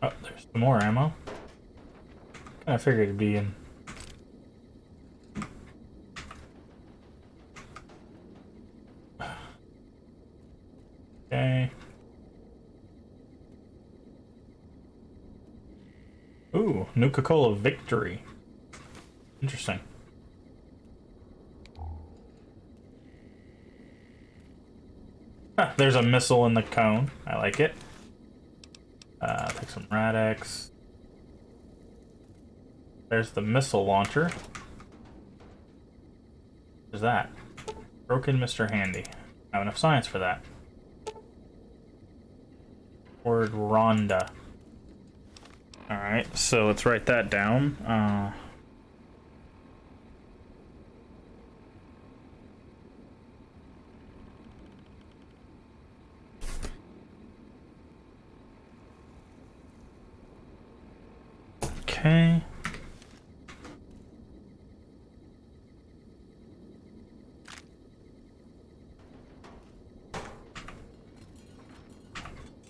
Oh, there's some more ammo. I figured it'd be in. Okay. Ooh, Nuka-Cola Victory. Interesting. Ah, there's a missile in the cone. I like it. Take some Rad-X. There's the missile launcher. What's that? Broken Mr. Handy. I have enough science for that. Word Rhonda. Alright, so let's write that down. Okay.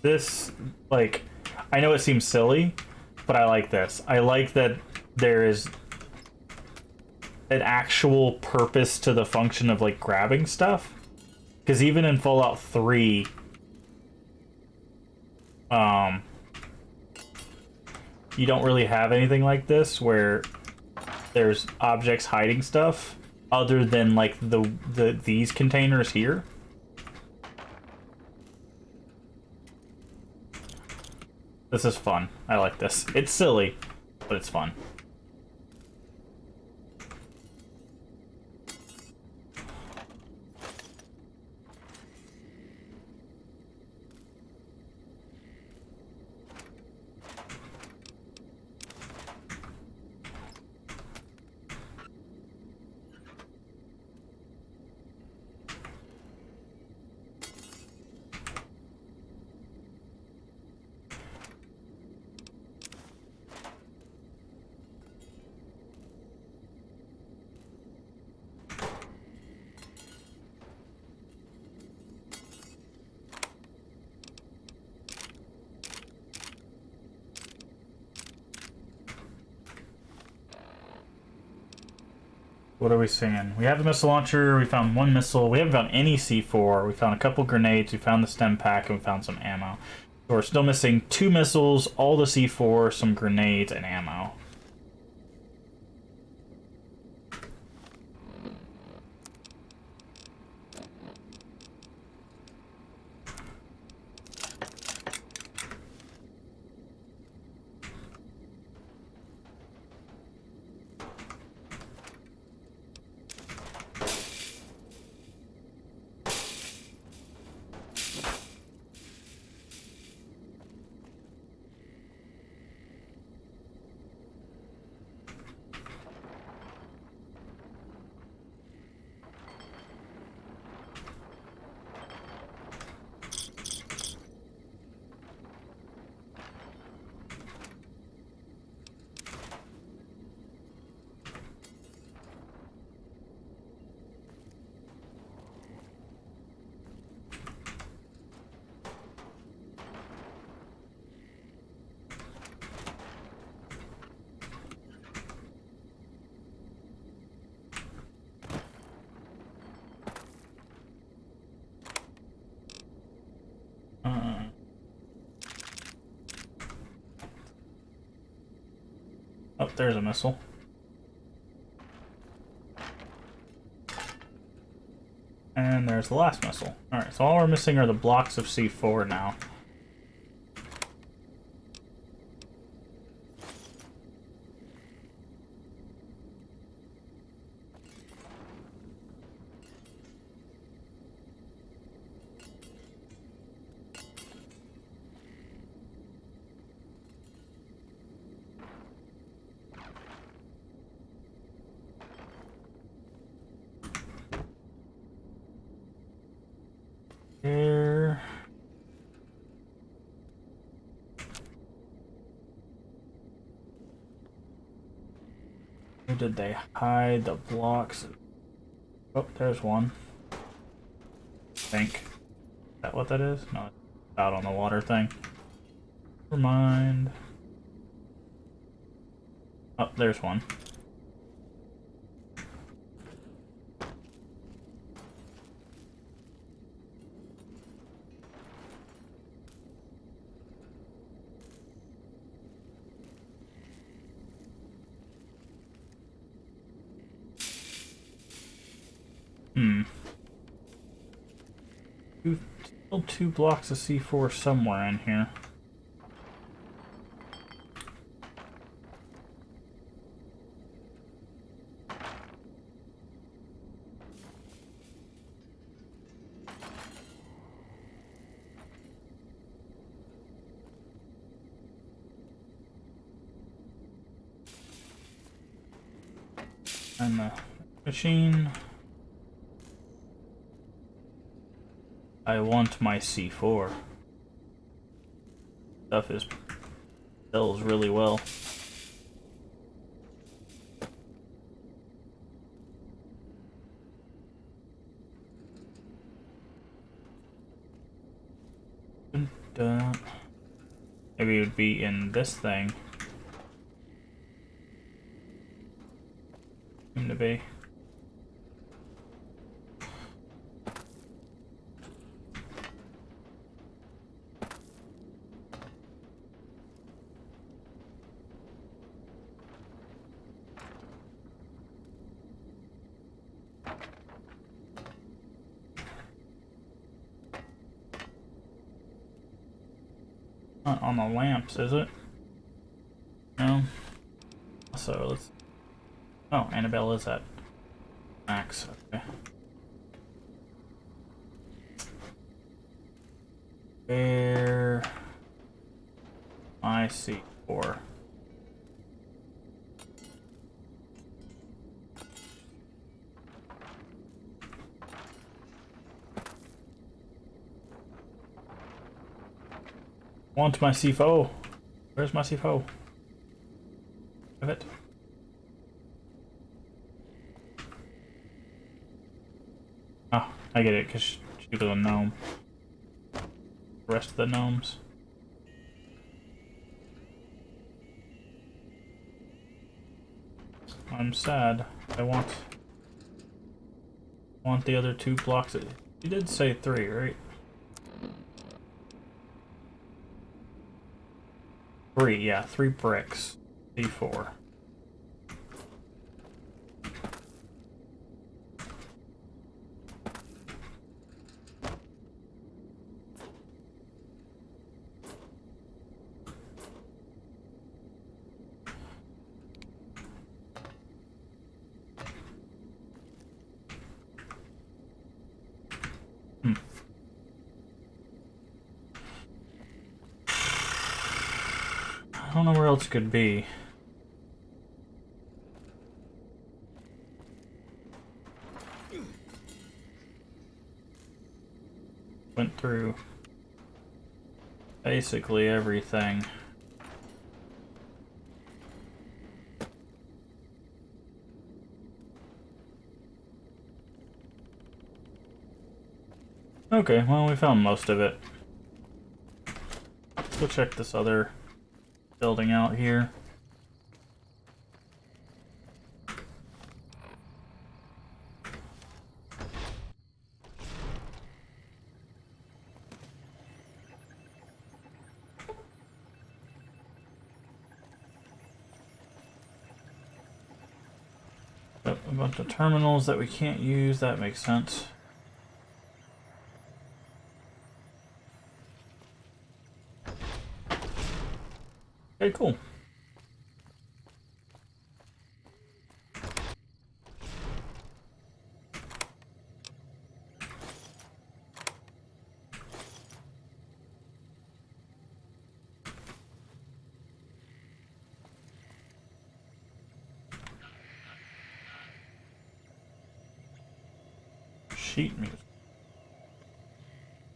This, like, I know it seems silly, but I like this. I like that there is an actual purpose to the function of, like, grabbing stuff. Because even in Fallout 3, you don't really have anything like this where there's objects hiding stuff other than like these containers here. This is fun. I like this. It's silly, but it's fun. What are we singing? We have the missile launcher, we found one missile, we haven't found any C4, we found a couple grenades, we found the stem pack, and we found some ammo. So we're still missing 2 missiles, all the C4, some grenades, and ammo. Oh, there's a missile. And there's the last missile. Alright, so all we're missing are the blocks of C4 now. Here. Where did they hide the blocks? Oh, there's one. I think. Is that what that is? No, it's out on the water thing. Never mind. Oh, there's one. Still 2 blocks of C4 somewhere in here. And the machine. I want my C4. Stuff is sells really well. Maybe it would be in this thing. Seem to be. Not on the lamps, is it? No. So let's. Oh, Annabelle is at max. Okay. Where I see 4. Want my C4? Where's my C4? Have it. Oh, I get it, because she was a gnome. The rest of the gnomes. I'm sad. I want the other 2 blocks. You did say 3, right? 3, yeah, 3 bricks. D4. I don't know where else it could be. Went through basically everything. Okay, well, we found most of it. Let's go check this other building out here. Yep, a bunch of terminals that we can't use, that makes sense. Okay, cool. Sheet music.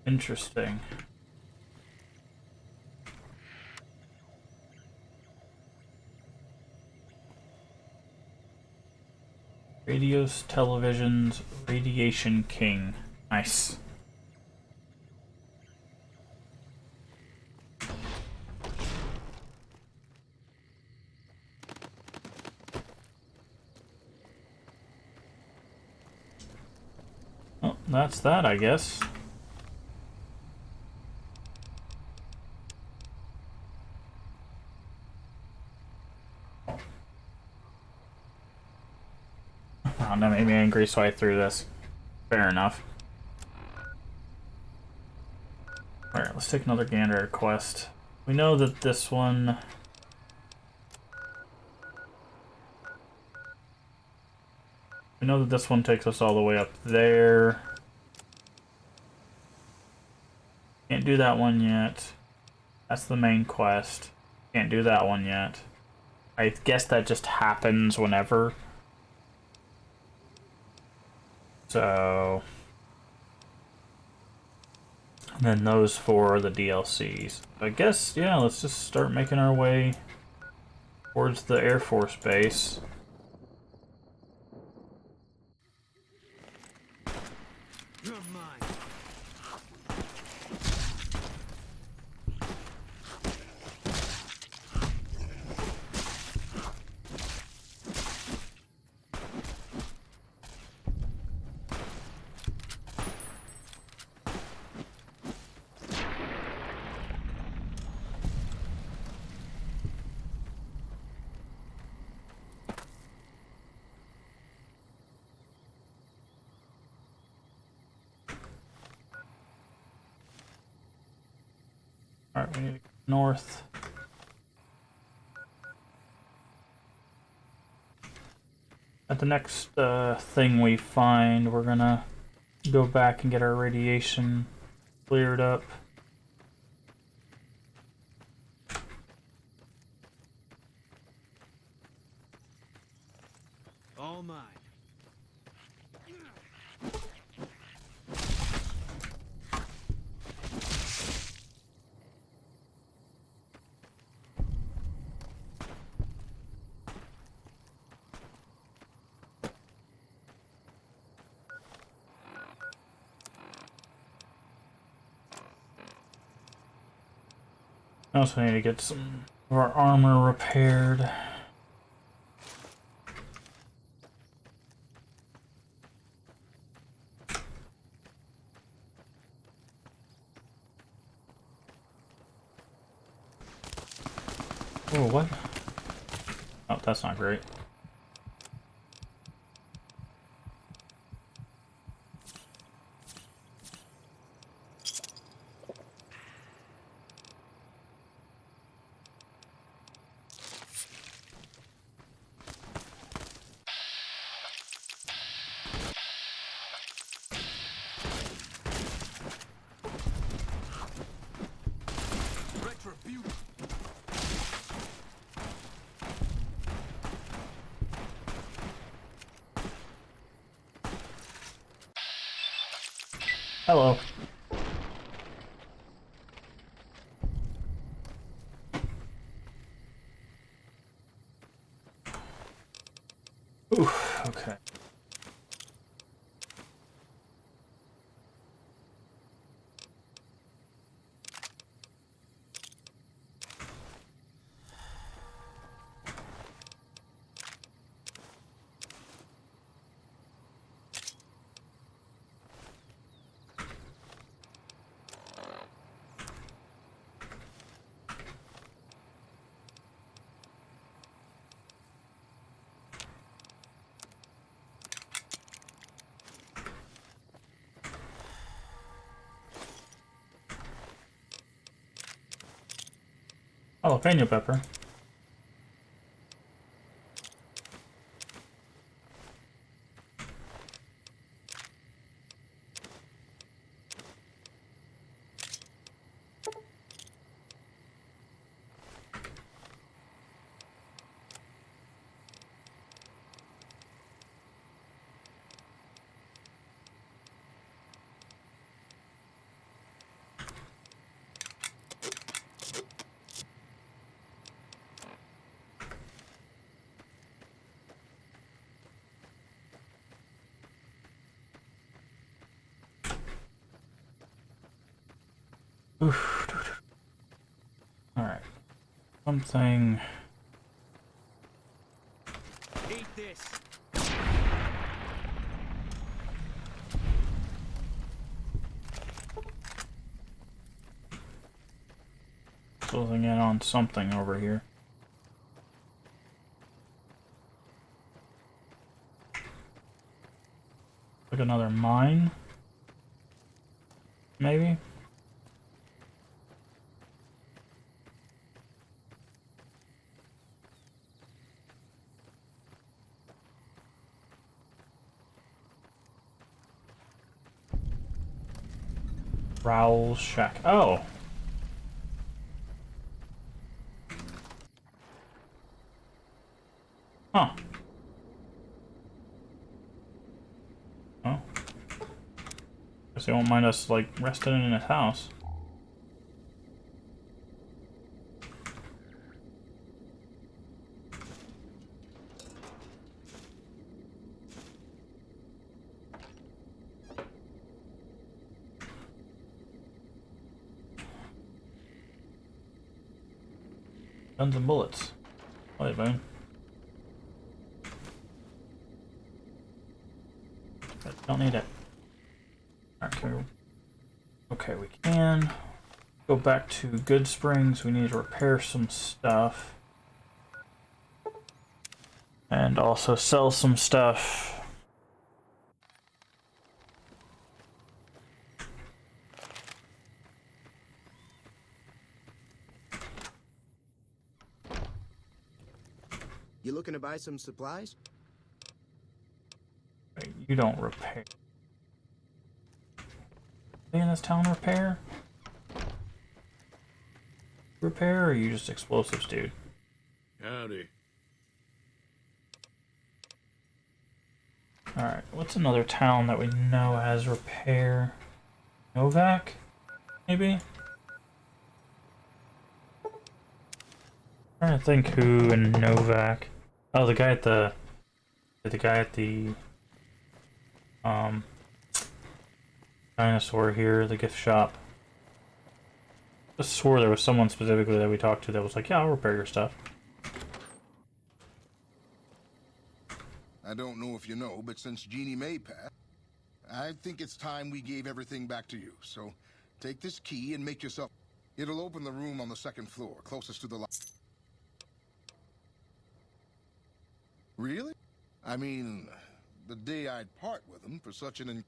Interesting. Radios, televisions, Radiation King. Nice. Oh, that's that, I guess. Oh, that made me angry, so I threw this. Fair enough. Alright, let's take another gander at a quest. We know that this one... We know that this one takes us all the way up there. Can't do that one yet. That's the main quest. Can't do that one yet. I guess that just happens whenever. So... And then those 4 are the DLCs. I guess, yeah, let's just start making our way towards the Air Force Base. You're mine. Alright, we need to north. At the next thing we find, we're gonna go back and get our radiation cleared up. All mine. I also need to get some of our armor repaired. Oh, what? Oh, that's not great. Retribution. Hello. Oof, okay. Jalapeno pepper. Oof. Alright. Something. Eat this. Closing in on something over here. Like another mine? Maybe? Rowell's Shack. Oh! Huh. Oh. Guess they won't mind us, like, resting in his house. Guns and bullets. Oh, yeah, boom. Don't need it. Okay, we can go back to Good Springs. We need to repair some stuff. And also sell some stuff. You looking to buy some supplies? Wait, you don't repair. They in this town repair? Repair, or are you just explosives, dude? Howdy. Alright, what's another town that we know has repair? Novak? Maybe? Trying to think who in Novak. Oh, the guy at the dinosaur here, the gift shop. I swore there was someone specifically that we talked to that was like, yeah, I'll repair your stuff. I don't know if you know, but since Jeannie May passed, I think it's time we gave everything back to you. So, take this key and make yourself... It'll open the room on the second floor, closest to the Really? I mean, the day I'd part with him for such an...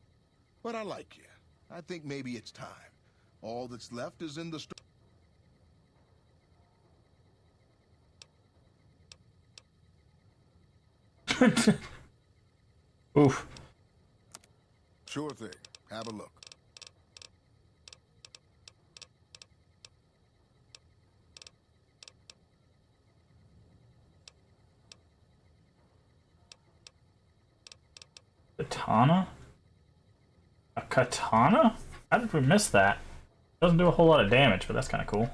But I like you. I think maybe it's time. All that's left is in the Oof. Sure thing. Have a look. Katana? A katana? How did we miss that? Doesn't do a whole lot of damage, but that's kind of cool.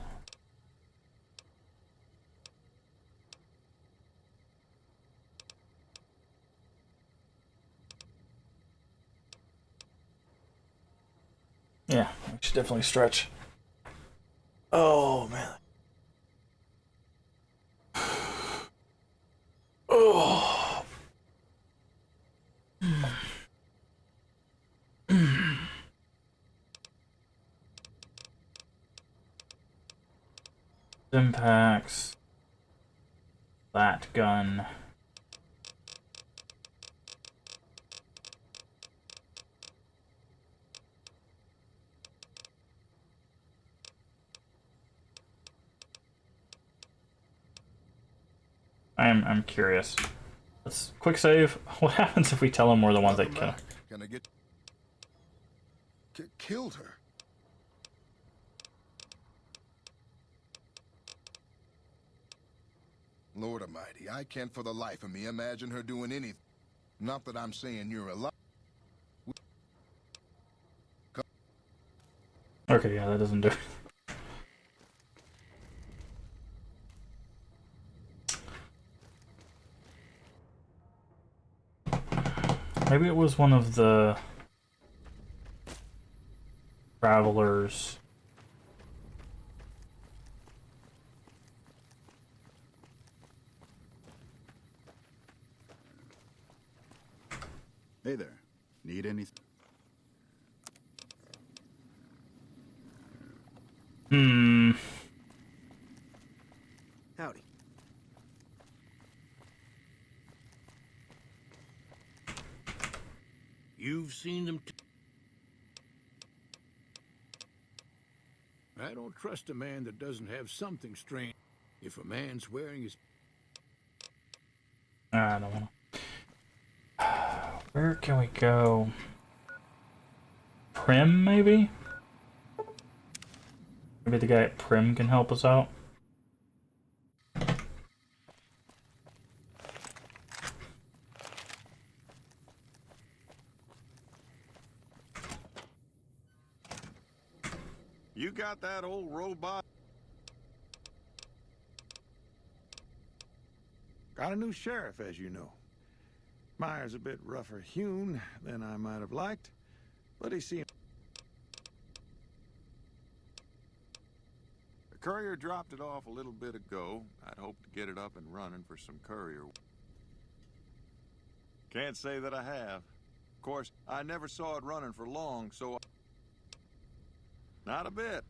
Yeah, we should definitely stretch. Oh, man. Oh. Impacts. That gun. I'm curious. Let's quick save. What happens if we tell them we're the ones that kill her? Can I get... killed her? Lord Almighty, I can't for the life of me imagine her doing anything. Not that I'm saying you're alive. Okay, yeah, that doesn't do it. Maybe it was one of the travelers. Hey there. Need anything? Howdy. You've seen them. I don't trust a man that doesn't have something strange. If a man's wearing his... I don't wanna. Where can we go? Prim, maybe? Maybe the guy at Prim can help us out. You got that old robot? Got a new sheriff, as you know. Meyer's a bit rougher hewn than I might have liked, but he seemed... The courier dropped it off a little bit ago. I'd hoped to get it up and running for some courier. Can't say that I have. Of course, I never saw it running for long, so... Not a bit.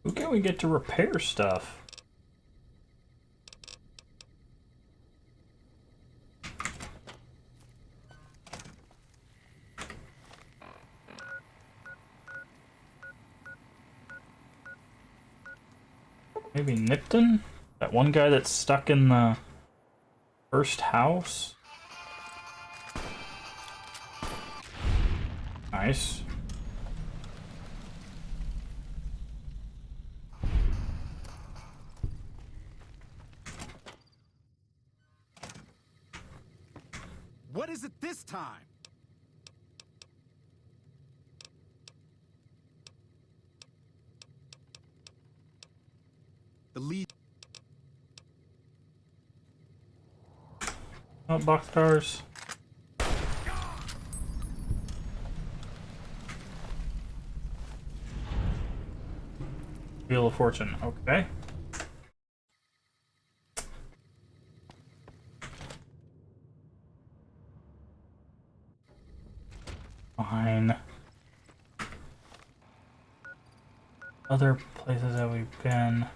Who can we get to repair stuff? Maybe Nipton? That one guy that's stuck in the first house? Nice. What is it this time? The lead. Oh, boxcars. Wheel of Fortune. Okay. Fine. Other places that we've been.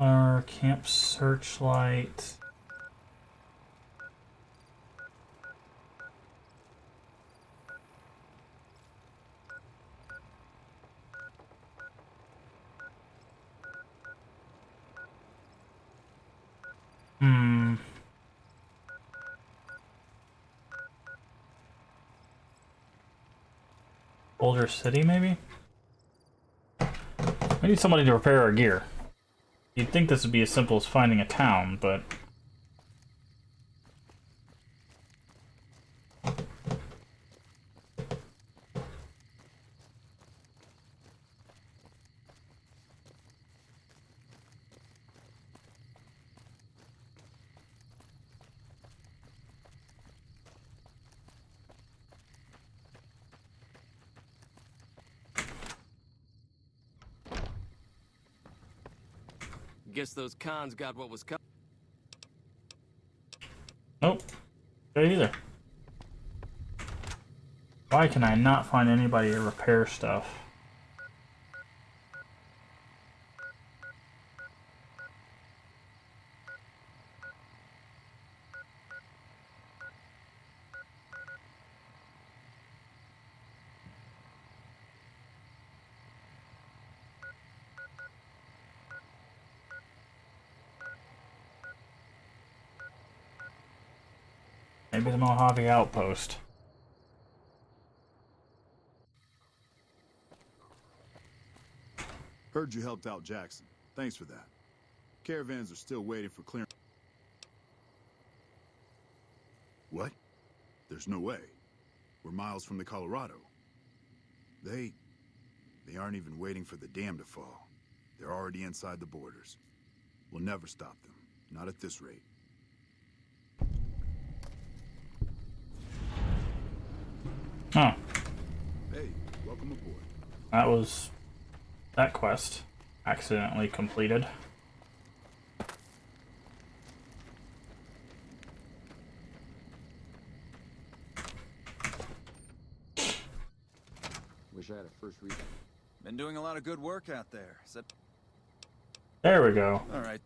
Our Camp Searchlight. Boulder City, maybe? We need somebody to repair our gear. You'd think this would be as simple as finding a town, but... Guess those cons got what was coming. Nope. There either. Why can I not find anybody to repair stuff? Maybe the Mojave Outpost. Heard you helped out Jackson. Thanks for that. Caravans are still waiting for clearance. What? There's no way. We're miles from the Colorado. They aren't even waiting for the dam to fall. They're already inside the borders. We'll never stop them. Not at this rate. Huh. Hey, welcome aboard. That was that quest accidentally completed. Wish I had a first read. Been doing a lot of good work out there. Is that... There we go. All right.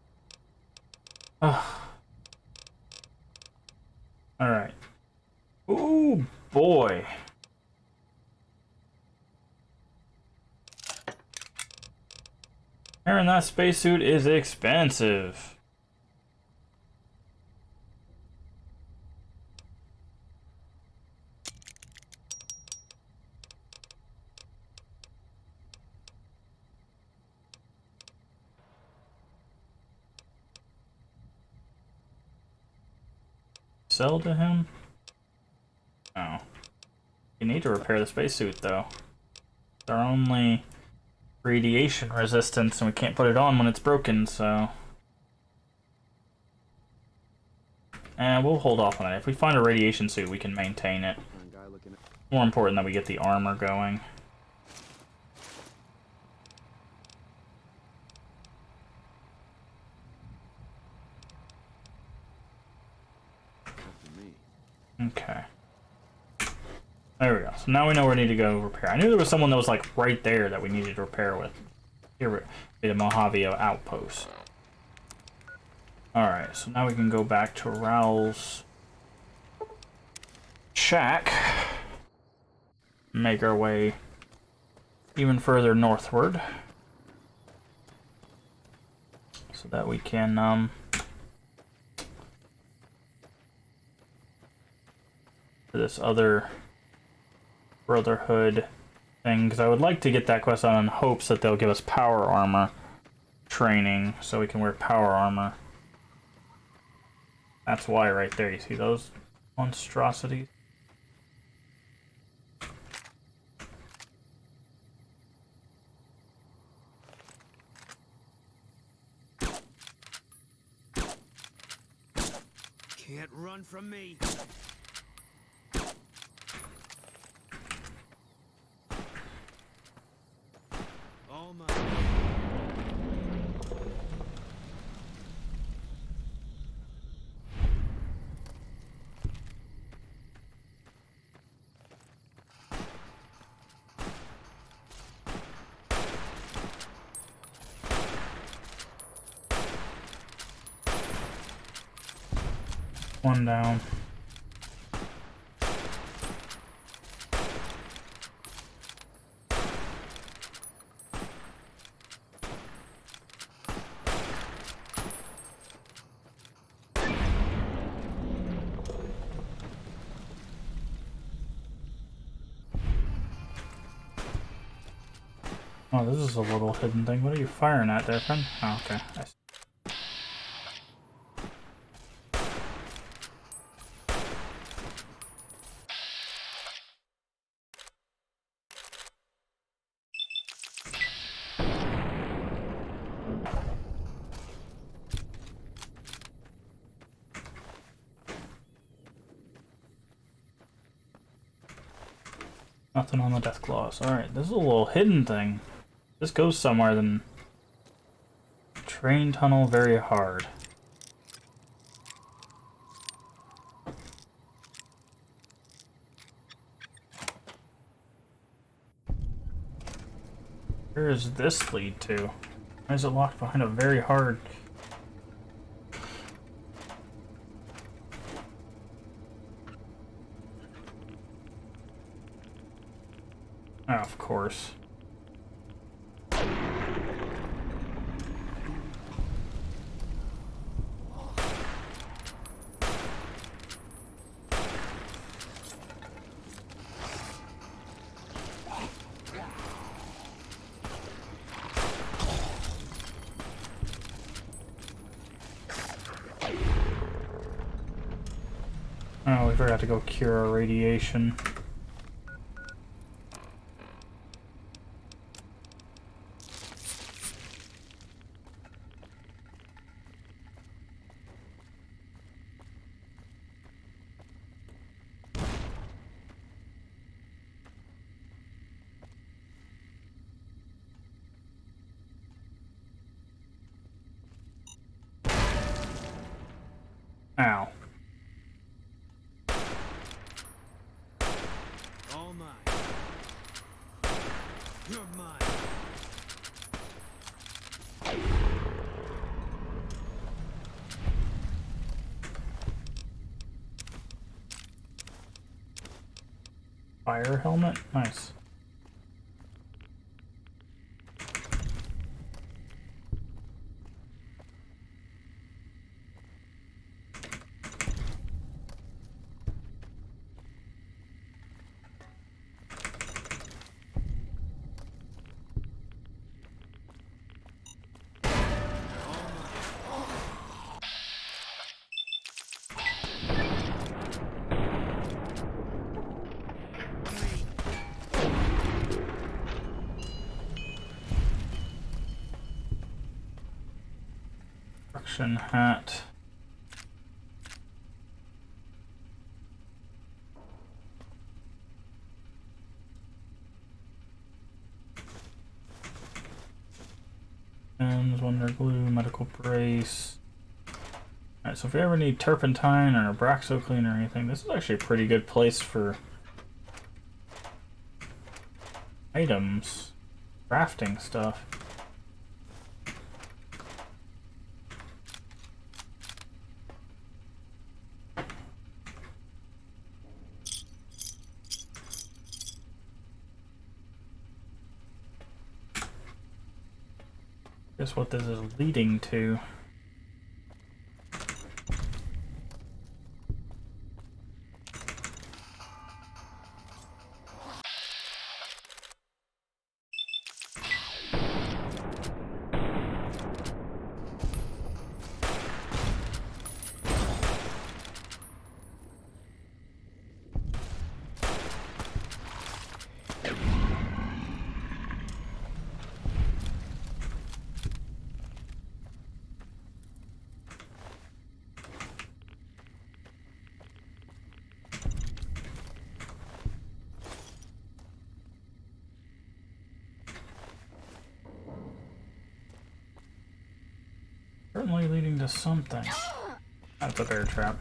Alright. Ooh, boy. Wearing that spacesuit is expensive. Sell to him? No. You need to repair the spacesuit, though. It's our only radiation resistance, and we can't put it on when it's broken, so... And we'll hold off on it. If we find a radiation suit, we can maintain it. More important that we get the armor going. Okay. There we go. So now we know where we need to go repair. I knew there was someone that was like right there that we needed to repair with. Here we the Mojave Outpost. Alright, so now we can go back to Raoul's shack. Make our way even further northward. so that we can this other Brotherhood thing, because I would like to get that quest on in hopes that they'll give us power armor training so we can wear power armor. That's why right there, you see those monstrosities? Can't run from me. All mine. One down. Oh, this is a little hidden thing. What are you firing at there, friend? Oh, okay. I see. Nothing on the death claws. Alright, this is a little hidden thing. This goes somewhere, then train tunnel very hard. Where does this lead to? Why is it locked behind a very hard... Oh, of course. Oh, we forgot to go cure our radiation. Ow. All mine. You're mine. Fire helmet? Nice. Hat. And wonder glue, medical brace. Alright, so if you ever need turpentine or a Braxo cleaner or anything, this is actually a pretty good place for items, crafting stuff. Guess what this is leading to. certainly leading to something. That's a bear trap.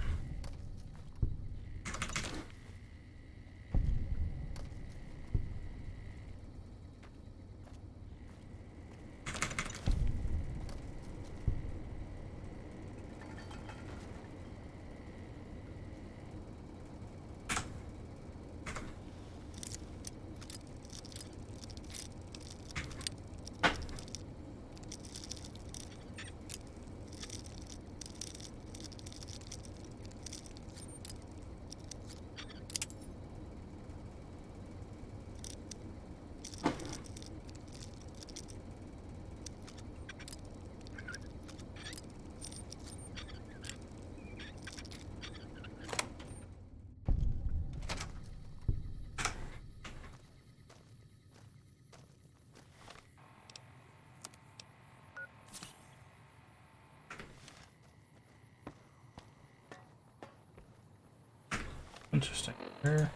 Interesting. Here.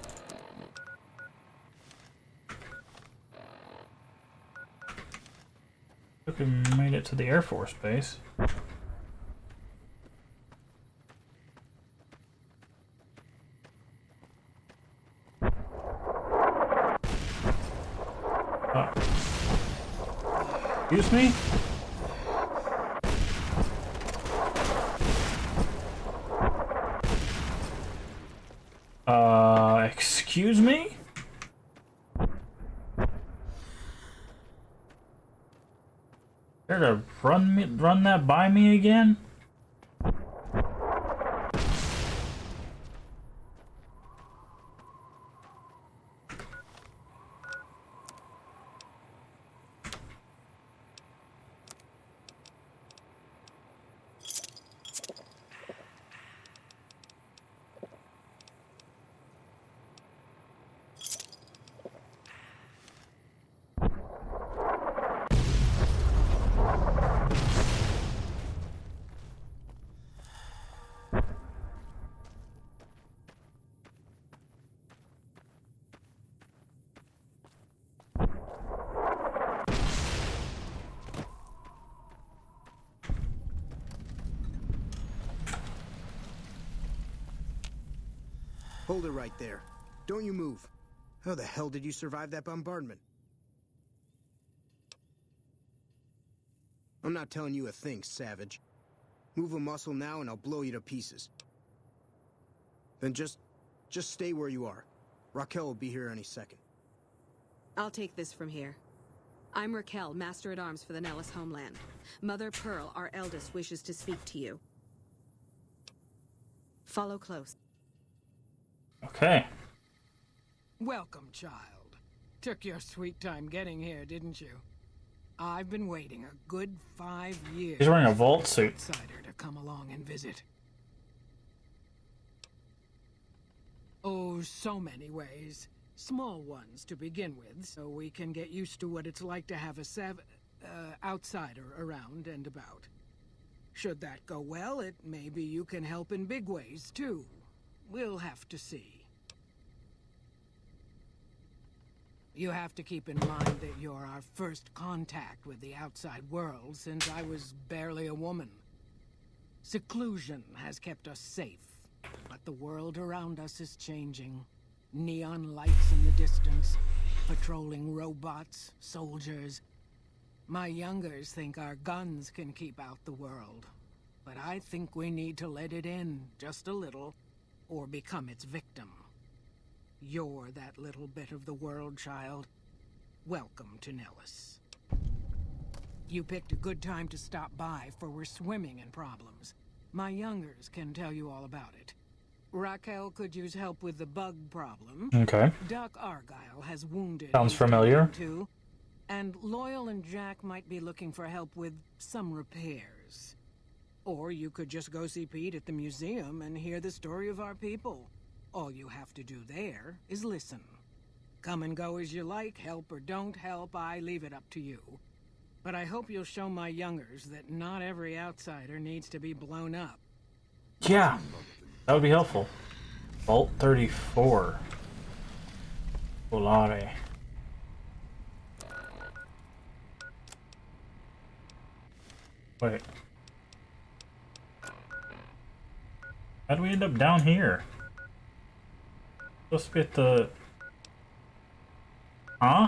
Look, we made it to the Air Force Base. Oh. Excuse me? Excuse me? There to run that by me again? Hold it right there. Don't you move. How the hell did you survive that bombardment? I'm not telling you a thing, savage. Move a muscle now and I'll blow you to pieces. Then just stay where you are. Raquel will be here any second. I'll take this from here. I'm Raquel, Master-at-Arms for the Nellis homeland. Mother Pearl, our eldest, wishes to speak to you. Follow close. Okay. Welcome, child. Took your sweet time getting here, didn't you? I've been waiting a good 5 years. He's wearing a vault suit. Outsider to come along and visit. Oh, so many ways. Small ones to begin with, so we can get used to what it's like to have a outsider around and about. Should that go well, maybe you can help in big ways, too. We'll have to see. You have to keep in mind that you're our first contact with the outside world since I was barely a woman. Seclusion has kept us safe, but the world around us is changing. Neon lights in the distance, patrolling robots, soldiers. My youngers think our guns can keep out the world, but I think we need to let it in just a little, or become its victim. You're that little bit of the world, child. Welcome to Nellis. You picked a good time to stop by, for we're swimming in problems. My youngers can tell you all about it. Raquel could use help with the bug problem. Okay. Doc Argyle has wounded. Sounds familiar. Too, and Loyal and Jack might be looking for help with some repairs. Or you could just go see Pete at the museum and hear the story of our people. All you have to do there is listen. Come and go as you like, help or don't help, I leave it up to you. But I hope you'll show my youngers that not every outsider needs to be blown up. Yeah, that would be helpful. Vault 34. Volare. Wait. How'd we end up down here? Supposed to be at the... Huh?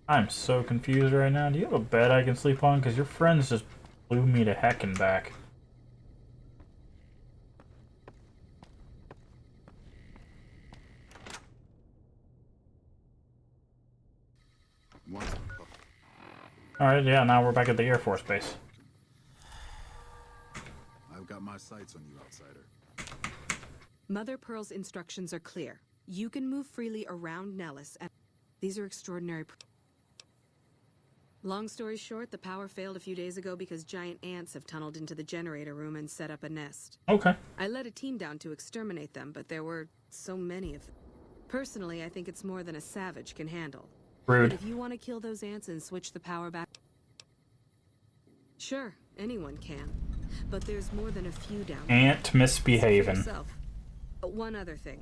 I'm so confused right now. Do you have a bed I can sleep on? Because your friends just blew me to heck and back. Alright, yeah, now we're back at the Air Force Base. I've got my sights on you, outsider. Mother Pearl's instructions are clear. You can move freely around Nellis, and these are extraordinary. Long story short, the power failed a few days ago because giant ants have tunneled into the generator room and set up a nest. Okay. I led a team down to exterminate them, but there were so many of them. Personally, I think it's more than a savage can handle. Rude. But if you want to kill those ants and switch the power back... Sure, anyone can. But there's more than a few down there. Ant misbehaving. One other thing.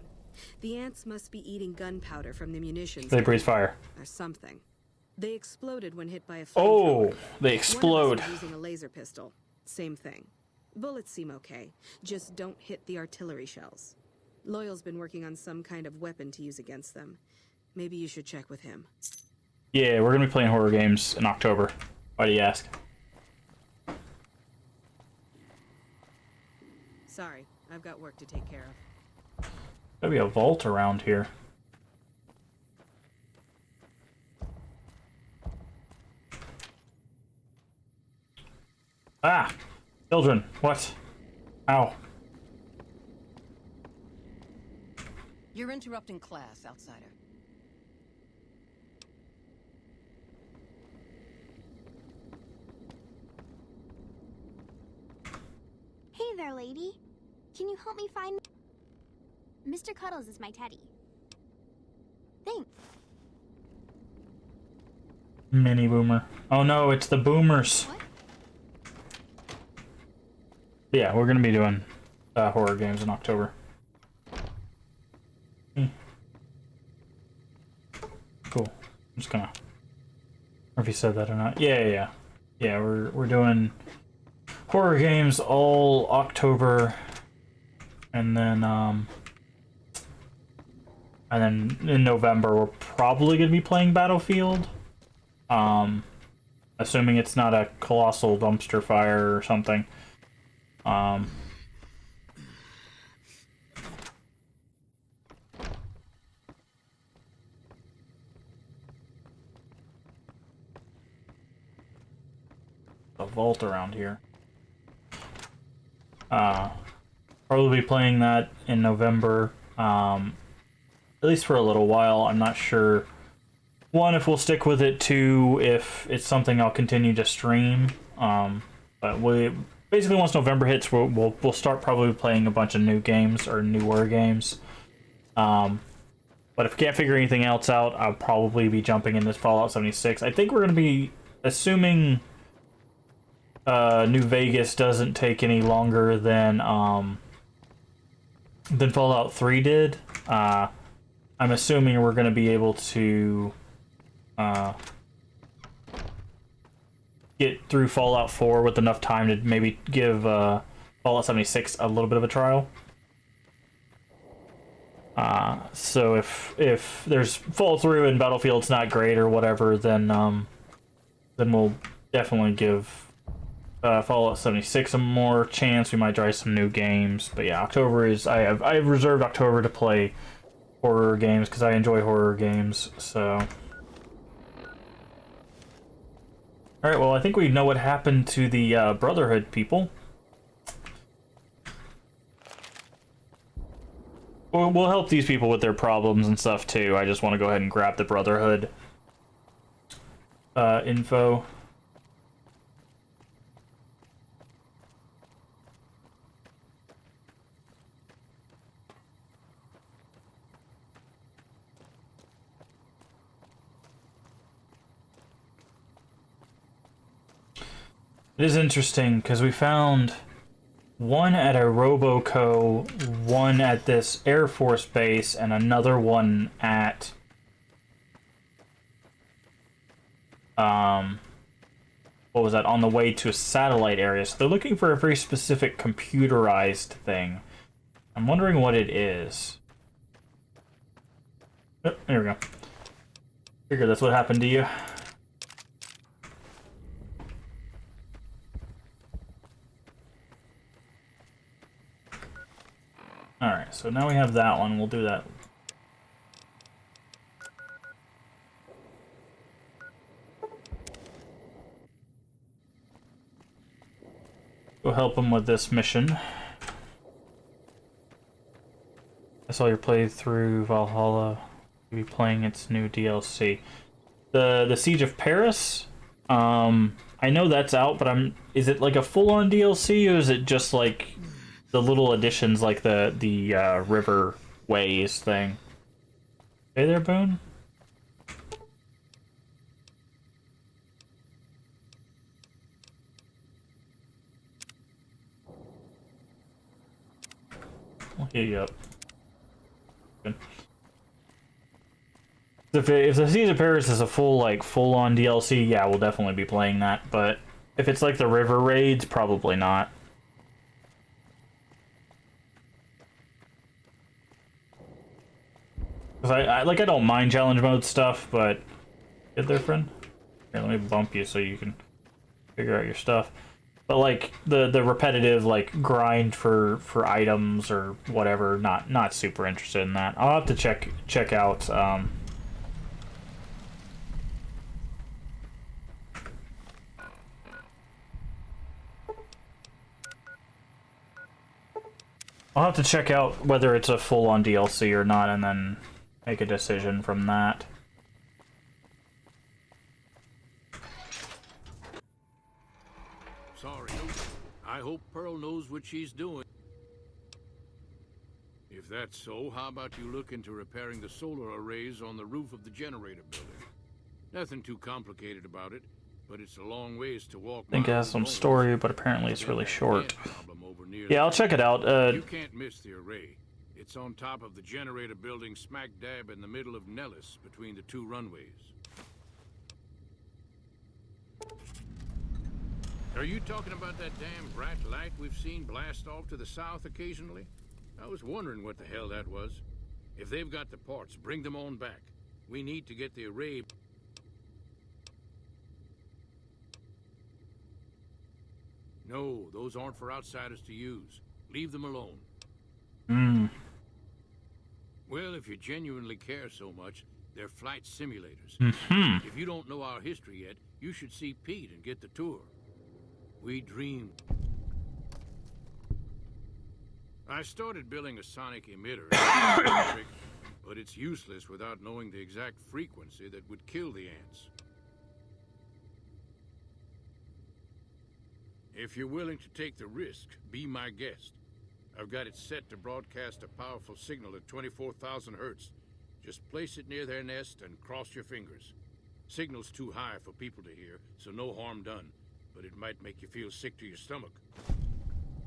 The ants must be eating gunpowder from the munitions. They breathe fire. Or something. They exploded when hit by a Oh, they explode. One of us was using a laser pistol. Same thing. Bullets seem okay. Just don't hit the artillery shells. Loyal's been working on some kind of weapon to use against them. Maybe you should check with him. Yeah, we're gonna be playing horror games in October. Why do you ask? Sorry, I've got work to take care of. There'll be a vault around here. Ah! Children, what? Ow. You're interrupting class, outsider. Hey there, lady. Can you help me find... Mr. Cuddles is my teddy. Thanks. Mini boomer. Oh no, it's the boomers. What? Yeah, we're gonna be doing horror games in October. Cool. I'm just gonna... Or if you said that or not. Yeah. Yeah, we're doing horror games all October, and then in November we're probably gonna be playing Battlefield. Assuming it's not a colossal dumpster fire or something. A vault around here. Probably be playing that in November, at least for a little while. I'm not sure, one, if we'll stick with it, two, if it's something I'll continue to stream. But we basically, once November hits, we'll start probably playing a bunch of new games or newer games. But if we can't figure anything else out, I'll probably be jumping in this Fallout 76. I think we're gonna be, assuming New Vegas doesn't take any longer than Fallout 3 did. I'm assuming we're going to be able to get through Fallout 4 with enough time to maybe give Fallout 76 a little bit of a trial. So if there's fall through and Battlefield's not great or whatever, then we'll definitely give Fallout 76 a more chance. We might try some new games, but yeah, October is I've reserved October to play horror games because I enjoy horror games. So, all right, well, I think we know what happened to the Brotherhood people. We'll help these people with their problems and stuff too. I just want to go ahead and grab the Brotherhood info. It is interesting because we found one at a Roboco, one at this Air Force base, and another one at what was that, on the way to a satellite area. So they're looking for a very specific computerized thing. I'm wondering what it is. Oh, there we go. Figured that's what happened to you. Alright, so now we have that one. We'll do that. Go help him with this mission. I saw your playthrough Valhalla. You'll be playing its new DLC. The Siege of Paris? I know that's out, but is it like a full-on DLC, or is it just like the little additions like the River Ways thing? Hey there, Boone? I'll hit you up. Good. If the Siege of Paris is a full-on DLC, yeah, we'll definitely be playing that. But if it's like the river raids, probably not. Cause I don't mind challenge mode stuff, but get there, friend. Here, let me bump you so you can figure out your stuff. But like the repetitive like grind for items or whatever, not super interested in that. I'll have to check out. I'll have to check out whether it's a full-on DLC or not, and then make a decision from that. Sorry. I hope Pearl knows what she's doing. If that's so, how about you look into repairing the solar arrays on the roof of the generator building? Nothing too complicated about it, but it's a long ways to walk. I think it has some story, but apparently it's really short. Yeah, I'll check it out. You can't miss the array. It's on top of the generator building smack dab in the middle of Nellis, between the two runways. Are you talking about that damn bright light we've seen blast off to the south occasionally? I was wondering what the hell that was. If they've got the parts, bring them on back. We need to get the array. No, those aren't for outsiders to use. Leave them alone. Well, if you genuinely care so much, they're flight simulators. If you don't know our history yet, you should see Pete and get the tour. We dreamed. I started building a sonic emitter, but it's useless without knowing the exact frequency that would kill the ants. If you're willing to take the risk, be my guest. I've got it set to broadcast a powerful signal at 24,000 hertz. Just place it near their nest and cross your fingers. Signal's too high for people to hear, so no harm done. But it might make you feel sick to your stomach.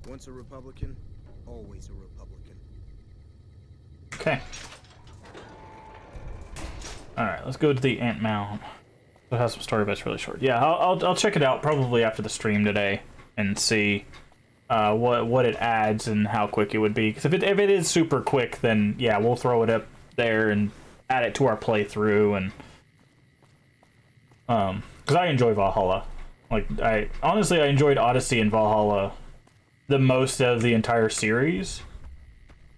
Once a Republican, always a Republican. Okay. Alright, let's go to the Ant Mound. It has some story, but it's really short. Yeah, I'll check it out probably after the stream today and see what it adds and how quick it would be. Because if it is super quick, then yeah, we'll throw it up there and add it to our playthrough. And because I enjoy Valhalla. Like I enjoyed Odyssey and Valhalla the most of the entire series.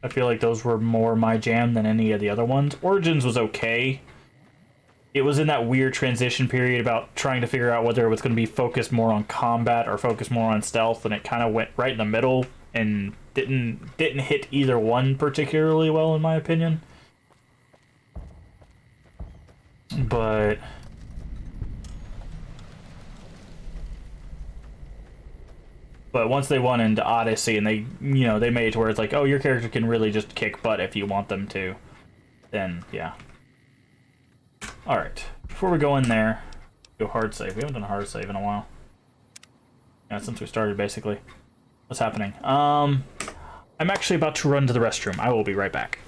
I feel like those were more my jam than any of the other ones. Origins was okay. It was in that weird transition period about trying to figure out whether it was going to be focused more on combat or focused more on stealth, and it kind of went right in the middle and didn't hit either one particularly well, in my opinion. But once they went into Odyssey and they made it to where it's like, oh, your character can really just kick butt if you want them to, then yeah. Alright, before we go in there, go hard save. We haven't done a hard save in a while. Yeah, since we started, basically. What's happening? I'm actually about to run to the restroom. I will be right back.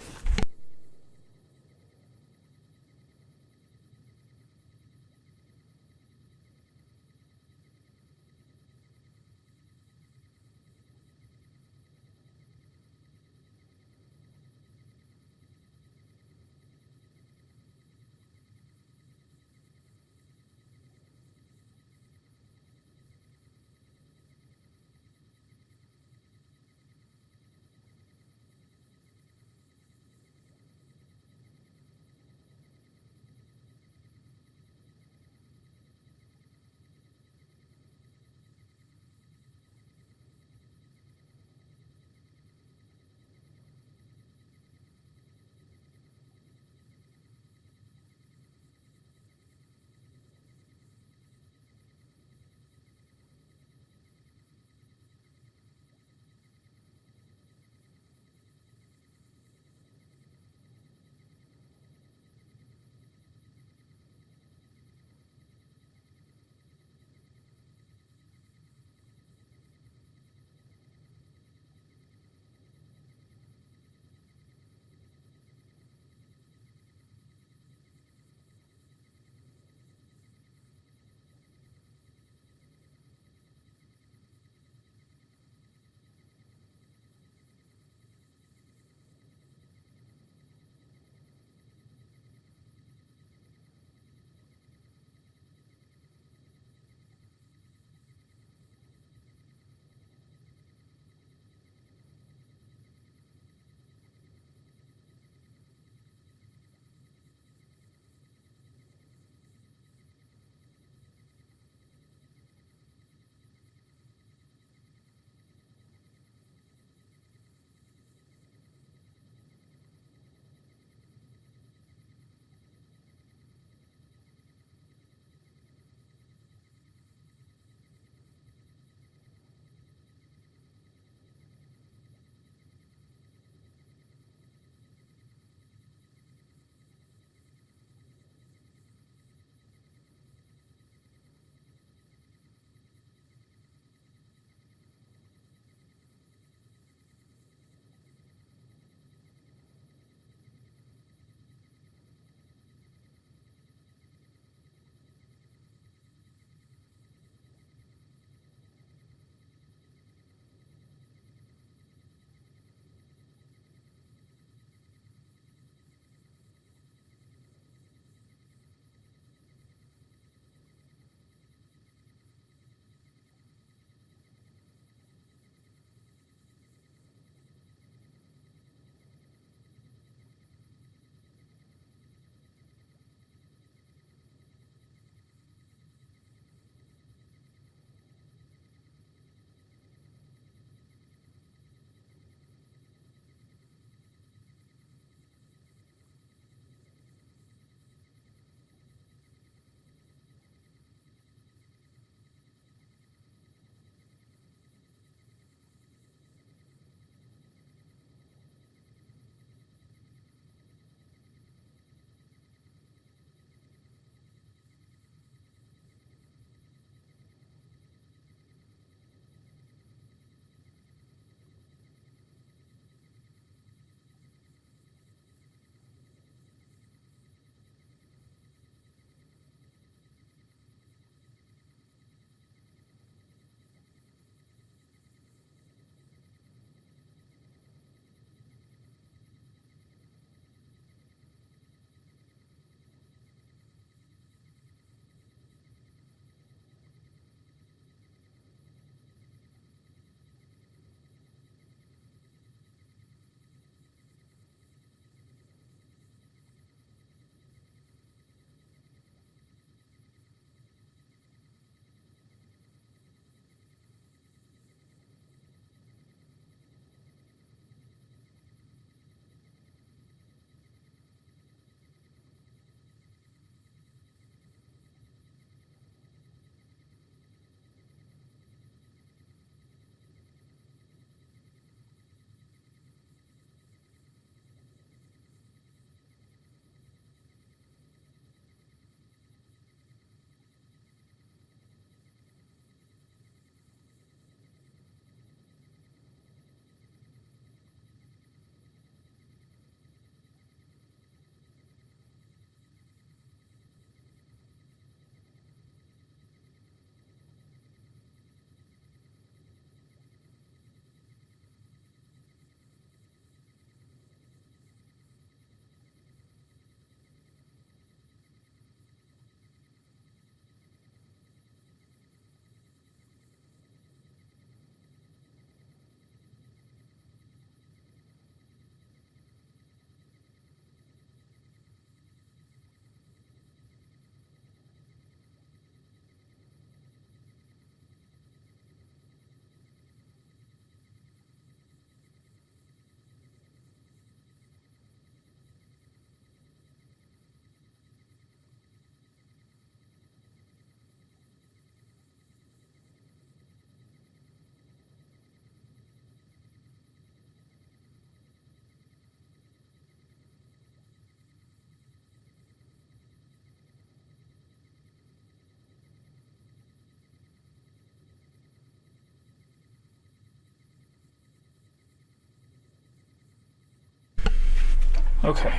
Okay.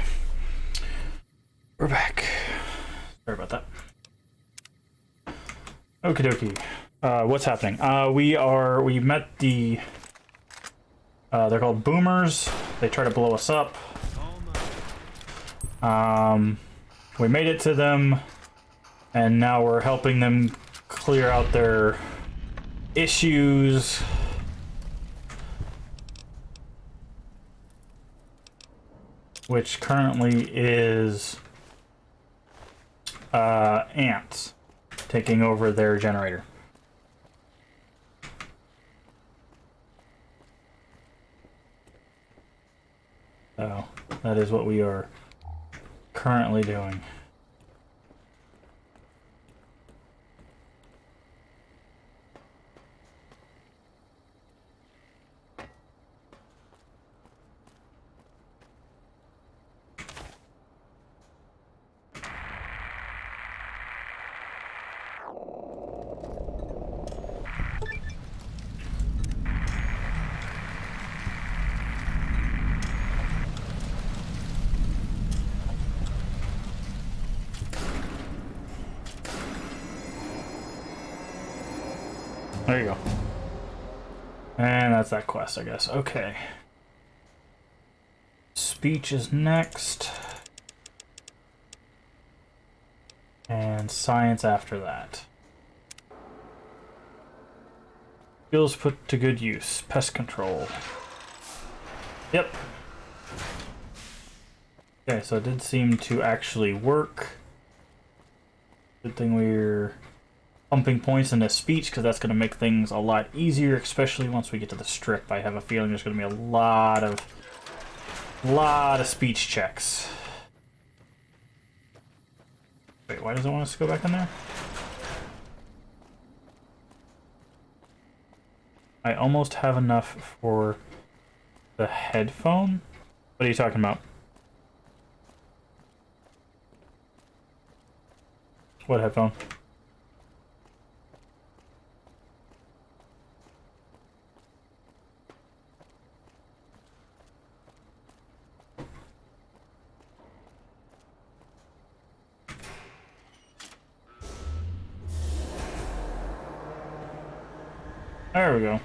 We're back. Sorry about that. Okie dokie. What's happening? We met the... they're called boomers. They try to blow us up. We made it to them, and now we're helping them clear out their issues. Which currently is ants taking over their generator. So that is what we are currently doing. There you go. And that's that quest, I guess. Okay. Speech is next. And science after that. Skills put to good use. Pest control. Yep. Okay, so it did seem to actually work. Good thing we're pumping points into speech, because that's going to make things a lot easier, especially once we get to the strip. I have a feeling there's going to be a lot of speech checks. Wait, why does it want us to go back in there? I almost have enough for the headphone. What are you talking about? What headphone? There we go.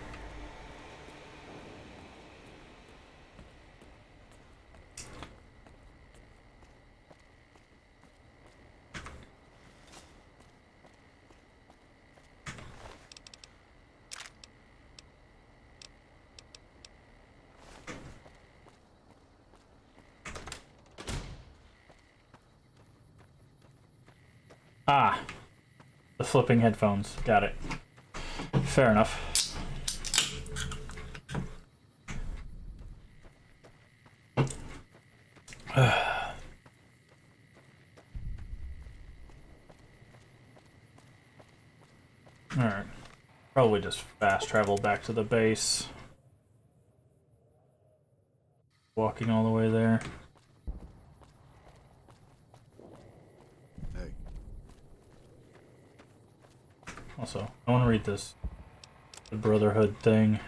Ah, the flipping headphones. Got it. Fair enough. Alright. Probably just fast travel back to the base. Walking all the way there. Hey. Also, I want to read this. The Brotherhood thing.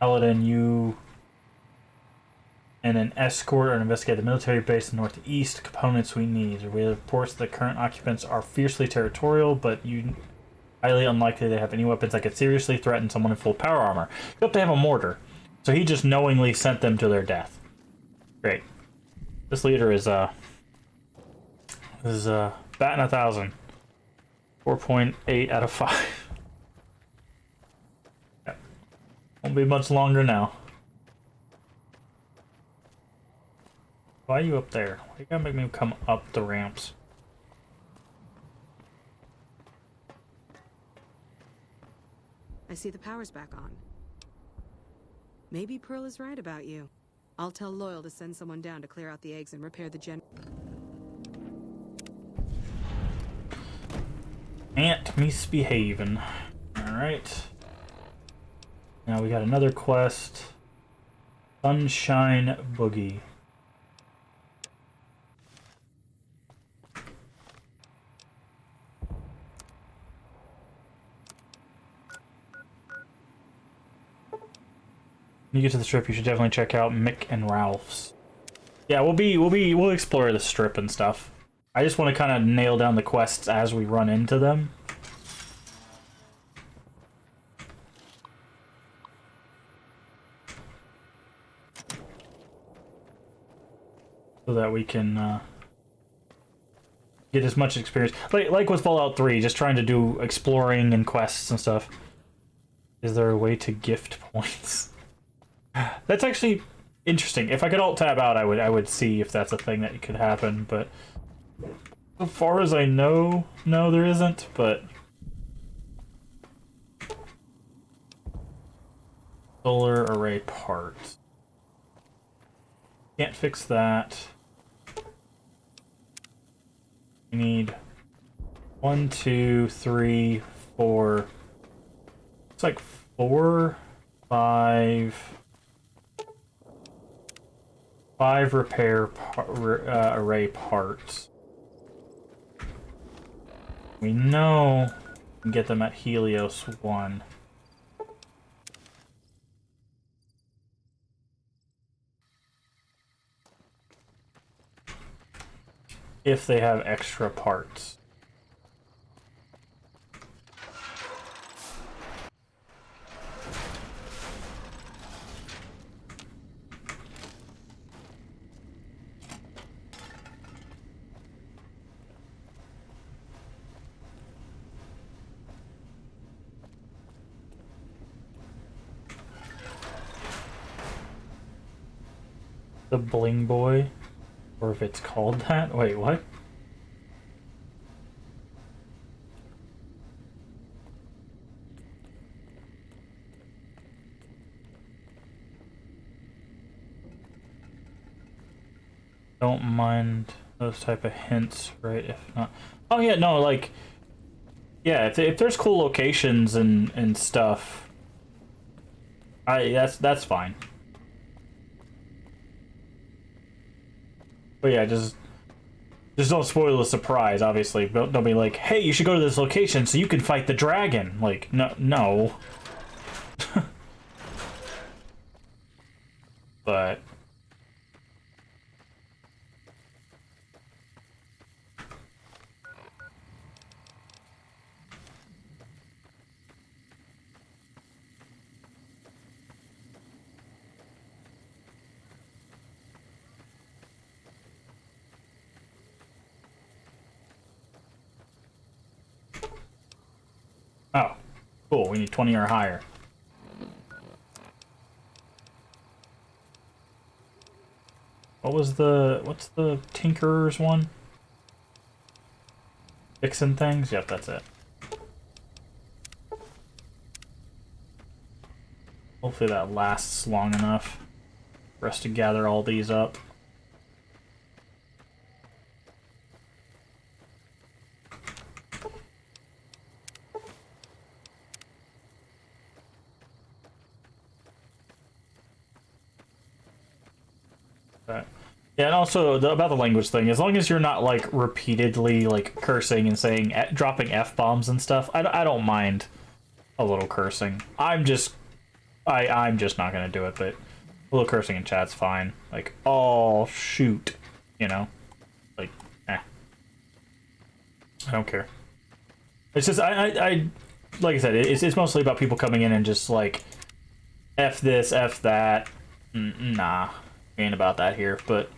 Paladin, you and an escort are to investigate the military base in the northeast. Components we need. We have reports that the current occupants are fiercely territorial, but highly unlikely they have any weapons that could seriously threaten someone in full power armor. Except they have a mortar. So he just knowingly sent them to their death. Great. This leader is batting 1,000. 4.8 out of 5. Yep. Won't be much longer now. Why are you up there? Why you gotta make me come up the ramps? I see the power's back on. Maybe Pearl is right about you. I'll tell Loyal to send someone down to clear out the eggs and repair the Ant misbehaving. Alright. Now we got another quest. Sunshine Boogie. When you get to the strip, you should definitely check out Mick and Ralph's. Yeah, we'll explore the strip and stuff. I just want to kind of nail down the quests as we run into them. So that we can get as much experience. Like with Fallout 3, just trying to do exploring and quests and stuff. Is there a way to gift points? That's actually interesting. If I could alt-tab out, I would see if that's a thing that could happen, but as far as I know, no, there isn't, but... Solar array parts. Can't fix that. We need 1, 2, 3, 4. It's like 4, 5 repair array parts. We know we can get them at Helios 1. If they have extra parts. The Bling Boy, or if it's called that. Wait, what? Don't mind those type of hints, right? If not, oh yeah, no, like, yeah, if there's cool locations and stuff, that's fine. But yeah, just don't spoil the surprise. Obviously, don't be like, hey, you should go to this location so you can fight the dragon. Like, no. But. Oh, cool. We need 20 or higher. What's the Tinkerer's one? Fixing things? Yep, that's it. Hopefully that lasts long enough for us to gather all these up. Yeah, and also about the language thing, as long as you're not like repeatedly like cursing and saying dropping F-bombs and stuff, I don't mind a little cursing. I'm just not gonna do it, but a little cursing in chat's fine. Like, oh shoot, you know, like, I don't care. It's just I like I said, it's mostly about people coming in and just like F this, F that. Nah, ain't about that here, but.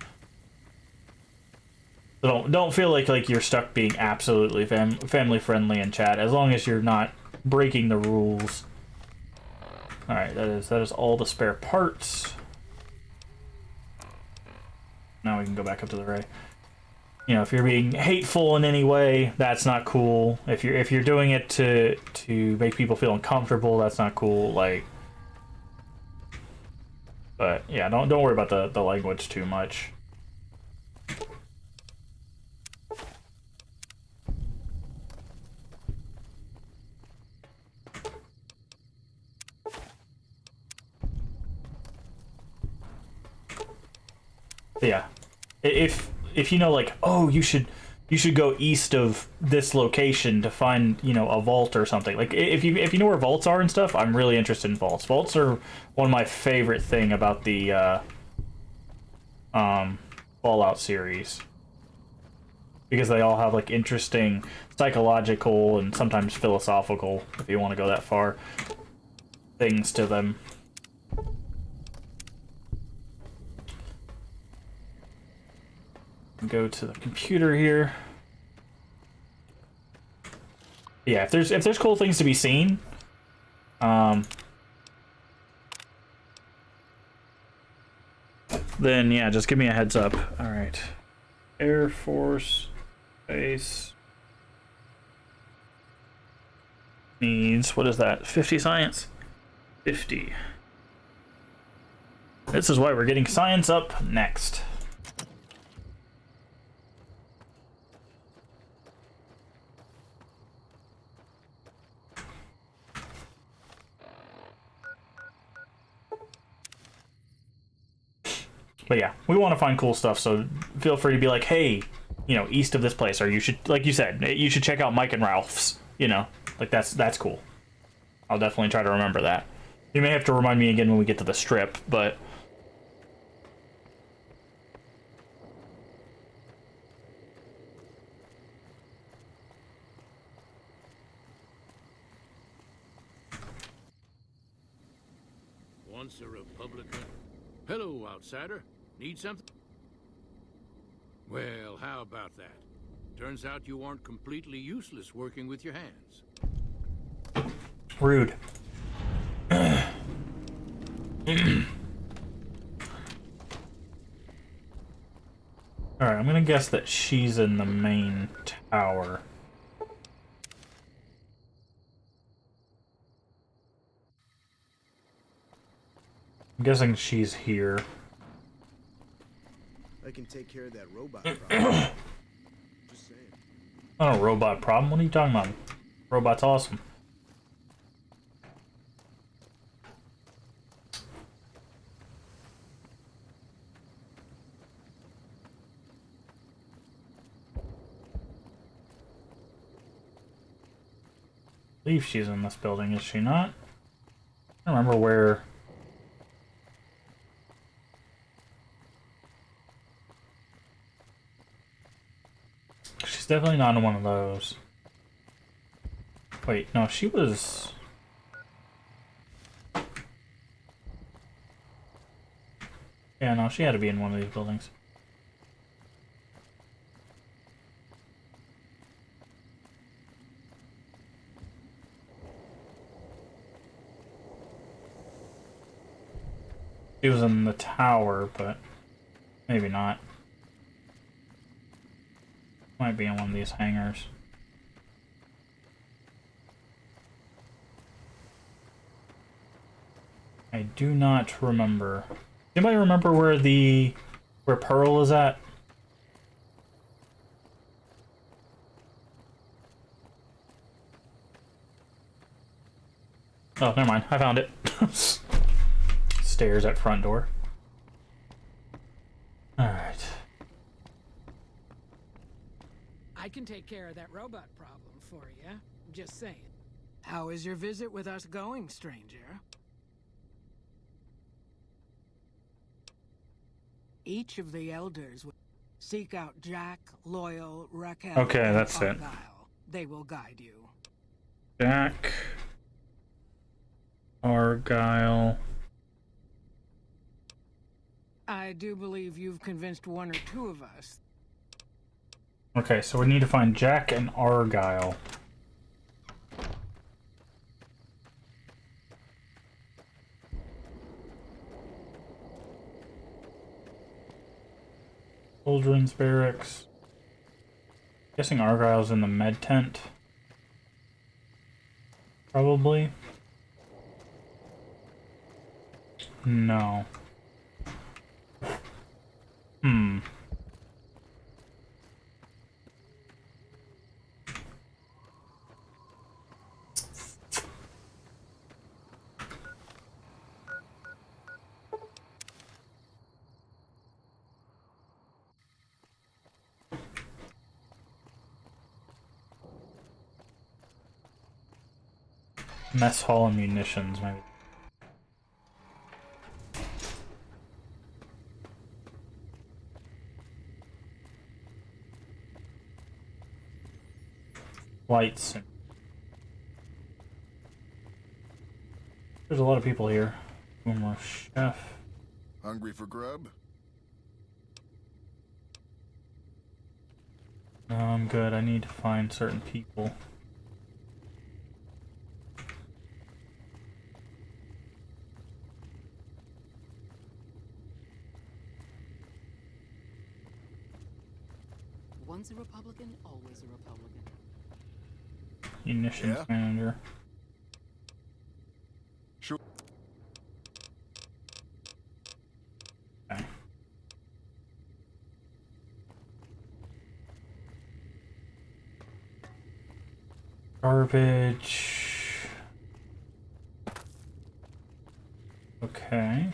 Don't feel like you're stuck being absolutely family friendly in chat, as long as you're not breaking the rules. All right, that is all the spare parts. Now we can go back up to the ray. You know, if you're being hateful in any way, that's not cool. If you're doing it to make people feel uncomfortable, that's not cool. Like, but yeah, don't worry about the language too much. Yeah, if you know, like, oh, you should you should go east of this location to find, you know, a vault or something. Like, if you know where vaults are and stuff, I'm really interested in vaults. Vaults are one of my favorite thing about the Fallout series, because they all have like interesting psychological and sometimes philosophical, if you want to go that far, things to them. Go to the computer here. Yeah, if there's cool things to be seen, then yeah, just give me a heads up. All right, Air Force Base needs, what is that? 50 science. 50. This is why we're getting science up next. But yeah, we want to find cool stuff, so feel free to be like, hey, you know, east of this place, or you should, like you said, you should check out Mike and Ralph's, you know, like that's cool. I'll definitely try to remember that. You may have to remind me again when we get to the strip, but... Once a Republican. Hello, outsider. Need something? Well, how about that? Turns out you aren't completely useless working with your hands. Rude. Alright, I'm gonna guess that she's in the main tower. I'm guessing she's here. I can take care of that robot problem. Just saying. Oh, robot problem? What are you talking about? Robot's awesome. I believe she's in this building, is she not? I don't remember where... She's definitely not in one of those. Wait, no, she was... Yeah, no, she had to be in one of these buildings. She was in the tower, but maybe not. Might be in one of these hangars. I do not remember. Anybody remember where Pearl is at? Oh, never mind. I found it. Stairs at front door. Alright. I can take care of that robot problem for you. Just saying. How is your visit with us going, stranger? Each of the elders will seek out Jack, Loyal, Raquel, Okay, and that's it. Argyle. They will guide you. Jack. Argyle. I do believe you've convinced one or two of us. Okay, so we need to find Jack and Argyle. Children's barracks. Guessing Argyle's in the med tent. Probably. No. Hmm. Mess hall and munitions, maybe. Lights. There's a lot of people here. One more chef. Hungry for grub? No, I'm good. I need to find certain people. Once a Republican, always a Republican. Munitions manager. Sure. Okay. Garbage. Okay.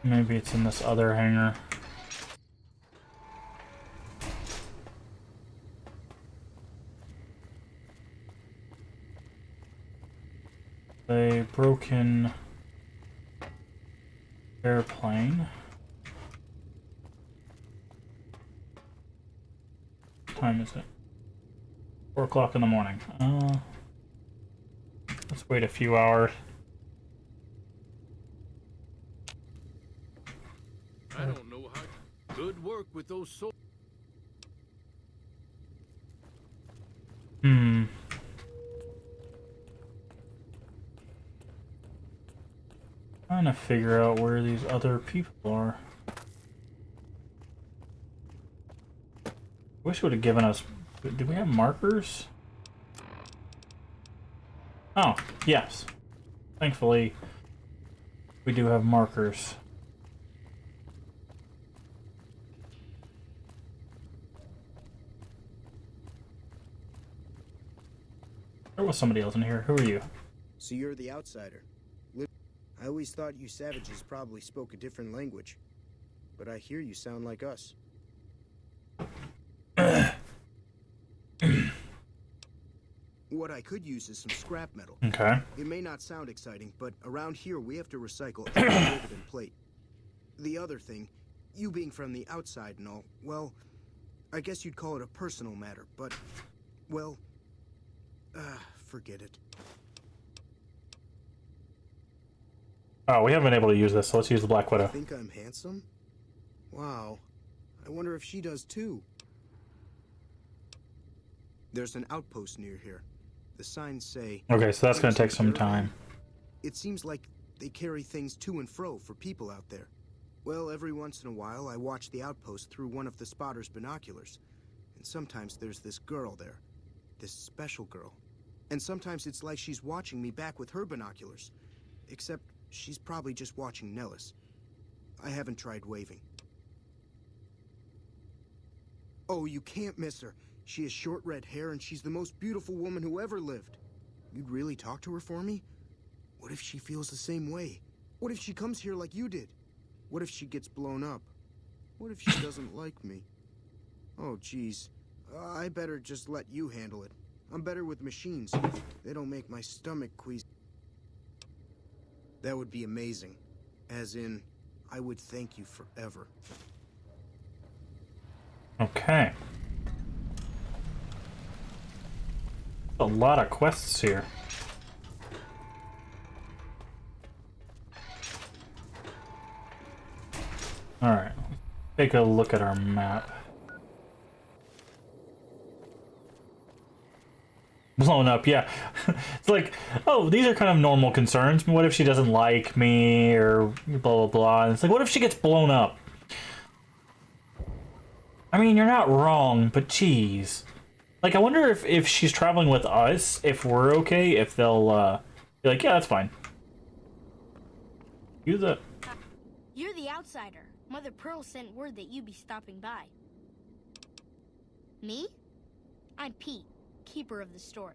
Maybe it's in this other hangar. A broken airplane. What time is it? 4 o'clock in the morning. Let's wait a few hours. I don't know how. Good work with those swords. Trying to figure out where these other people are. Wish it would have given us. Do we have markers? Oh, yes. Thankfully, we do have markers. There was somebody else in here. Who are you? So you're the outsider. I always thought you savages probably spoke a different language. But I hear you sound like us. What I could use is some scrap metal. Okay. It may not sound exciting, but around here we have to recycle every rivet plate. The other thing, you being from the outside and all, well, I guess you'd call it a personal matter, but, well, forget it. Oh, we haven't been able to use this, so let's use the Black Widow. Think I'm handsome? Wow. I wonder if she does too. There's an outpost near here. The signs say... Okay, so that's going to take some time. It seems like they carry things to and fro for people out there. Well, every once in a while, I watch the outpost through one of the spotter's binoculars. And sometimes there's this girl there. This special girl. And sometimes it's like she's watching me back with her binoculars. Except she's probably just watching Nellis. I haven't tried waving. Oh, you can't miss her. She has short red hair and she's the most beautiful woman who ever lived. You'd really talk to her for me? What if she feels the same way? What if she comes here like you did? What if she gets blown up? What if she doesn't like me? Oh, geez. I better just let you handle it. I'm better with machines. They don't make my stomach queasy. That would be amazing. As in, I would thank you forever. Okay. A lot of quests here. Alright, take a look at our map. Blown up, yeah. It's like, oh, these are kind of normal concerns. What if she doesn't like me, or blah, blah, blah. And it's like, what if she gets blown up? I mean, you're not wrong, but geez. Like, I wonder if she's traveling with us, if we're okay, if they'll, be like, yeah, that's fine. You're the outsider. Mother Pearl sent word that you'd be stopping by. Me? I'm Pete, keeper of the story.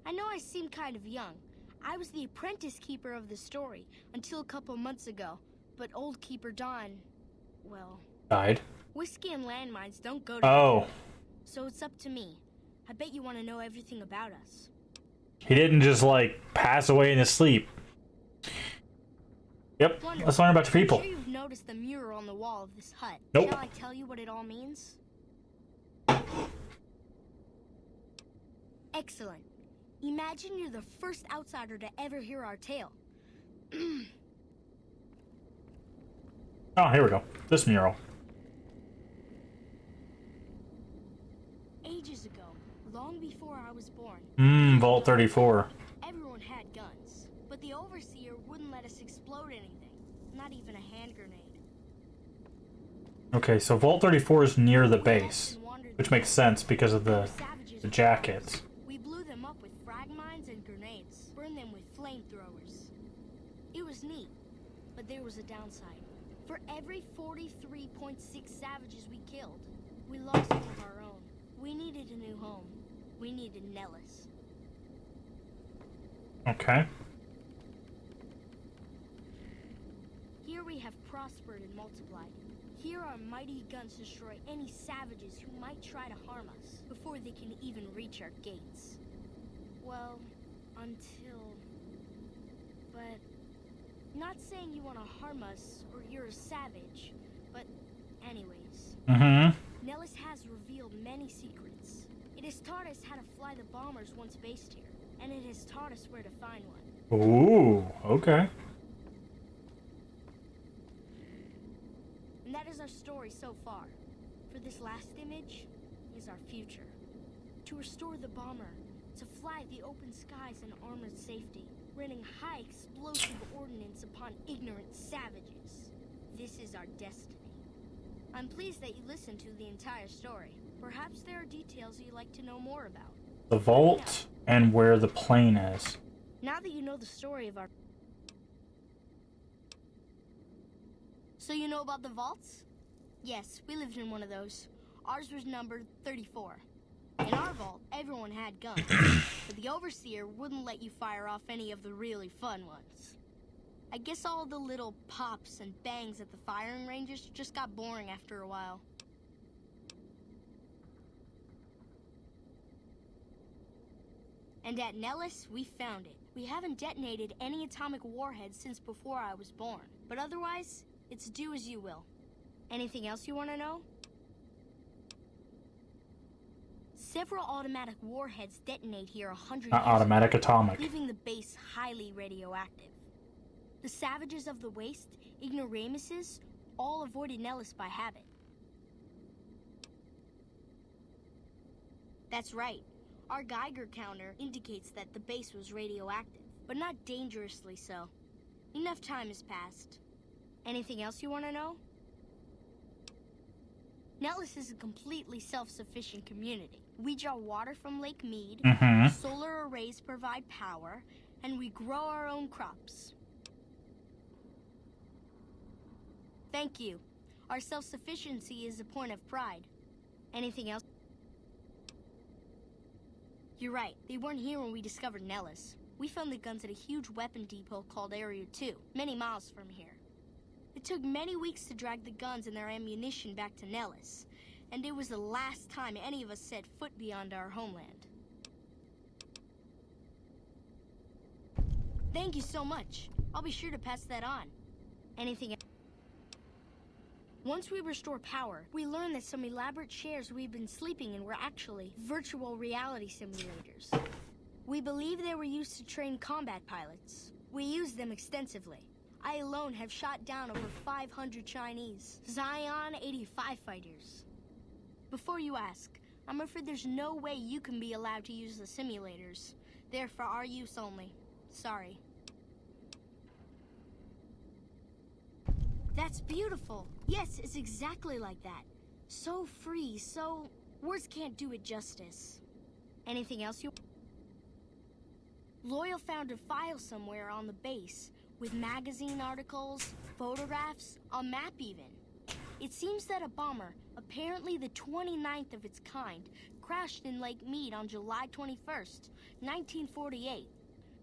I know I seem kind of young. I was the apprentice keeper of the story until a couple months ago, but old Keeper Don, well... Died? Whiskey and landmines don't go together. Oh. So it's up to me. I bet you want to know everything about us. He didn't just, like, pass away in his sleep. Yep, Wonderful. let's learn about your people. I'm sure you've noticed the mural on the wall of this hut. Nope. Shall I tell you what it all means? Excellent. Imagine you're the first outsider to ever hear our tale. Oh, here we go. This mural. Ages ago, long before I was born, Vault 34. everyone had guns. But the Overseer wouldn't let us explode anything. Not even a hand grenade. Okay, so Vault 34 is near the base, which makes sense because of the jackets. We blew them up with frag mines and grenades. Burned them with flamethrowers. It was neat, but there was a downside. For every 43.6 savages we killed, we lost one of our own. We needed a new home. We needed Nellis. Okay. Here we have prospered and multiplied. Here our mighty guns destroy any savages who might try to harm us before they can even reach our gates. Well, until... But... Not saying you want to harm us or you're a savage, but anyways. Nellis has revealed many secrets. It has taught us how to fly the bombers once based here, and it has taught us where to find one. Ooh, okay. And that is our story so far. For this last image is our future. To restore the bomber, to fly the open skies in armored safety, raining high explosive ordnance upon ignorant savages. This is our destiny. I'm pleased that you listened to the entire story. Perhaps there are details you'd like to know more about. The vault and where the plane is. Now that you know the story of our... So you know about the vaults? Yes, we lived in one of those. Ours was numbered 34. In our vault, everyone had guns, but the Overseer wouldn't let you fire off any of the really fun ones. I guess all the little pops and bangs at the firing ranges just got boring after a while. And at Nellis, we found it. We haven't detonated any atomic warheads since before I was born, but otherwise, it's do as you will. Anything else you want to know? Several automatic warheads detonate here 100 years automatic ago, atomic. leaving the base highly radioactive. The savages of the waste, ignoramuses, all avoided Nellis by habit. That's right. Our Geiger counter indicates that the base was radioactive, but not dangerously so. Enough time has passed. Anything else you want to know? Nellis is a completely self-sufficient community. We draw water from Lake Mead, solar arrays provide power, and we grow our own crops. Thank you. Our self-sufficiency is a point of pride. Anything else? You're right. They weren't here when we discovered Nellis. We found the guns at a huge weapon depot called Area 2, many miles from here. It took many weeks to drag the guns and their ammunition back to Nellis, and it was the last time any of us set foot beyond our homeland. Thank you so much. I'll be sure to pass that on. Anything else? Once we restore power, we learned that some elaborate chairs we've been sleeping in were actually virtual reality simulators. We believe they were used to train combat pilots. We used them extensively. I alone have shot down over 500 Chinese Zion 85 fighters. Before you ask, I'm afraid there's no way you can be allowed to use the simulators. They're for our use only. Sorry. That's beautiful. Yes, it's exactly like that. So free, so... Words can't do it justice. Anything else you... Loyal found a file somewhere on the base with magazine articles, photographs, a map even. It seems that a bomber, apparently the 29th of its kind, crashed in Lake Mead on July 21st, 1948.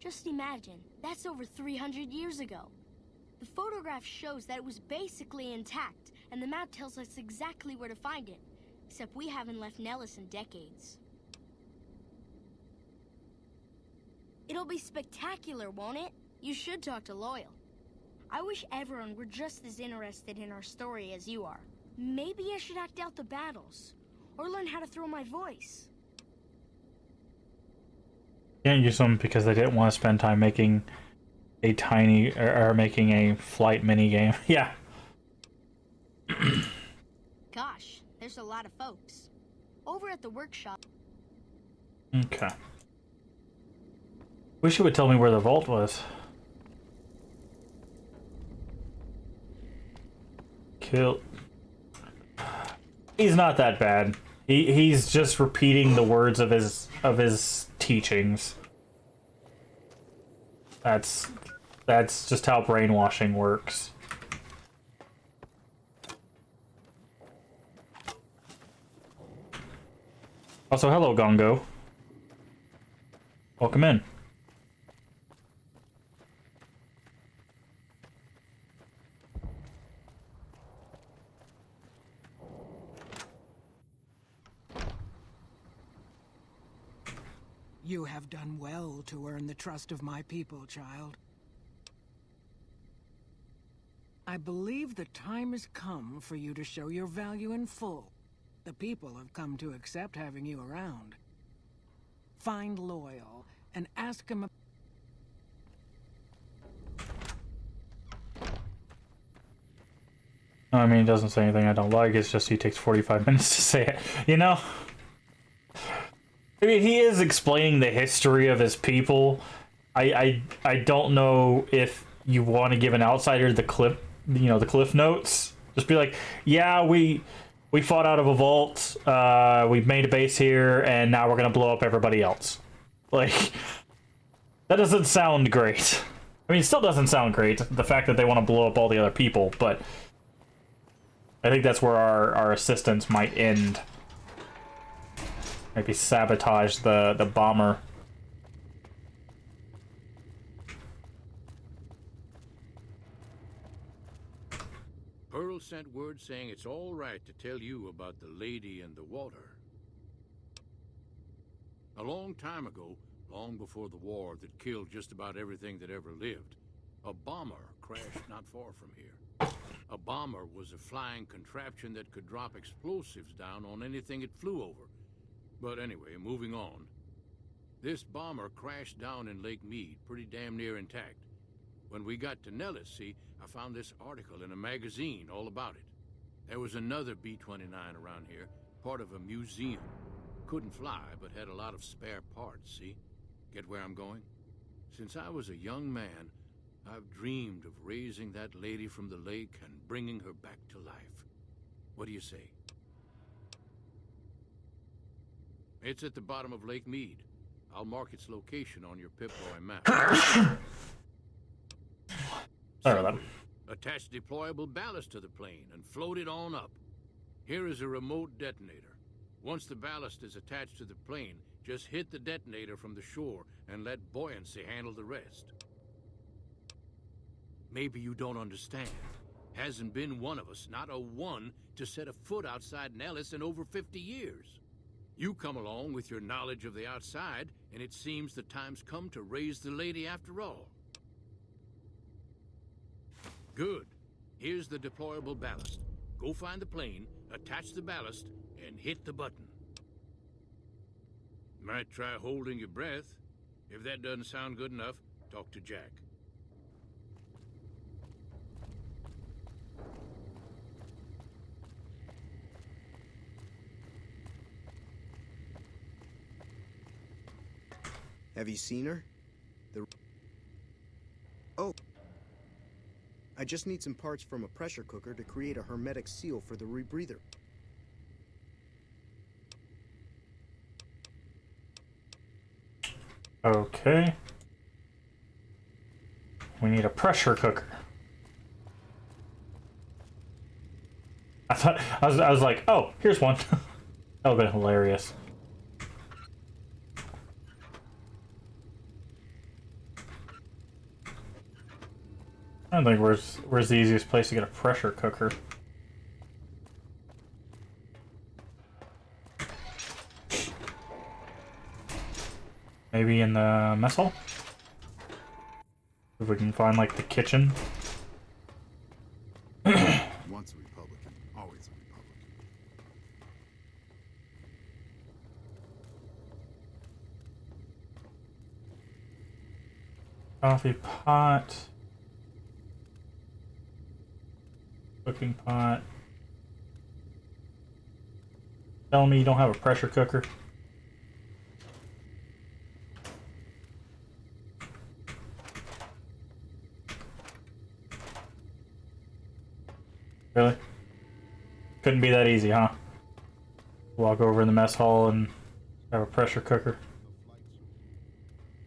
Just imagine, that's over 300 years ago. The photograph shows that it was basically intact and the map tells us exactly where to find it. Except we haven't left Nellis in decades. It'll be spectacular, won't it? You should talk to Loyal. I wish everyone were just as interested in our story as you are. Maybe I should act out the battles, or learn how to throw my voice. Can't use them because they didn't want to spend time making a tiny or making a flight mini game. Yeah. Gosh, there's a lot of folks. Over at the workshop. Okay. Wish you would tell me where the vault was. Kill. He's not that bad. He's just repeating the words of his teachings. That's just how brainwashing works. Also, hello, Gongo. Welcome in. You have done well to earn the trust of my people, child. I believe the time has come for you to show your value in full. The people have come to accept having you around. Find Loyal and ask him. I mean, he doesn't say anything I don't like. It's just he takes 45 minutes to say it. You know? I mean, he is explaining the history of his people. I don't know if you want to give an outsider the the cliff notes. Just be like, yeah, we fought out of a vault. We've made a base here, and now we're gonna blow up everybody else. Like, that doesn't sound great. I mean, it still doesn't sound great, the fact that they want to blow up all the other people, but I think that's where our assistance might end. Maybe sabotage the bomber. Pearl sent word saying it's all right to tell you about the lady and the water. A long time ago, long before the war that killed just about everything that ever lived, a bomber crashed not far from here. A bomber was a flying contraption that could drop explosives down on anything it flew over. But anyway, moving on. This bomber crashed down in Lake Mead, pretty damn near intact. When we got to Nellis, see, I found this article in a magazine all about it. There was another B-29 around here, part of a museum. Couldn't fly, but had a lot of spare parts, see? Get where I'm going? Since I was a young man, I've dreamed of raising that lady from the lake and bringing her back to life. What do you say? It's at the bottom of Lake Mead. I'll mark its location on your Pip-Boy map. Sorry about that. Attach deployable ballast to the plane and float it on up. Here is a remote detonator. Once the ballast is attached to the plane, just hit the detonator from the shore and let buoyancy handle the rest. Maybe you don't understand. Hasn't been one of us, not a one, to set a foot outside Nellis in over 50 years. You come along with your knowledge of the outside, and it seems the time's come to raise the lady after all. Good. Here's the deployable ballast. Go find the plane, attach the ballast, and hit the button. Might try holding your breath. If that doesn't sound good enough, talk to Jack. Have you seen her? Oh. I just need some parts from a pressure cooker to create a hermetic seal for the rebreather. Okay. We need a pressure cooker. I was like, oh, here's one. That would have been hilarious. I don't think where's the easiest place to get a pressure cooker. Maybe in the mess hall? If we can find, like, the kitchen. Once a Republican, always a Republican. Coffee pot. Cooking pot. Tell me you don't have a pressure cooker. Really? Couldn't be that easy, huh? Walk over in the mess hall and have a pressure cooker.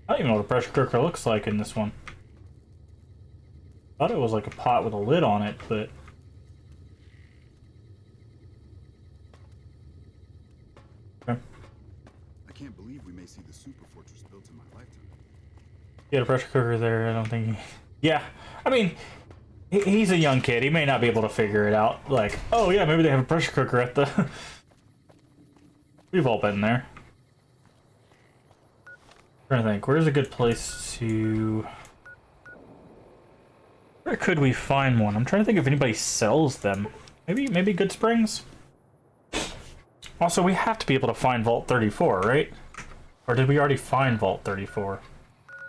I don't even know what a pressure cooker looks like in this one. Thought it was like a pot with a lid on it, but... Okay. I can't believe we may see the super fortress built in my lifetime. He had a pressure cooker there, I don't think he... Yeah, I mean, he's a young kid. He may not be able to figure it out. Like, oh yeah, maybe they have a pressure cooker at the... We've all been there. I'm trying to think, where's a good place to... Where could we find one? I'm trying to think if anybody sells them. Maybe Good Springs? Also, we have to be able to find Vault 34, right? Or did we already find Vault 34?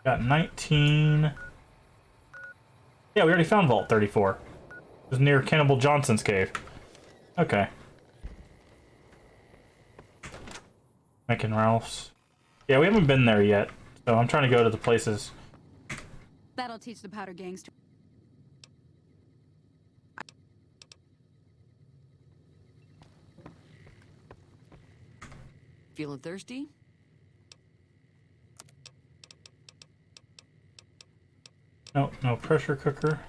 Got 19... Yeah, we already found Vault 34. It was near Cannibal Johnson's cave. Okay. Mike and Ralph's. Yeah, we haven't been there yet, so I'm trying to go to the places. That'll teach the powder gangs to... Feeling thirsty? No, no pressure cooker.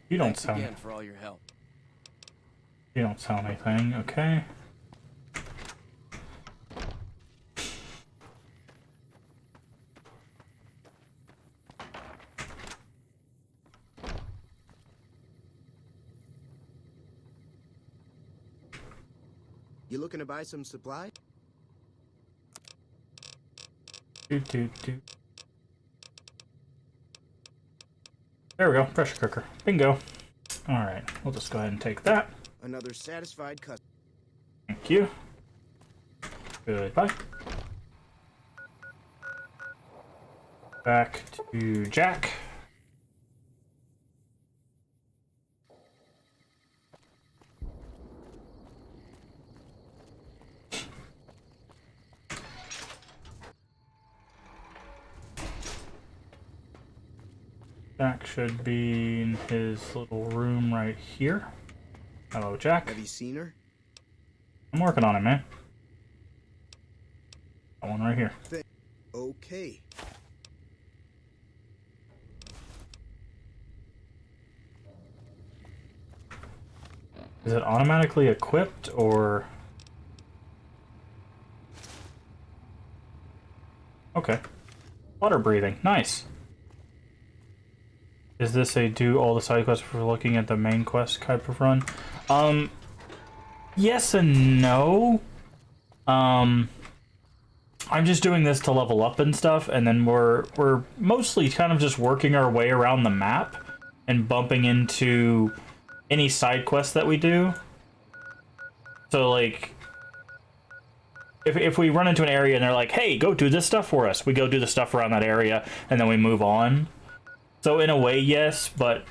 You don't Thanks sound... again for all your help. You don't sound anything, okay. You looking to buy some supplies? There we go, pressure cooker. Bingo. Alright, we'll just go ahead and take that. Another satisfied customer. Thank you. Goodbye. Back to Jack. Jack should be in his little room right here. Hello, Jack. Have you seen her? I'm working on it, man. That one right here. Okay. Is it automatically equipped, or... Okay. Water breathing. Nice. Is this a do all the side quests for looking at the main quest type of run? Yes and no. I'm just doing this to level up and stuff, and then we're mostly kind of just working our way around the map and bumping into any side quests that we do. So like, if we run into an area and they're like, hey, go do this stuff for us, we go do the stuff around that area and then we move on. So in a way, yes, but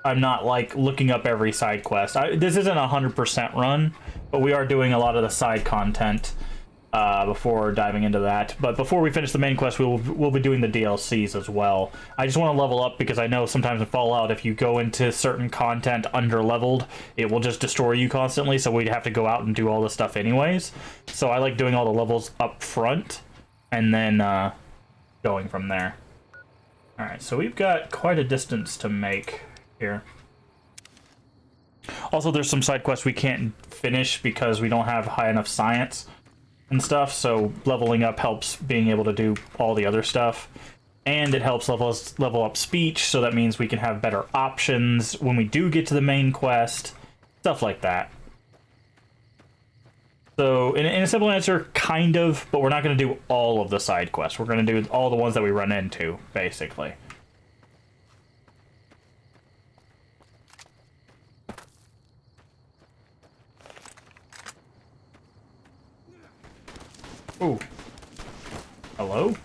I'm not like looking up every side quest. This isn't a 100% run, but we are doing a lot of the side content before diving into that. But before we finish the main quest, we'll be doing the DLCs as well. I just want to level up because I know sometimes in Fallout, if you go into certain content under-leveled, it will just destroy you constantly, so we'd have to go out and do all this stuff anyways. So I like doing all the levels up front, and then going from there. Alright, so we've got quite a distance to make here. Also, there's some side quests we can't finish because we don't have high enough science and stuff, so leveling up helps being able to do all the other stuff. And it helps level up speech, so that means we can have better options when we do get to the main quest. Stuff like that. So, in a simple answer, kind of, but we're not going to do all of the side quests. We're going to do all the ones that we run into, basically. Ooh. Hello?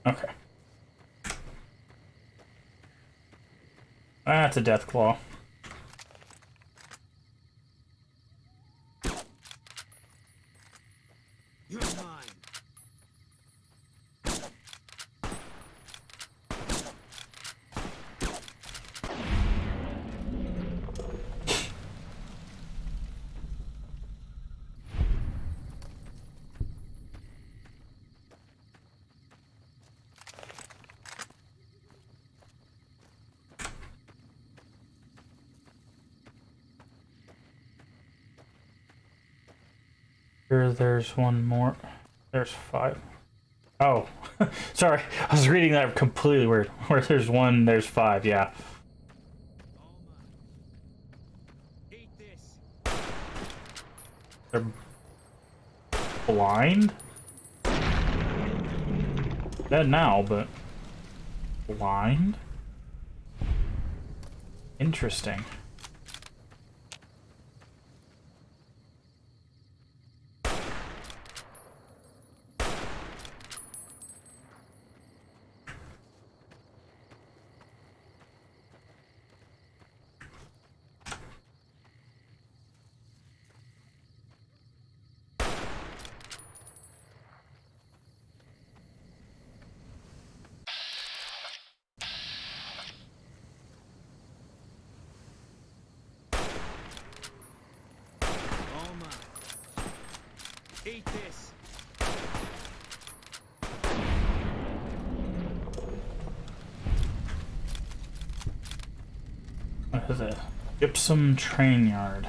Okay. That's a death claw. You're mine. Here, there's one more. There's 5. Oh, sorry. I was reading that completely weird. Where there's 1, there's 5, yeah. Eat this. They're blind? Dead now, but blind? Interesting. All mine. Eat this. What is it? Gypsum train yard.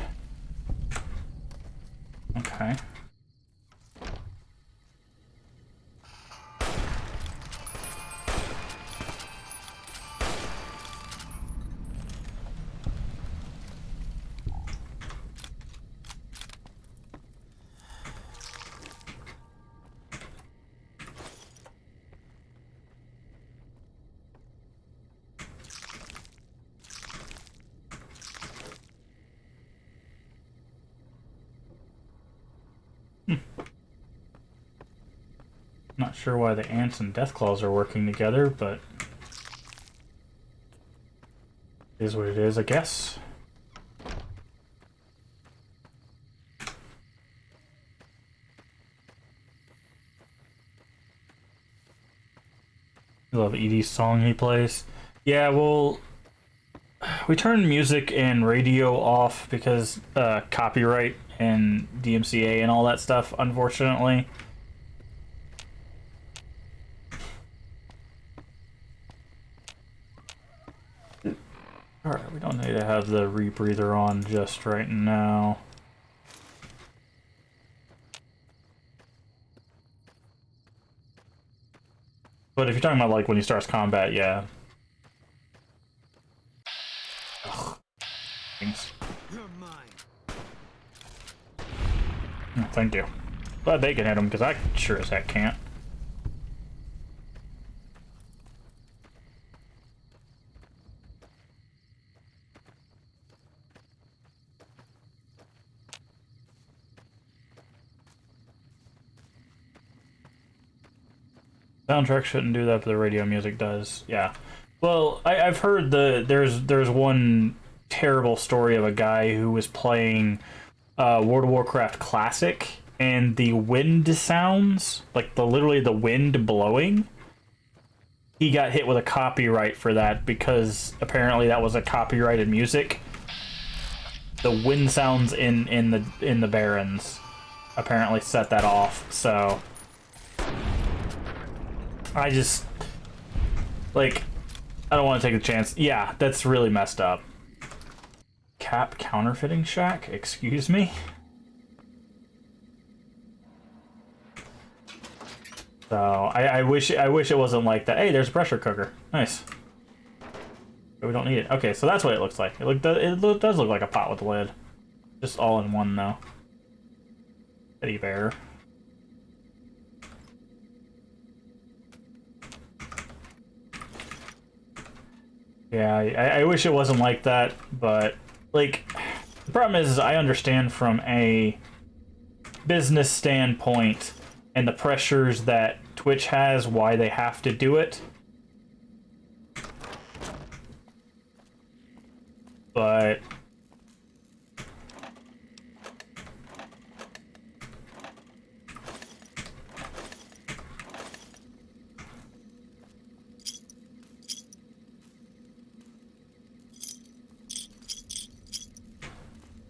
Okay. Not sure why the ants and deathclaws are working together, but it is what it is, I guess. I love Edie's song he plays. Yeah, well, we turned music and radio off because copyright and DMCA and all that stuff, unfortunately. Alright, we don't need to have the rebreather on just right now. But if you're talking about like when he starts combat, yeah. Ugh. Thanks. Oh, thank you. Glad they can hit him, because I sure as heck can't. Soundtrack shouldn't do that, but the radio music does. Yeah. Well, I've heard there's one terrible story of a guy who was playing World of Warcraft Classic, and the wind sounds, like literally the wind blowing, he got hit with a copyright for that because apparently that was a copyrighted music. The wind sounds in the Barrens apparently set that off, so I just, like, I don't want to take a chance. Yeah, that's really messed up. Cap counterfeiting shack? Excuse me? So, I wish it wasn't like that. Hey, there's a pressure cooker. Nice. But we don't need it. Okay, so that's what it looks like. It does look like a pot with a lid. Just all in one, though. Teddy bear. Yeah, I wish it wasn't like that, but, like, the problem is I understand from a business standpoint and the pressures that Twitch has, why they have to do it.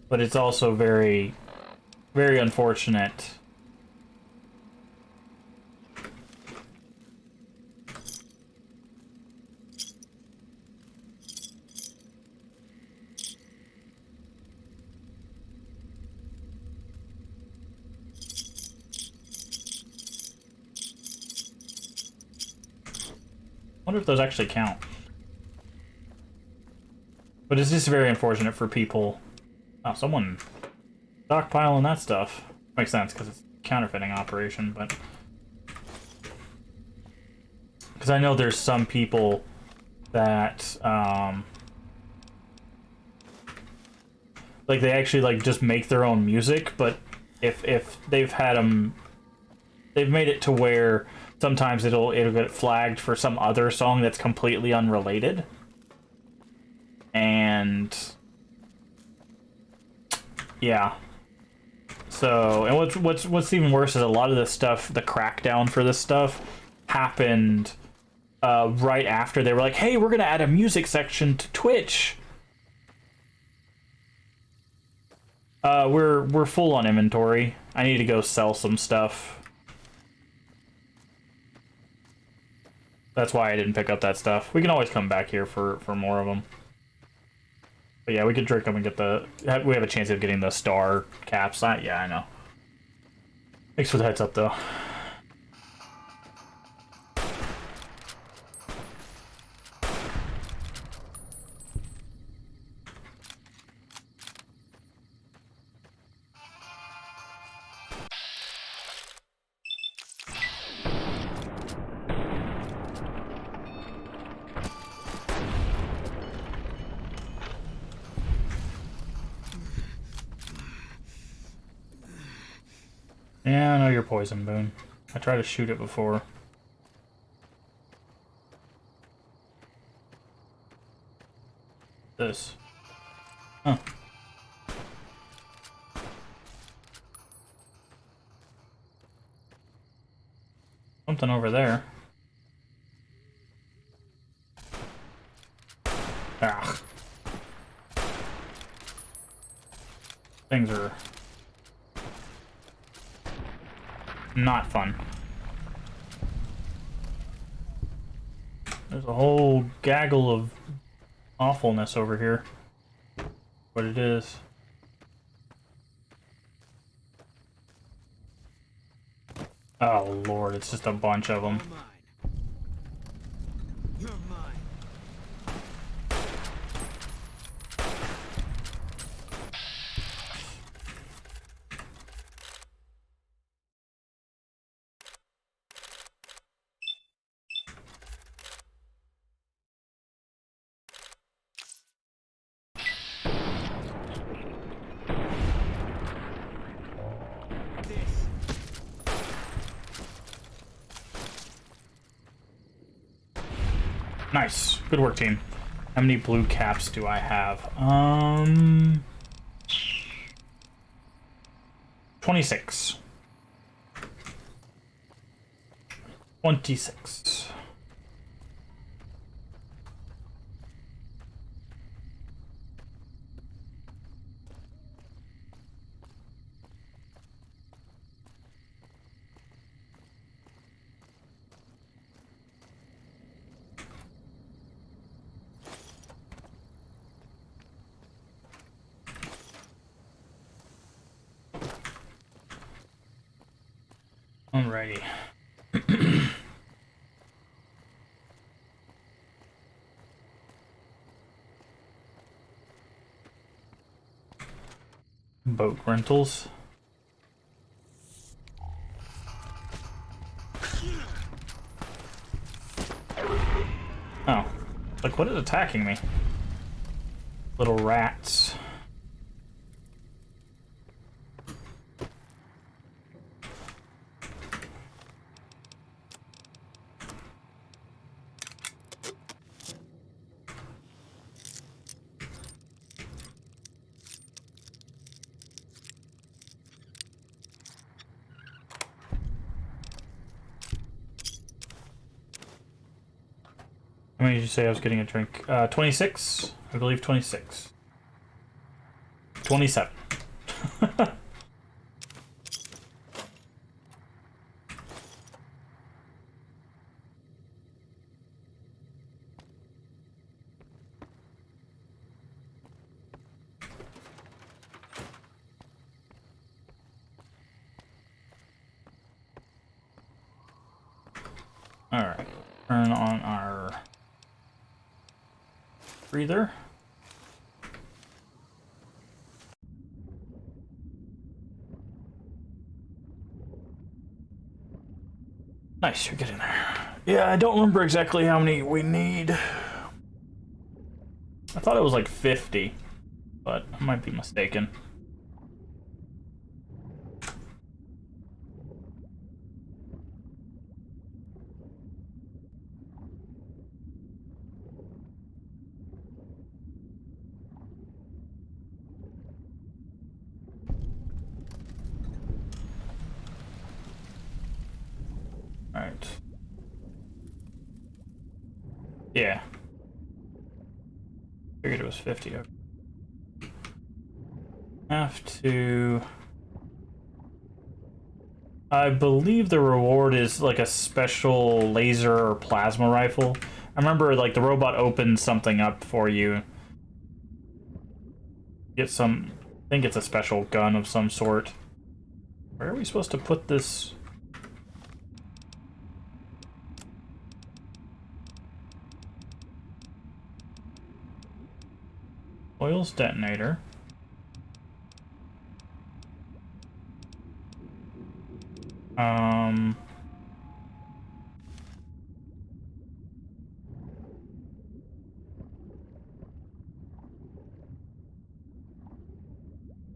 But it's also very, very unfortunate. I wonder if those actually count. But it's just very unfortunate for people. Oh, someone stockpiling that stuff. Makes sense, because it's a counterfeiting operation, but... Because I know there's some people that, like, they actually, like, just make their own music, but if they've had them... They've made it to where sometimes it'll get flagged for some other song that's completely unrelated. And... yeah. So, and what's even worse is a lot of this stuff, the crackdown for this stuff, happened right after they were like, "Hey, we're gonna add a music section to Twitch." We're full on inventory. I need to go sell some stuff. That's why I didn't pick up that stuff. We can always come back here for more of them. But yeah, we could drink them and get the... We have a chance of getting the star caps. Yeah, I know. Thanks for the heads up, though. Yeah, I know you're poison, Boone. I tried to shoot it before. This. Huh. Something over there. Ah. Things are Not fun. There's a whole gaggle of awfulness over here. What it is. Oh lord, it's just a bunch of them. You're mine. Nice. Good work, team. How many blue caps do I have? 26. 26. Alrighty. Boat rentals. Oh. Like, what is attacking me? Little rats. How many did you say I was getting a drink? 26? I believe 26. 27. Alright. Turn on our breather. Nice, you're getting there. Yeah, I don't remember exactly how many we need. I thought it was like 50, but I might be mistaken. Alright. Yeah. Figured it was 50. Okay. Have to... I believe the reward is like a special laser or plasma rifle. I remember like the robot opens something up for you. Get some... I think it's a special gun of some sort. Where are we supposed to put this? Oil's detonator.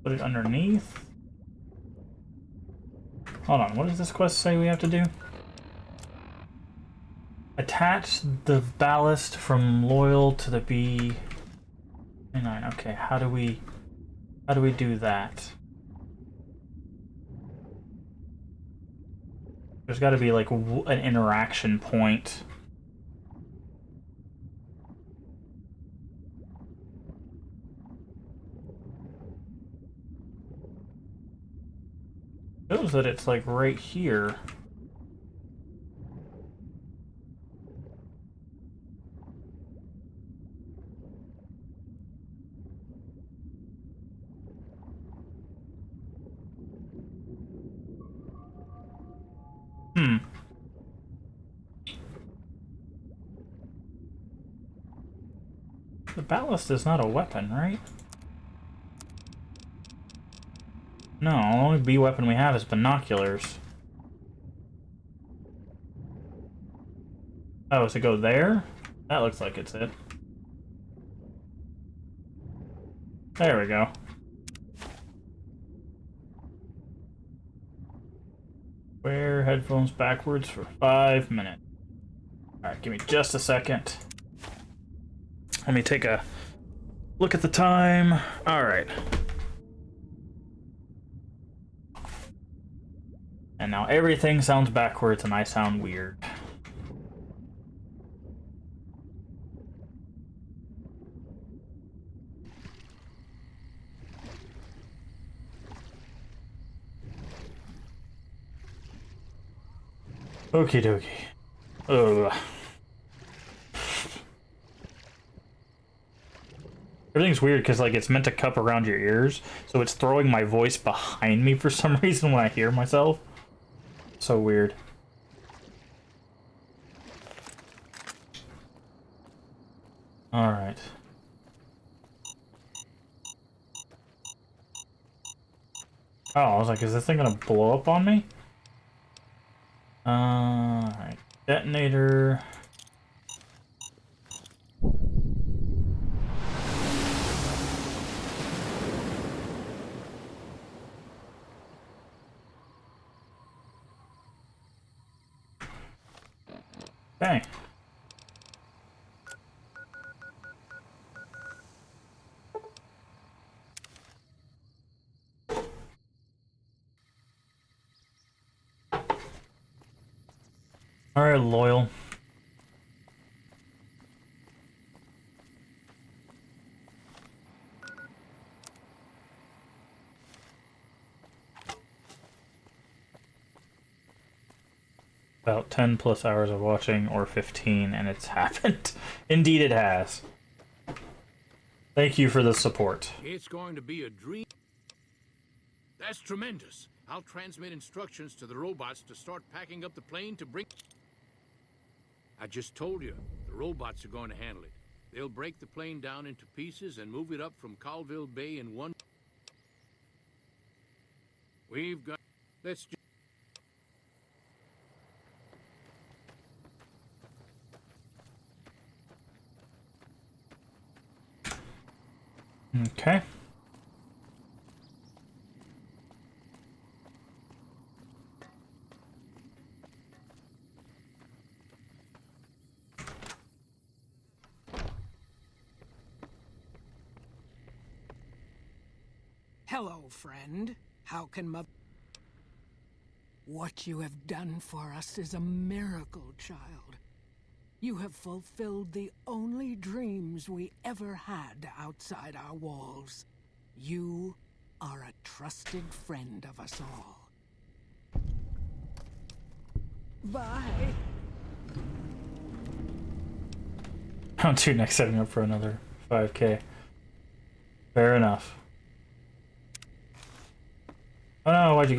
Put it underneath. Hold on, what does this quest say we have to do? Attach the ballast from Loyal to the B9. Okay, how do we do that? There's got to be like an interaction point. Shows that it's like right here. The ballast is not a weapon, right? No, the only B weapon we have is binoculars. Oh, does it go there? That looks like it's it. There we go. Wear headphones backwards for 5 minutes. Alright, give me just a second. Let me take a look at the time. Alright. And now everything sounds backwards and I sound weird. Okie dokie. Ugh. Everything's weird because like it's meant to cup around your ears, so it's throwing my voice behind me for some reason when I hear myself. So weird. Alright. Oh, I was like, is this thing gonna blow up on me? Alright. Detonator. Okay. Alright, loyal. About 10 plus hours of watching, or 15, and it's happened. Indeed it has. Thank you for the support. It's going to be a dream. That's tremendous. I'll transmit instructions to the robots to start packing up the plane to bring... I just told you, the robots are going to handle it. They'll break the plane down into pieces and move it up from Colville Bay in one... We've got... Let's just... Okay. Hello, friend. How can Mother... What you have done for us is a miracle, child. You have fulfilled the only dreams we ever had outside our walls. You are a trusted friend of us all. Bye. Round 2 next, setting up for another 5K. Fair enough. Oh no, why'd you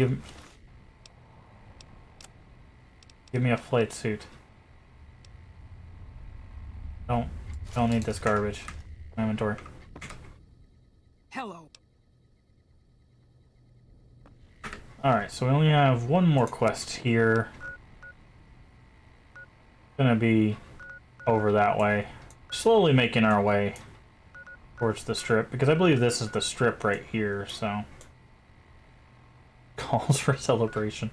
give me a flight suit? Don't need this garbage. My inventory. Hello. Alright, so we only have one more quest here. Gonna be over that way. Slowly making our way towards the strip, because I believe this is the strip right here, so... Calls for celebration.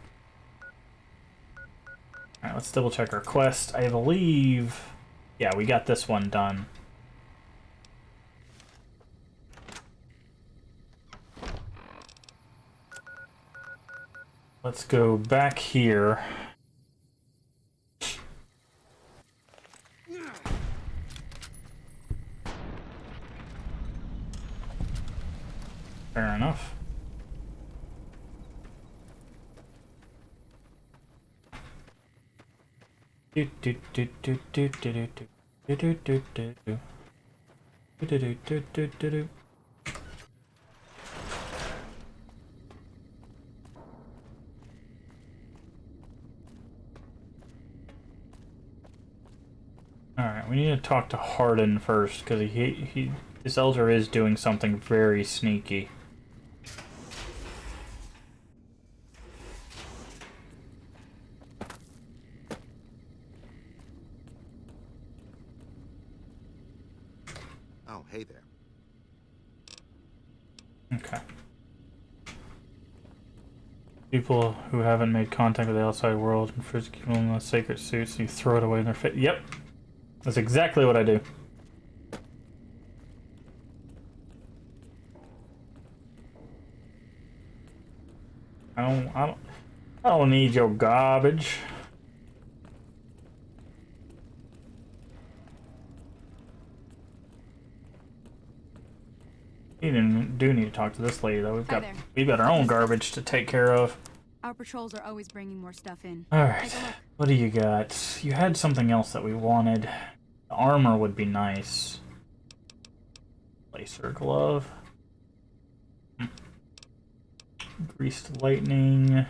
Alright, let's double check our quest. I believe... Yeah, we got this one done. Let's go back here. Fair enough. Alright, we need to talk to Hardin first, because this elder is doing something very sneaky. Oh, hey there. Okay. People who haven't made contact with the outside world and first give them the sacred suits and you throw it away in their face. Yep. That's exactly what I do. I don't need your garbage. You do need to talk to this lady though. We've got our own garbage to take care of. Our patrols are always bringing more stuff in. Alright, what do you got? You had something else that we wanted. The armor would be nice. Lacer glove. Greased lightning.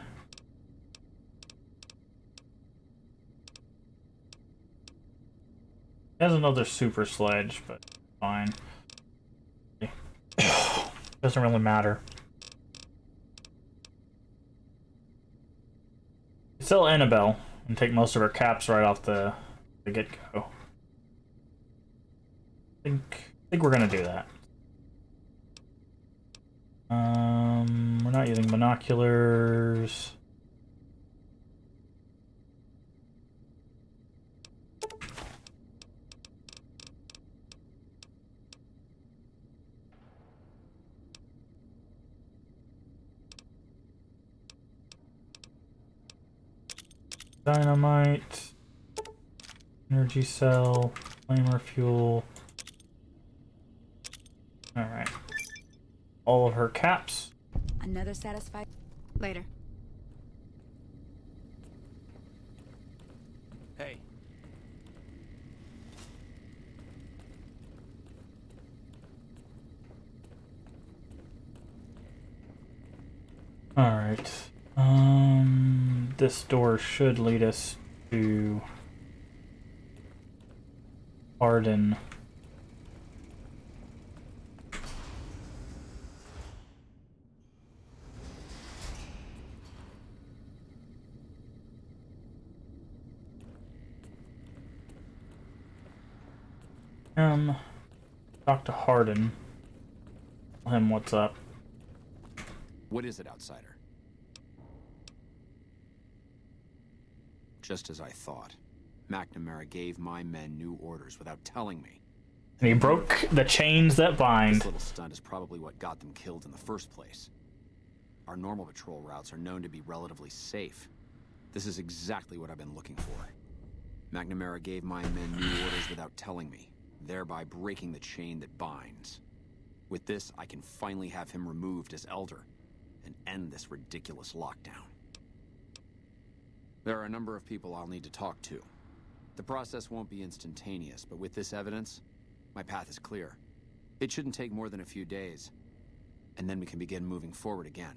Has another super sledge, but fine. Doesn't really matter. Sell Annabelle and take most of her caps right off the get-go. I think we're gonna do that. We're not using binoculars. Dynamite, energy cell, flamer fuel. Alright. All of her caps. Another satisfied. Later. Hey. Alright. This door should lead us to Arden. Talk to Hardin. Tell him what's up. What is it, outsider? Just as I thought. McNamara gave my men new orders without telling me. And he broke the chains that bind. This little stunt is probably what got them killed in the first place. Our normal patrol routes are known to be relatively safe. This is exactly what I've been looking for. McNamara gave my men new orders without telling me, thereby breaking the chain that binds. With this, I can finally have him removed as Elder and end this ridiculous lockdown. There are a number of people I'll need to talk to. The process won't be instantaneous, but with this evidence, my path is clear. It shouldn't take more than a few days, and then we can begin moving forward again.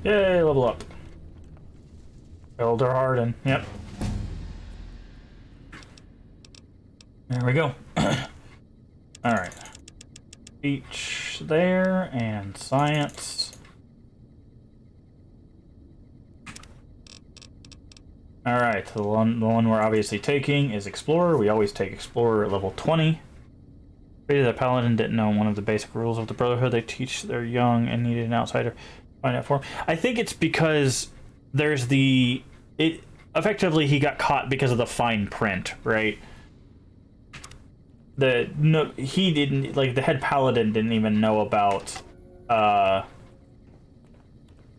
Yay, level up. Elder Hardin, yep. There we go. Alright. Speech there, and science. Alright, the one we're obviously taking is Explorer. We always take Explorer at level 20. Maybe the Paladin didn't know one of the basic rules of the Brotherhood. They teach their young and needed an outsider to find out for them. I think it's because there's effectively he got caught because of the fine print, right? He didn't, like, the head Paladin didn't even know about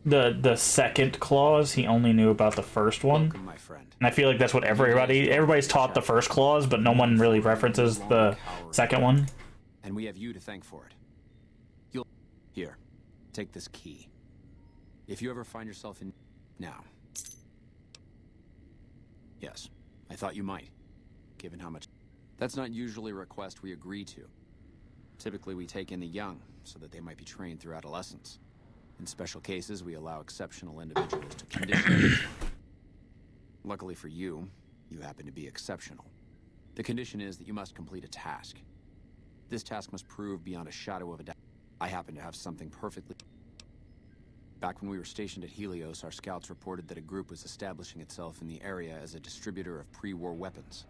the second clause. He only knew about the first one. Welcome, my friend. And I feel like that's what everybody's taught the first clause, but no one really references the second one. And we have you to thank for it. Here, take this key. If you ever find yourself in... Now. Yes, I thought you might, given how much... That's not usually a request we agree to. Typically, we take in the young, so that they might be trained through adolescence. In special cases, we allow exceptional individuals to condition. Luckily for you, you happen to be exceptional. The condition is that you must complete a task. This task must prove beyond a shadow of a doubt. I happen to have something perfectly... Back when we were stationed at Helios, our scouts reported that a group was establishing itself in the area as a distributor of pre-war weapons.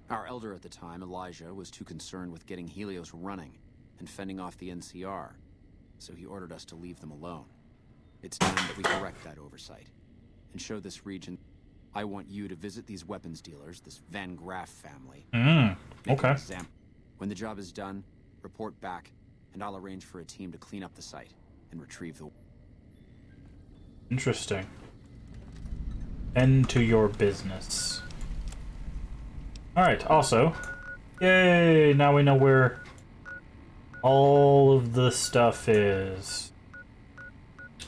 Our elder at the time, Elijah, was too concerned with getting Helios running and fending off the NCR, so he ordered us to leave them alone. It's time that we correct that oversight and show this region. I want you to visit these weapons dealers, this Van Graff family. Okay. When the job is done, report back, and I'll arrange for a team to clean up the site and retrieve the... Interesting. End to your business. Alright, also, yay! Now we know where all of the stuff is.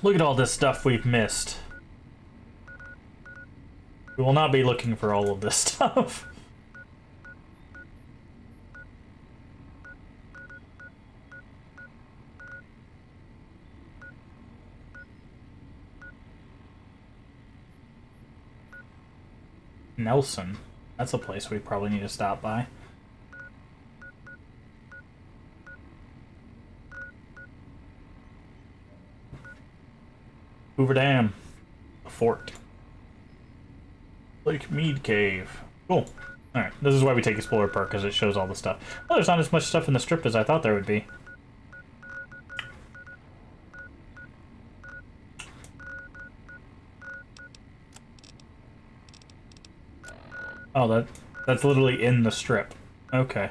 Look at all this stuff we've missed. We will not be looking for all of this stuff. Nelson. That's a place we probably need to stop by. Hoover Dam. A fort. Lake Mead Cave. Cool. Alright, this is why we take Explorer Perk, because it shows all the stuff. Well, there's not as much stuff in the strip as I thought there would be. Oh, that's literally in the strip. Okay.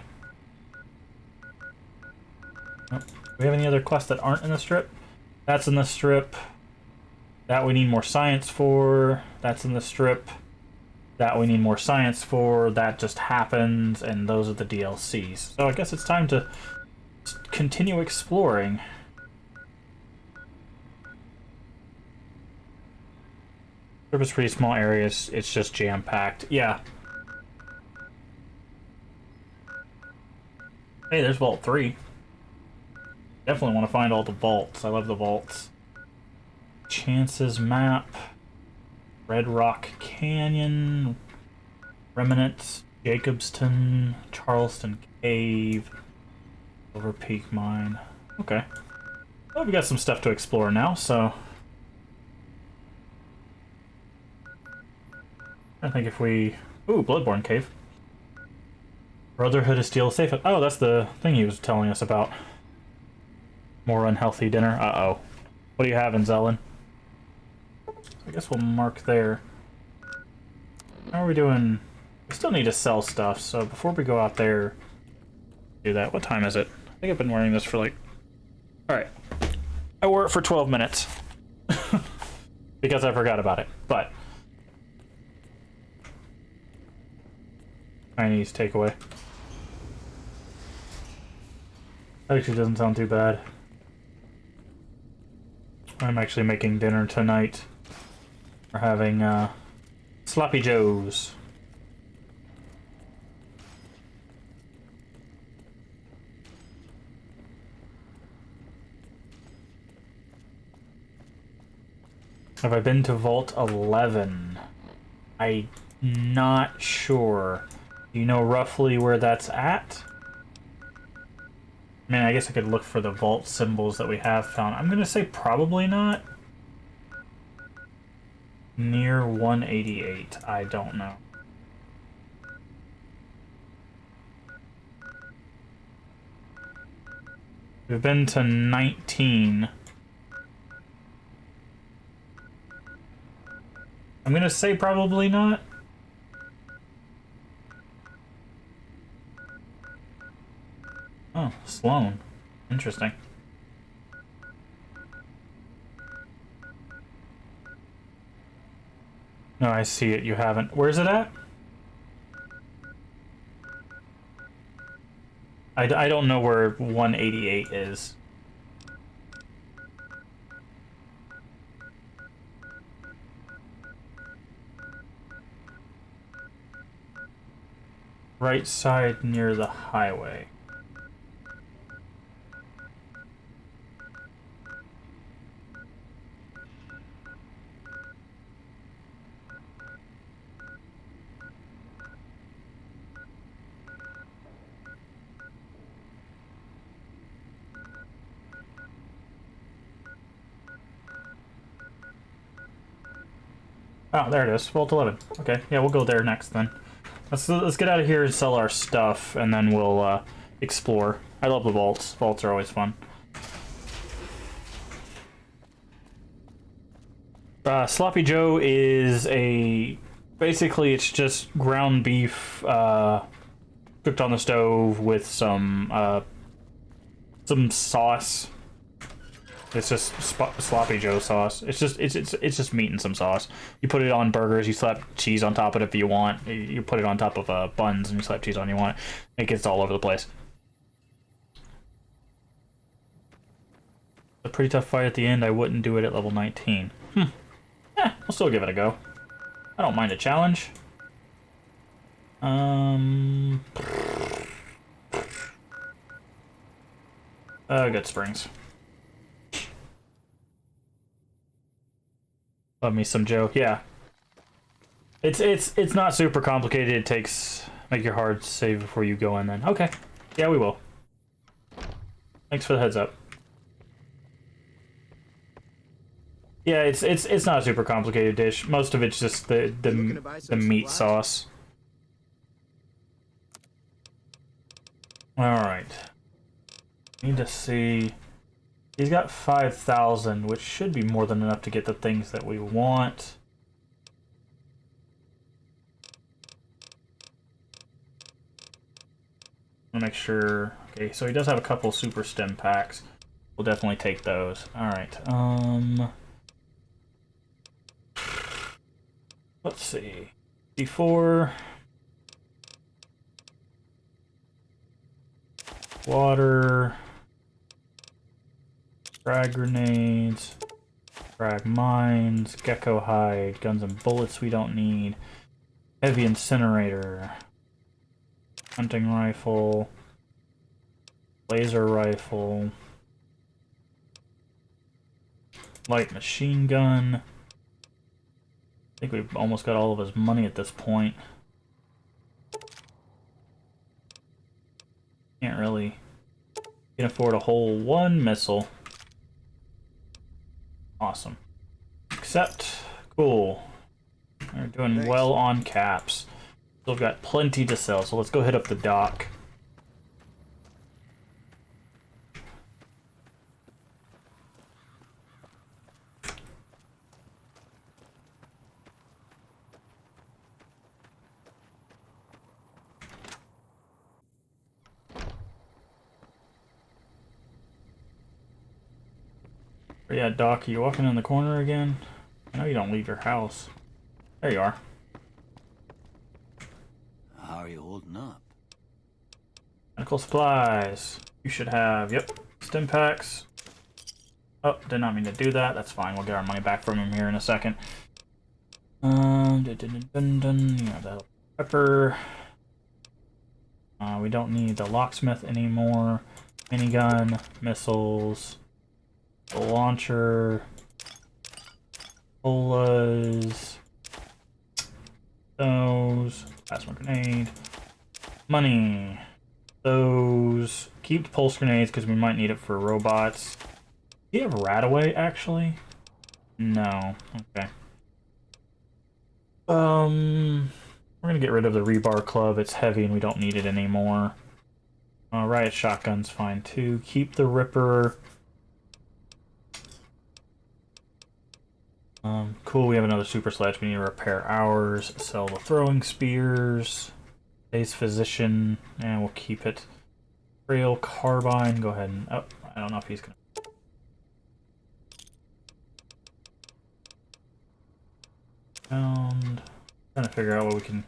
Oh, do we have any other quests that aren't in the strip? That's in the strip. That we need more science for. That's in the strip. That we need more science for. That just happens, and those are the DLCs. So I guess it's time to continue exploring. Strip is pretty small areas. It's just jam-packed. Yeah. Hey, there's Vault 3. Definitely want to find all the vaults. I love the vaults. Chances map. Red Rock Canyon. Remnants. Jacobston. Charleston Cave. Silver Peak Mine. Okay. Well, we got some stuff to explore now, so... I think if we... Ooh, Bloodborne Cave. Brotherhood of Steel safe. Oh, that's the thing he was telling us about. More unhealthy dinner. Uh-oh. What do you have in Zelen? I guess we'll mark there. How are we doing? We still need to sell stuff, so before we go out there, do that. What time is it? I think I've been wearing this for like... Alright. I wore it for 12 minutes. Because I forgot about it, but... Chinese takeaway. Actually doesn't sound too bad. I'm actually making dinner tonight. We're having Sloppy Joes. Have I been to Vault 11? I'm not sure. Do you know roughly where that's at? I mean, I guess I could look for the vault symbols that we have found. I'm gonna say probably not. Near 188. I don't know. We've been to 19. I'm gonna say probably not. Oh, Sloan. Interesting. No, I see it. You haven't. Where's it at? I don't know where 188 is. right side near the highway. Oh, there it is. Vault 11. Okay, yeah, we'll go there next then. Let's get out of here and sell our stuff, and then we'll explore. I love the vaults. Vaults are always fun. Sloppy Joe is basically it's just ground beef cooked on the stove with some sauce. It's just sloppy Joe sauce. It's just meat and some sauce. You put it on burgers. You slap cheese on top of it if you want. You put it on top of buns and you slap cheese on. You want it. It gets all over the place. A pretty tough fight at the end. I wouldn't do it at level 19. I'll still give it a go. I don't mind a challenge. Good springs. Love me some Joe. Yeah. It's not super complicated. It takes make your hard save before you go in then. Okay. Yeah, we will. Thanks for the heads up. Yeah, it's not a super complicated dish. Most of it's just the meat sauce. All right. Need to see. He's got 5,000, which should be more than enough to get the things that we want. I'll make sure. Okay, so he does have a couple super stem packs. We'll definitely take those. All right. Let's see. D4. Water. Frag grenades. Frag mines. Gecko hide. Guns and bullets we don't need. Heavy incinerator. Hunting rifle. Laser rifle. Light machine gun. I think we've almost got all of his money at this point. Can't really. Can afford a whole one missile. Awesome. Except, cool. We're doing well on caps. So we've got plenty to sell, so let's go hit up the dock. Yeah, Doc, are you walking in the corner again? I know you don't leave your house. There you are. How are you holding up? Medical supplies. You should have, yep, stim packs. Oh, did not mean to do that. That's fine. We'll get our money back from him here in a second. Yeah, the pepper. We don't need the locksmith anymore. Minigun, missiles. The launcher, colas, those, plasma grenade, money, those, keep the pulse grenades because we might need it for robots. Do you have Radaway actually? No, okay. We're gonna get rid of the rebar club. It's heavy and we don't need it anymore. Riot shotgun's fine too. Keep the Ripper. Cool, we have another super sledge. We need to repair ours. Sell the throwing spears. Base physician, and we'll keep it. Trail carbine, go ahead and... Oh, I don't know if he's gonna... Trying to figure out what we can...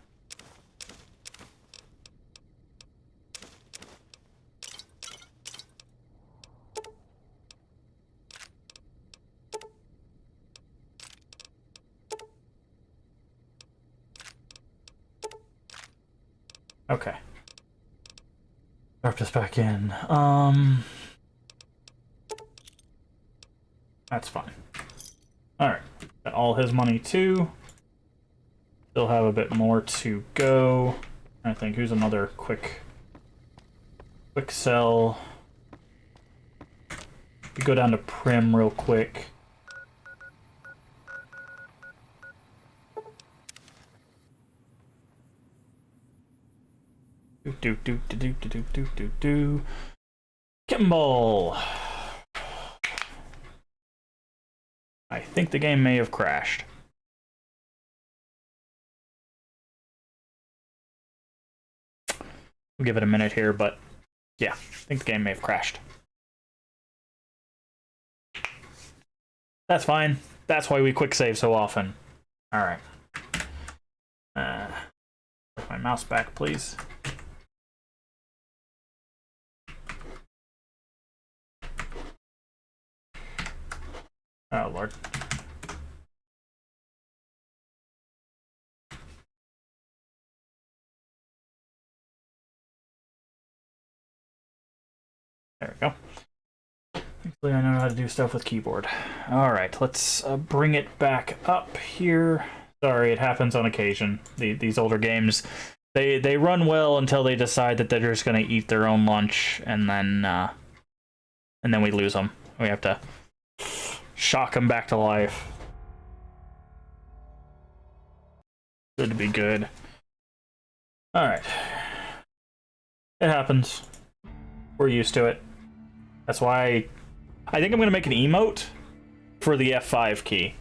Okay. Drop this back in. That's fine. Alright. Got all his money too. Still have a bit more to go. I think here's another quick sell. We go down to Prim real quick. Do. Kimball. I think the game may have crashed. We'll give it a minute here, but yeah, I think the game may have crashed. That's fine. That's why we quick save so often. Alright. Put my mouse back, please. Oh, Lord. There we go. Thankfully, I know how to do stuff with keyboard. Alright, let's bring it back up here. Sorry, it happens on occasion. These older games, they run well until they decide that they're just going to eat their own lunch, and then we lose them. We have to shock them back to life. Good to be good. Alright. It happens. We're used to it. That's why I think I'm going to make an emote for the F5 key.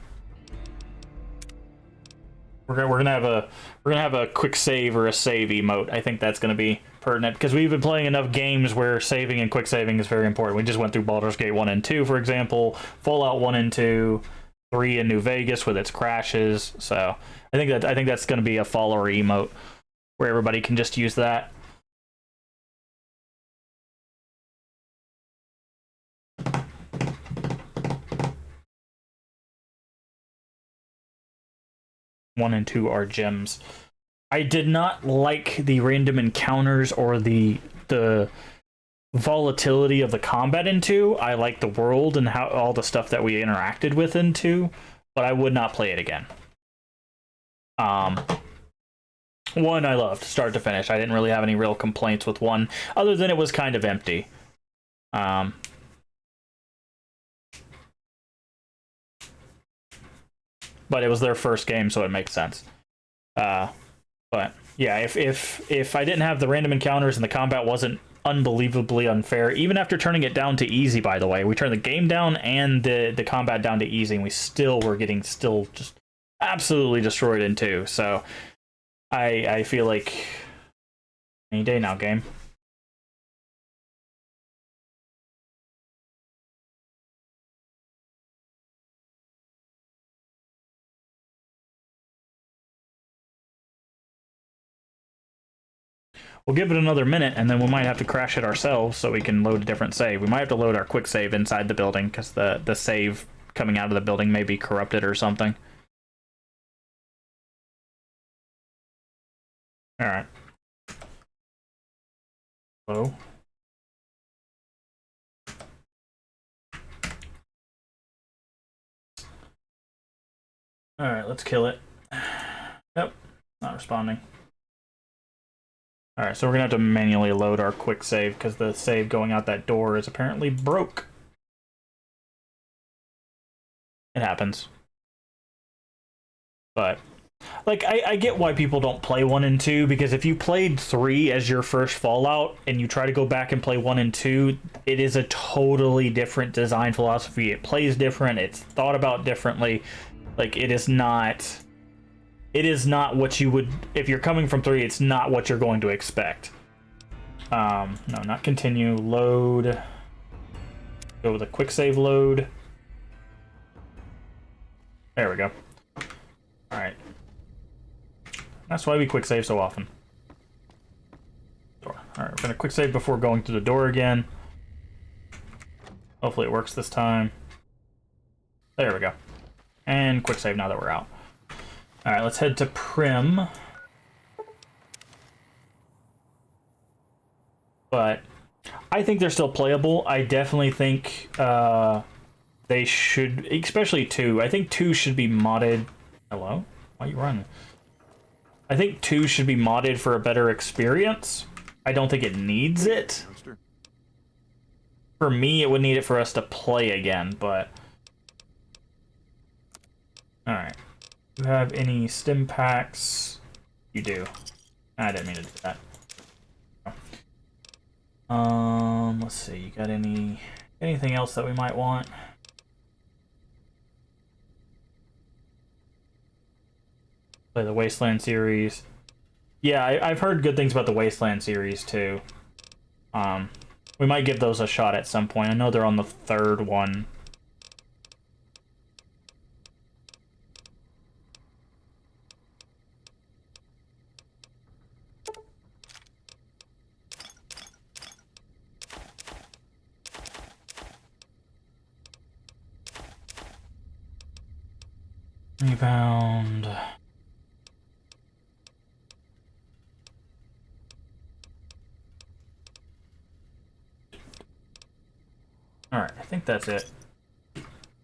We're gonna have a quick save or a save emote. I think that's gonna be pertinent because we've been playing enough games where saving and quick saving is very important. We just went through Baldur's Gate 1 and 2, for example, Fallout 1 and 2, 3 in New Vegas with its crashes. So I think that's gonna be a follower emote where everybody can just use that. One and 2 are gems. I did not like the random encounters or the volatility of the combat in 2. I like the world and how all the stuff that we interacted with in 2, but I would not play it again. 1 I loved, start to finish. I didn't really have any real complaints with 1, other than it was kind of empty. But it was their first game, so it makes sense. But yeah, if I didn't have the random encounters and the combat wasn't unbelievably unfair, even after turning it down to easy, by the way, we turned the game down and the combat down to easy, and we still were getting just absolutely destroyed in 2. So I feel like any day now, game. We'll give it another minute, and then we might have to crash it ourselves so we can load a different save. We might have to load our quick save inside the building, because the save coming out of the building may be corrupted or something. Alright. Hello? Alright, let's kill it. Yep, not responding. Alright, so we're gonna have to manually load our quick save because the save going out that door is apparently broke. It happens. But, like, I get why people don't play 1 and 2, because if you played 3 as your first Fallout and you try to go back and play 1 and 2, it is a totally different design philosophy. It plays different, it's thought about differently. Like, it is not what you would, if you're coming from 3, it's not what you're going to expect. No, not continue. Load. Go with a quick save load. There we go. Alright. That's why we quick save so often. Alright, we're gonna quick save before going through the door again. Hopefully it works this time. There we go. And quick save now that we're out. Alright, let's head to Prim. but I think they're still playable. I definitely think they should, especially 2. I think 2 should be modded. Hello? Why are you running? I think 2 should be modded for a better experience. I don't think it needs it. For me, it would need it for us to play again, but... Alright. Do you have any stim packs? You do. I didn't mean to do that. Let's see. You got anything else that we might want? Play the Wasteland series. Yeah, I've heard good things about the Wasteland series too. We might give those a shot at some point. I know they're on the 3rd one. Rebound. Alright, I think that's it.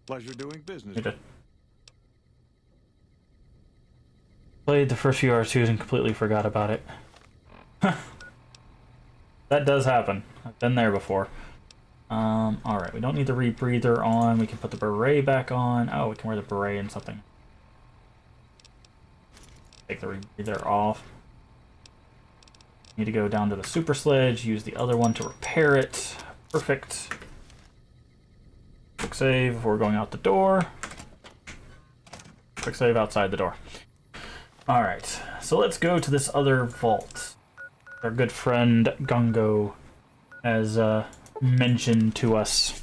Pleasure doing business. Played the first few R2s and completely forgot about it. That does happen. I've been there before. Alright, we don't need the rebreather on. We can put the beret back on. Oh, we can wear the beret and something. Take the rebreather off. Need to go down to the super sledge, use the other one to repair it. Perfect. Quick save before going out the door. Quick save outside the door. Alright, so let's go to this other vault. Our good friend Gungo has mentioned to us.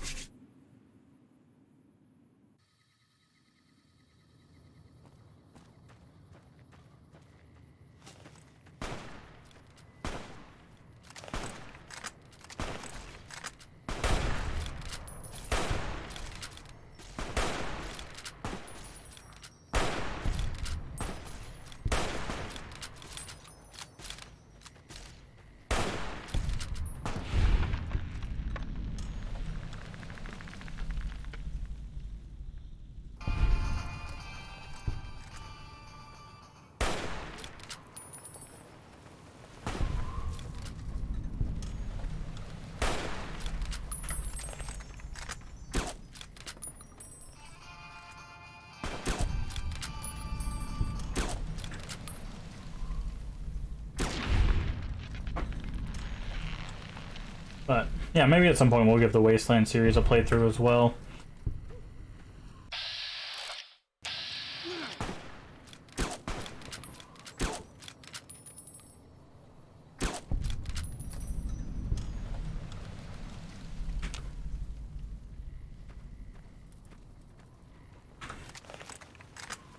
But yeah, maybe at some point we'll give the Wasteland series a playthrough as well.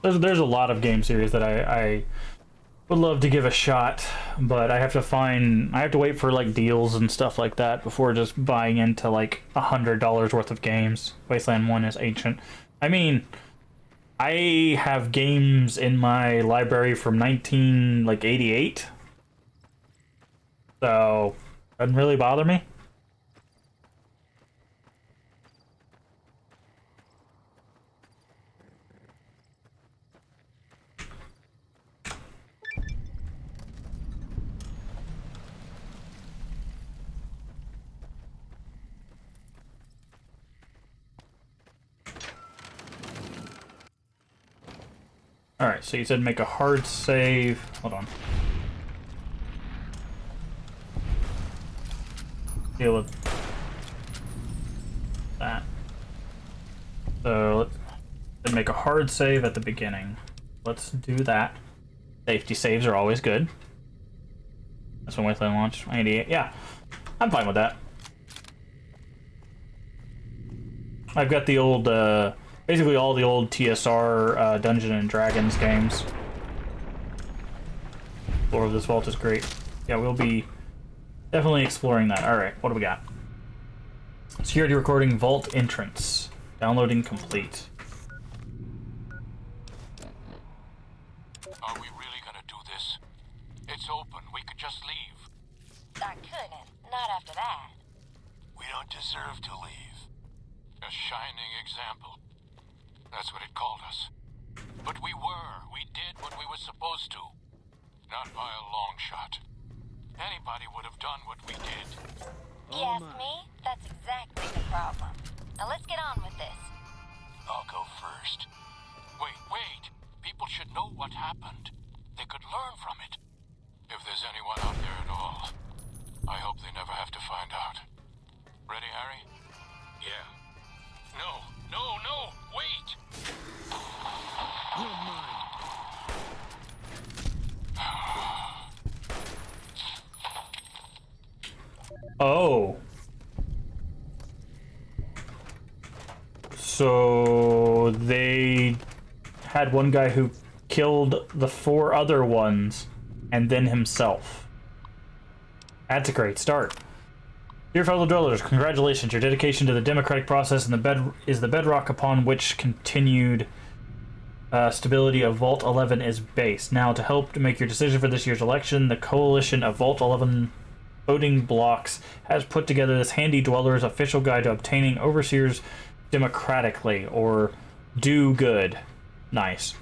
There's a lot of game series that I would love to give a shot, but I have to wait for like deals and stuff like that before just buying into like $100 worth of games. Wasteland 1 is ancient. I mean, I have games in my library from 1988, so it doesn't really bother me. Alright, so you said make a hard save. Hold on. Deal with that. So let's make a hard save at the beginning. Let's do that. Safety saves are always good. That's when Wasteland launched. 88. Yeah, I'm fine with that. I've got the old, basically all the old TSR Dungeons and Dragons games. Floor of this vault is great. Yeah, we'll be definitely exploring that. Alright, what do we got? Security recording vault entrance. Downloading complete. Are we really gonna do this? It's open. We could just leave. I couldn't. Not after that? We don't deserve to leave. A shining example. That's what it called us. But we were. We did what we were supposed to. Not by a long shot. Anybody would have done what we did. You ask me? That's exactly the problem. Now let's get on with this. I'll go first. Wait. People should know what happened. They could learn from it. If there's anyone out there at all, I hope they never have to find out. Ready, Harry? Yeah. No, wait! Oh. So they had one guy who killed the 4 other ones and then himself. That's a great start. Dear fellow dwellers, congratulations. Your dedication to the democratic process and is the bedrock upon which continued stability of Vault 11 is based. Now, to help to make your decision for this year's election, the coalition of Vault 11 voting blocks has put together this handy dweller's official guide to obtaining overseers democratically, or do good. Nice.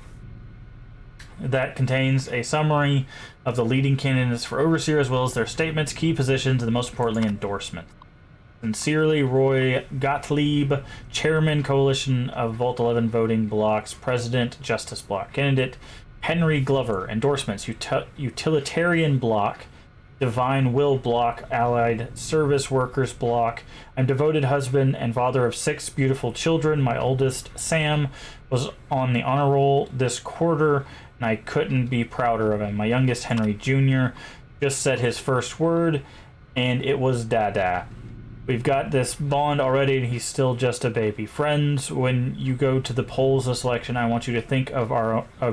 That contains a summary of the leading candidates for overseer, as well as their statements, key positions, and most importantly, endorsements. Sincerely, Roy Gottlieb, Chairman, Coalition of Vault 11 Voting Blocks, President, Justice Block. Candidate, Henry Glover. Endorsements, Utilitarian Block, Divine Will Block, Allied Service Workers Block. I'm devoted husband and father of 6 beautiful children. My oldest, Sam, was on the honor roll this quarter, and I couldn't be prouder of him. My youngest, Henry Jr., just said his first word, and it was Dada. We've got this bond already, and he's still just a baby. Friends, when you go to the polls this election, I want you to think of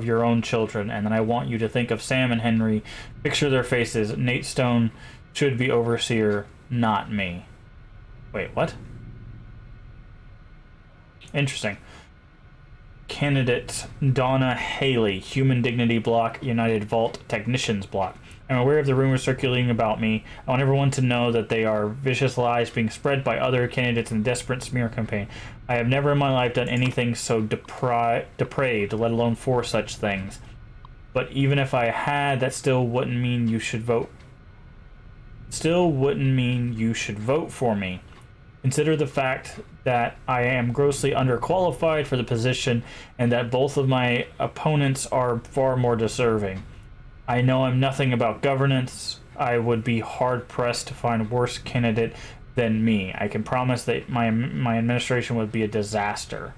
your own children, and then I want you to think of Sam and Henry. Picture their faces. Nate Stone should be overseer, not me. Wait, what? Interesting. Candidate Donna Haley, Human Dignity Block, United Vault Technicians Block. I'm aware of the rumors circulating about me. I want everyone to know that they are vicious lies being spread by other candidates in a desperate smear campaign. I have never in my life done anything so depraved, let alone 4 such things. But even if I had, that still wouldn't mean you should vote. Still wouldn't mean you should vote for me. Consider the fact that I am grossly underqualified for the position and that both of my opponents are far more deserving. I know I'm nothing about governance. I would be hard-pressed to find a worse candidate than me. I can promise that my administration would be a disaster.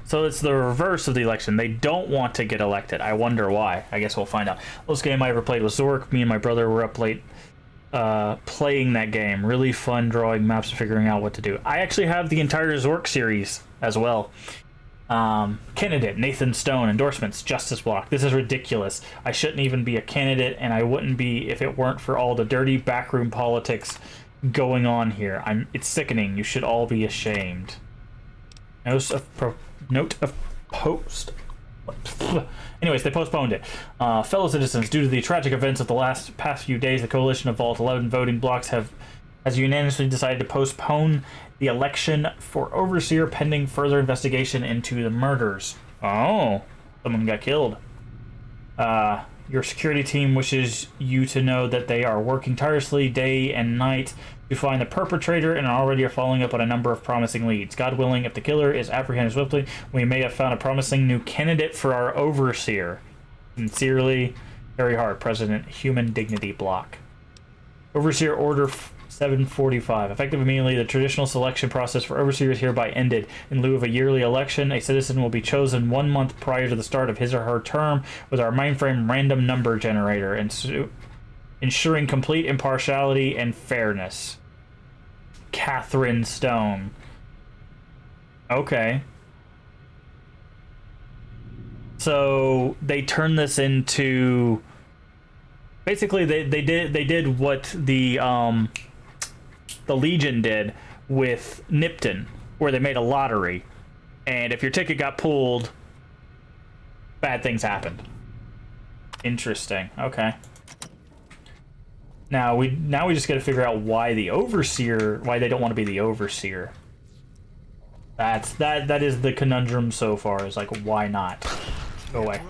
So it's the reverse of the election. They don't want to get elected. I wonder why. I guess we'll find out. Last game I ever played was Zork. Me and my brother were up late playing that game. Really fun drawing maps and figuring out what to do. I actually have the entire Zork series as well. Candidate, Nathan Stone. Endorsements, Justice Block. This is ridiculous. I shouldn't even be a candidate, and I wouldn't be if it weren't for all the dirty backroom politics going on here. It's sickening. You should all be ashamed. Note of post. Anyways, they postponed it. Fellow citizens, due to the tragic events of the past few days, the coalition of Vault 11 voting blocks has unanimously decided to postpone the election for overseer pending further investigation into the murders. Oh, someone got killed. Your security team wishes you to know that they are working tirelessly day and night to find the perpetrator and already are following up on a number of promising leads. God willing, if the killer is apprehended swiftly, we may have found a promising new candidate for our overseer. Sincerely, Harry Hart, President, Human Dignity Block. Overseer Order 745. Effective immediately, the traditional selection process for overseer is hereby ended. In lieu of a yearly election, a citizen will be chosen 1 month prior to the start of his or her term with our mainframe random number generator, ensuring complete impartiality and fairness. Catherine Stone. Okay. So they turned this into basically they did what the Legion did with Nipton, where they made a lottery, and if your ticket got pulled, bad things happened. Interesting. Okay. Now we just got to figure out why the overseer, why they don't want to be the overseer. That is the conundrum so far. Is like, why not? Go away.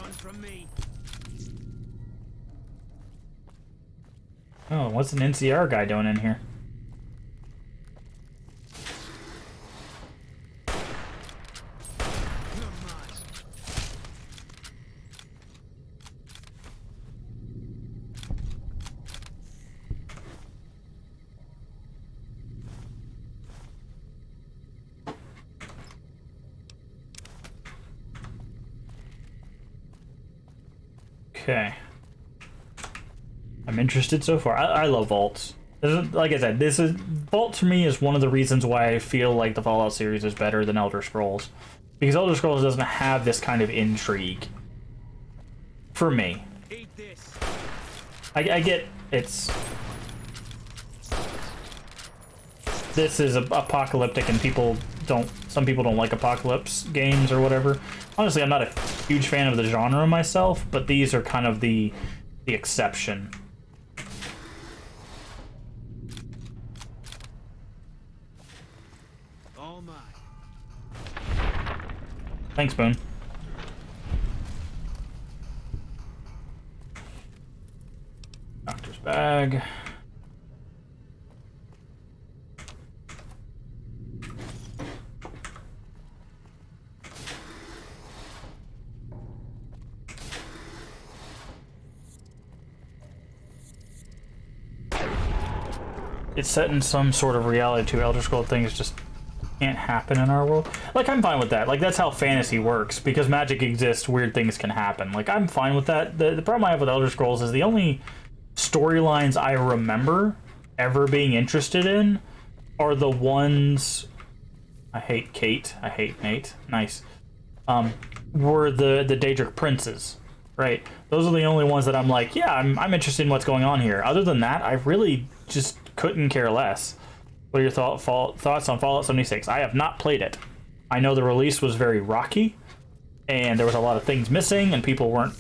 Oh, what's an NCR guy doing in here? Okay. I'm interested so far. I love vaults. Like I said, Vault for me is one of the reasons why I feel like the Fallout series is better than Elder Scrolls. Because Elder Scrolls doesn't have this kind of intrigue. For me. I get it's... This is apocalyptic and some people don't like apocalypse games or whatever. Honestly, I'm not a huge fan of the genre myself, but these are kind of the exception. All mine. Thanks, Boone. Doctor's bag. It's set in some sort of reality too. Elder Scroll things just can't happen in our world. Like, I'm fine with that. Like, that's how fantasy works. Because magic exists, weird things can happen. Like, I'm fine with that. The problem I have with Elder Scrolls is the only storylines I remember ever being interested in are the ones... I hate Kate. I hate Nate. Nice. Were the Daedric princes. Right? Those are the only ones that I'm like, yeah, I'm interested in what's going on here. Other than that, I really just couldn't care less. What are your thoughts on Fallout 76? I have not played it. I know the release was very rocky, and there was a lot of things missing, and people weren't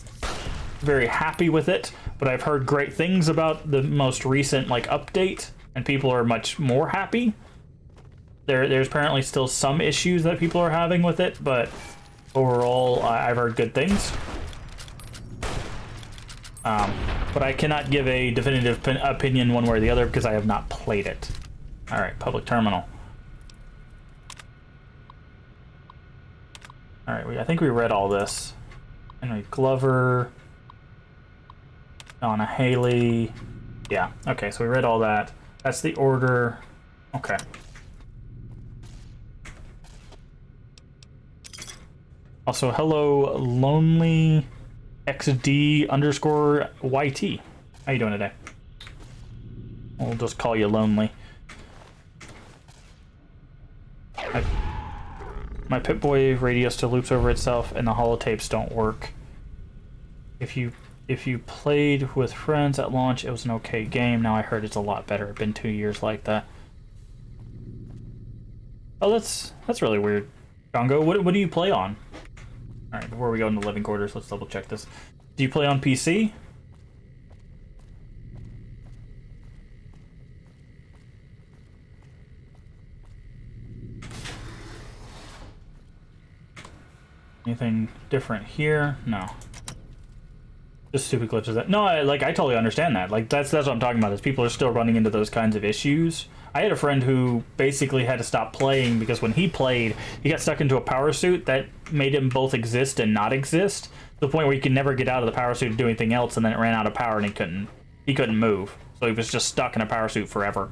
very happy with it, but I've heard great things about the most recent update, and people are much more happy. There's apparently still some issues that people are having with it, but overall, I've heard good things. But I cannot give a definitive opinion one way or the other because I have not played it. Alright, public terminal. Alright, I think we read all this. Henry Glover. Donna Haley. Yeah, okay, so we read all that. That's the order. Okay. Also, hello, Lonely XD _ YT. How you doing today? We'll just call you Lonely. My Pip-Boy radio still loops over itself, and the holotapes don't work. If you played with friends at launch, it was an okay game. Now I heard it's a lot better. It's been 2 years like that. Oh, that's really weird. Congo, what do you play on? Alright, before we go into living quarters, let's double check this. Do you play on PC? Anything different here? No. Just stupid glitches. No, I totally understand that. Like, that's what I'm talking about, is people are still running into those kinds of issues. I had a friend who basically had to stop playing because when he played, he got stuck into a power suit that made him both exist and not exist, to the point where he could never get out of the power suit to do anything else, and then it ran out of power and he couldn't move. So he was just stuck in a power suit forever.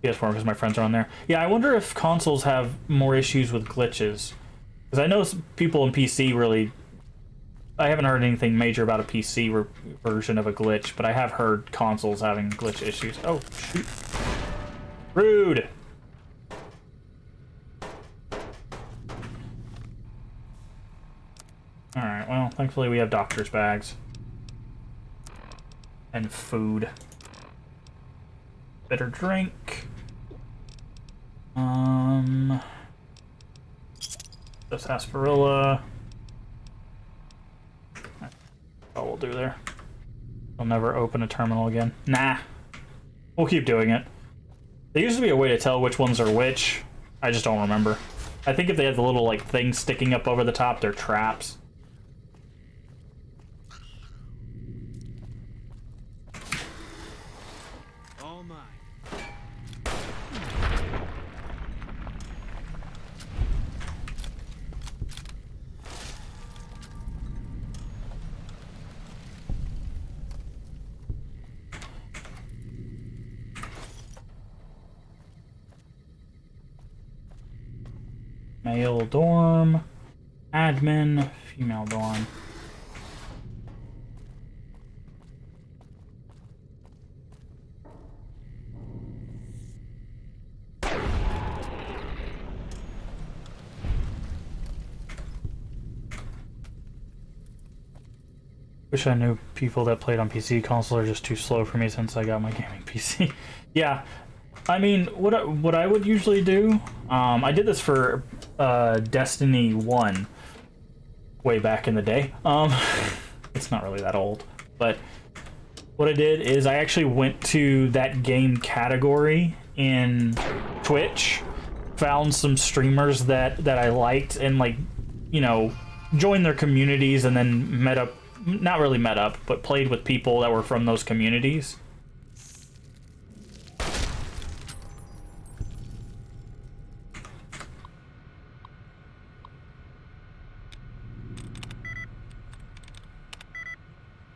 PS4, because my friends are on there. Yeah, I wonder if consoles have more issues with glitches. Because I know people in PC really... I haven't heard anything major about a PC version of a glitch, but I have heard consoles having glitch issues. Oh, shoot. Rude! Alright, well, thankfully we have doctor's bags. And food. Better drink. This sarsaparilla. we'll do there. I'll never open a terminal again. Nah. We'll keep doing it. There used to be a way to tell which ones are which. I just don't remember. I think if they had the little, like, thing sticking up over the top, they're traps. All mine. Male dorm, admin, female dorm. Wish I knew people that played on PC. Console are just too slow for me since I got my gaming PC. Yeah, I mean, what I would usually do, I did this for Destiny 1 way back in the day. It's not really that old, but what I did is I actually went to that game category in Twitch, found some streamers that I liked, and, like, you know, joined their communities, and then met up, not really met up, but played with people that were from those communities.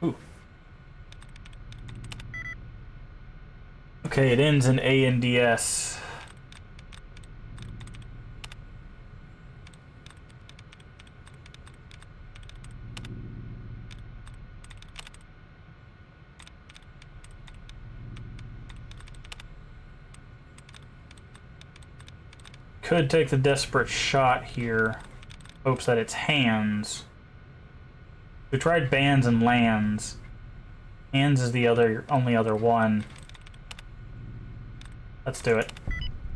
Ooh. Okay, it ends in ANDS. Could take the desperate shot here. Hopes that it's hands. We tried bands and lands. Hands is the only other one. Let's do it.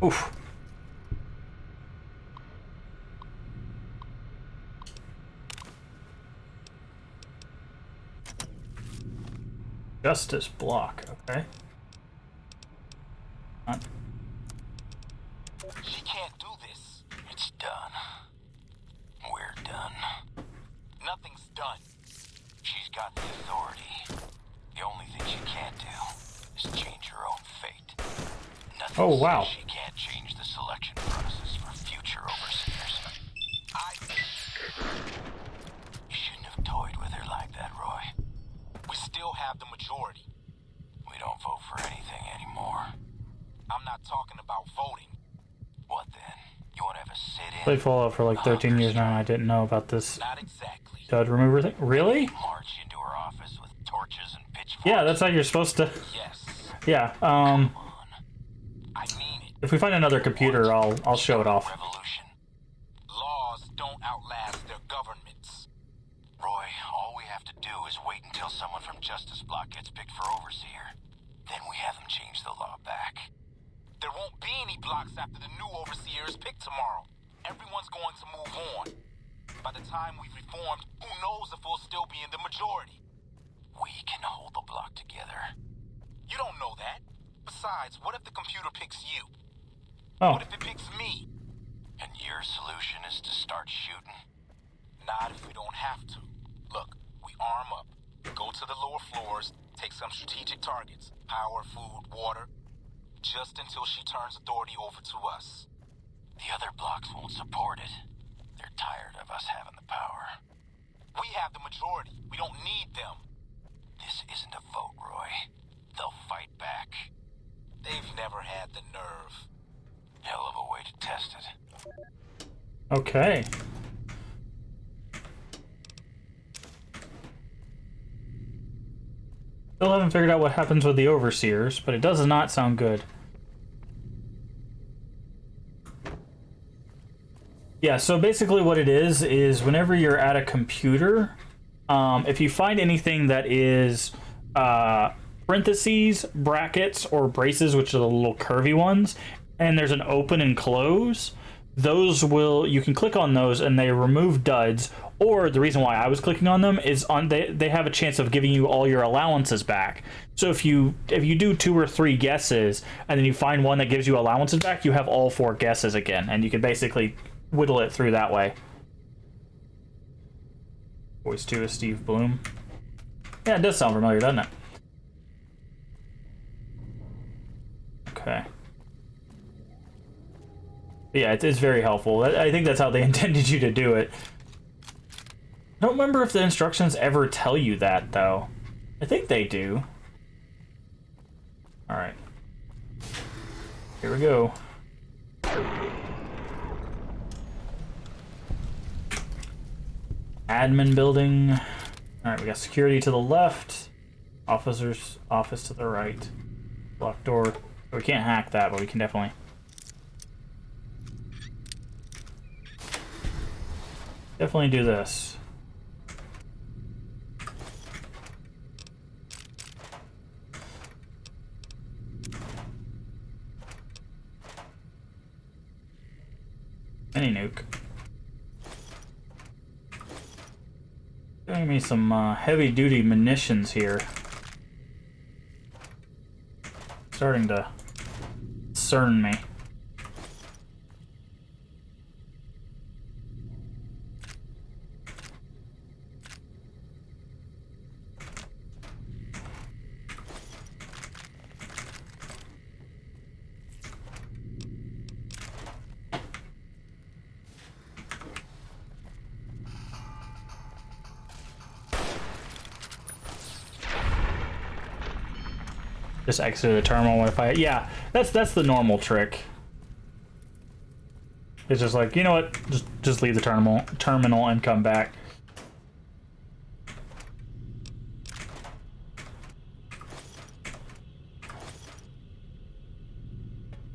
Oof. Justice block, okay. She can't do this. It's done. We're done. Nothing's done. She's got the authority. The only thing she can't do is change her own fate. Nothing Oh, wow. says she can't change the selection process for future overseers. You shouldn't have toyed with her like that, Roy. We still have the majority. We don't vote for anything anymore. I'm not talking about voting. What then? You want to have a sit-in? Played Fallout for like 13 years now, and I didn't know about this Not exactly. dud remover thing. Really? March into her office with torches and pitchforks. Yeah, that's how you're supposed to. Yes. Yeah. If we find another computer, I'll show it off. Revolution. Laws don't outlast their governments. Roy, all we have to do is wait until someone from Justice Block gets picked for overseer. Then we have them change the law back. There won't be any blocks after the new overseer is picked tomorrow. Everyone's going to move on. By the time we've reformed, who knows if we'll still be in the majority? We can hold the block together. You don't know that. Besides, what if the computer picks you? Oh. What if it picks me? And your solution is to start shooting? Not if we don't have to. Look, we arm up, go to the lower floors, take some strategic targets, power, food, water, just until she turns authority over to us. The other blocks won't support it. They're tired of us having the power. We have the majority. We don't need them. This isn't a vote, Roy. They'll fight back. They've never had the nerve. Hell of a way to test it. Okay. Still haven't figured out what happens with the overseers, but it does not sound good. Yeah, so basically what it is whenever you're at a computer, if you find anything that is parentheses, brackets, or braces, which are the little curvy ones, and there's an open and close, those will, you can click on those and they remove duds, Or the reason why I was clicking on them is they have a chance of giving you all your allowances back. So if you do 2 or 3 guesses and then you find one that gives you allowances back, you have all 4 guesses again, and you can basically whittle it through that way. Voice 2 is Steve Bloom. Yeah, it does sound familiar, doesn't it? Okay. Yeah, it is very helpful. I think that's how they intended you to do it. I don't remember if the instructions ever tell you that, though. I think they do. Alright. Here we go. Admin building. Alright, we got security to the left. Officer's office to the right. Locked door. We can't hack that, but we can definitely... Definitely do this. Mini nuke. Giving me some heavy-duty munitions here. Starting to concern me. Just exit the terminal if I... Yeah, that's the normal trick. It's just like, you know what? Just leave the terminal and come back.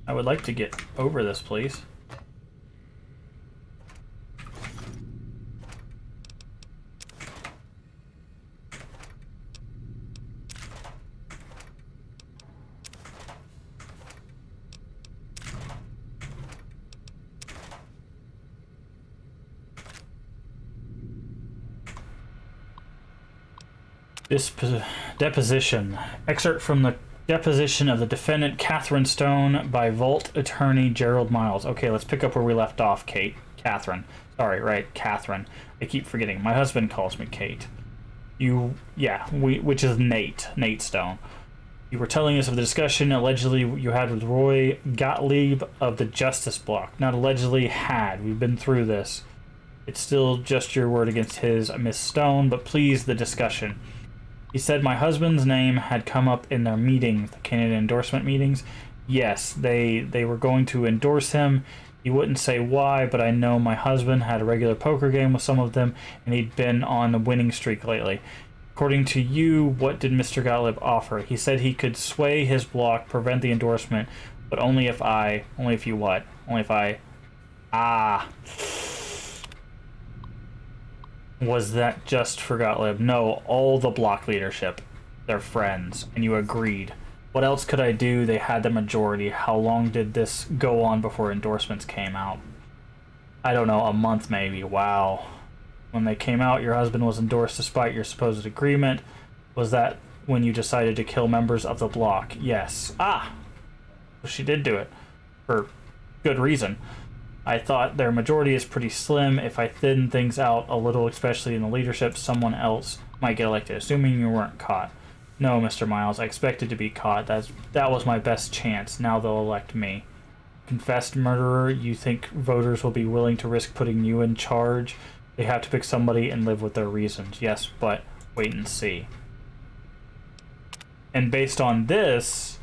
I would like to get over this, please. This deposition. Excerpt from the deposition of the defendant Catherine Stone by Vault Attorney Gerald Miles. Okay, let's pick up where we left off, Kate. Catherine. Sorry, right, Catherine. I keep forgetting. My husband calls me Kate. Which is Nate Stone. You were telling us of the discussion allegedly you had with Roy Gottlieb of the Justice Block. Not allegedly, had. We've been through this. It's still just your word against his, Miss Stone, but please, the discussion. He said my husband's name had come up in their meetings, the candidate endorsement meetings. Yes, they were going to endorse him. He wouldn't say why, but I know my husband had a regular poker game with some of them, and he'd been on a winning streak lately. According to you, what did Mr. Gottlieb offer? He said he could sway his block, prevent the endorsement, but only if you what? Only if I... Ah... Was that just for Gottlieb? No, all the block leadership. They're friends, and you agreed. What else could I do? They had the majority. How long did this go on before endorsements came out? I don't know, a month maybe. Wow. When they came out, your husband was endorsed despite your supposed agreement. Was that when you decided to kill members of the block? Yes. Ah! So she did do it. For good reason. I thought their majority is pretty slim. If I thin things out a little, especially in the leadership, someone else might get elected, assuming you weren't caught. No, Mr. Miles, I expected to be caught. That was my best chance. Now they'll elect me. Confessed murderer, you think voters will be willing to risk putting you in charge? They have to pick somebody and live with their reasons. Yes, but wait and see. And based on this,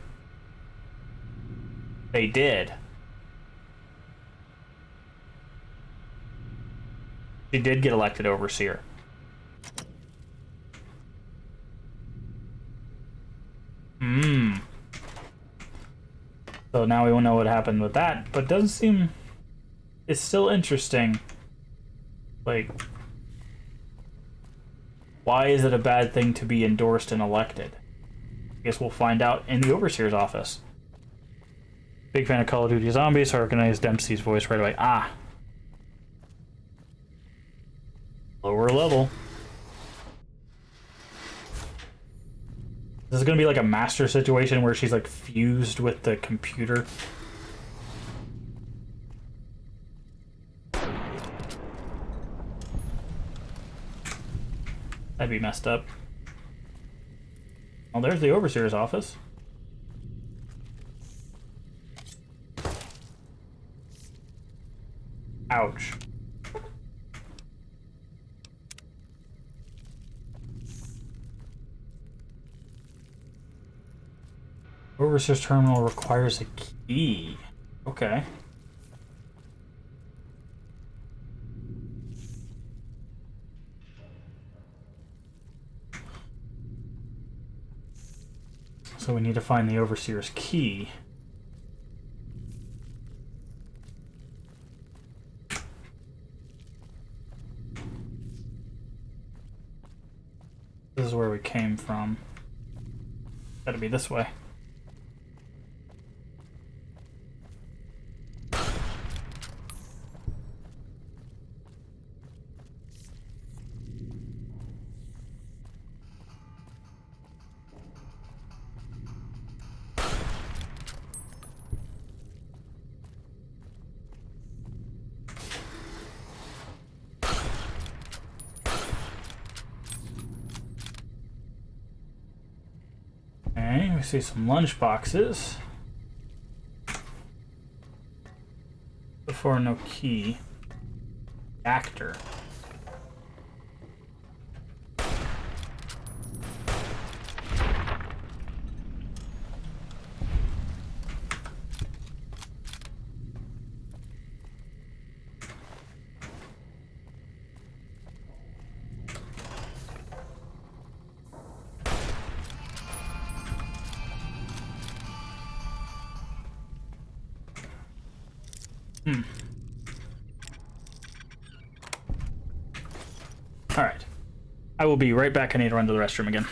they did. She did get elected overseer. So now we won't know what happened with that, but it doesn't seem... It's still interesting. Like, why is it a bad thing to be endorsed and elected? I guess we'll find out in the overseer's office. Big fan of Call of Duty Zombies, so I recognize Dempsey's voice right away. Ah. Lower level. This is gonna be like a master situation where she's like fused with the computer. That'd be messed up. Oh, there's the Overseer's office. Ouch. Overseer's terminal requires a key. Okay. So we need to find the Overseer's key. This is where we came from. Gotta be this way. Okay, we see some lunch boxes. Before no key. Actor. Alright. I will be right back. I need to run to the restroom again.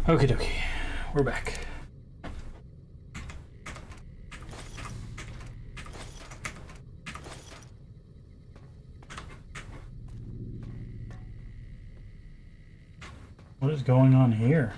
Okie dokie. We're back. What is going on here?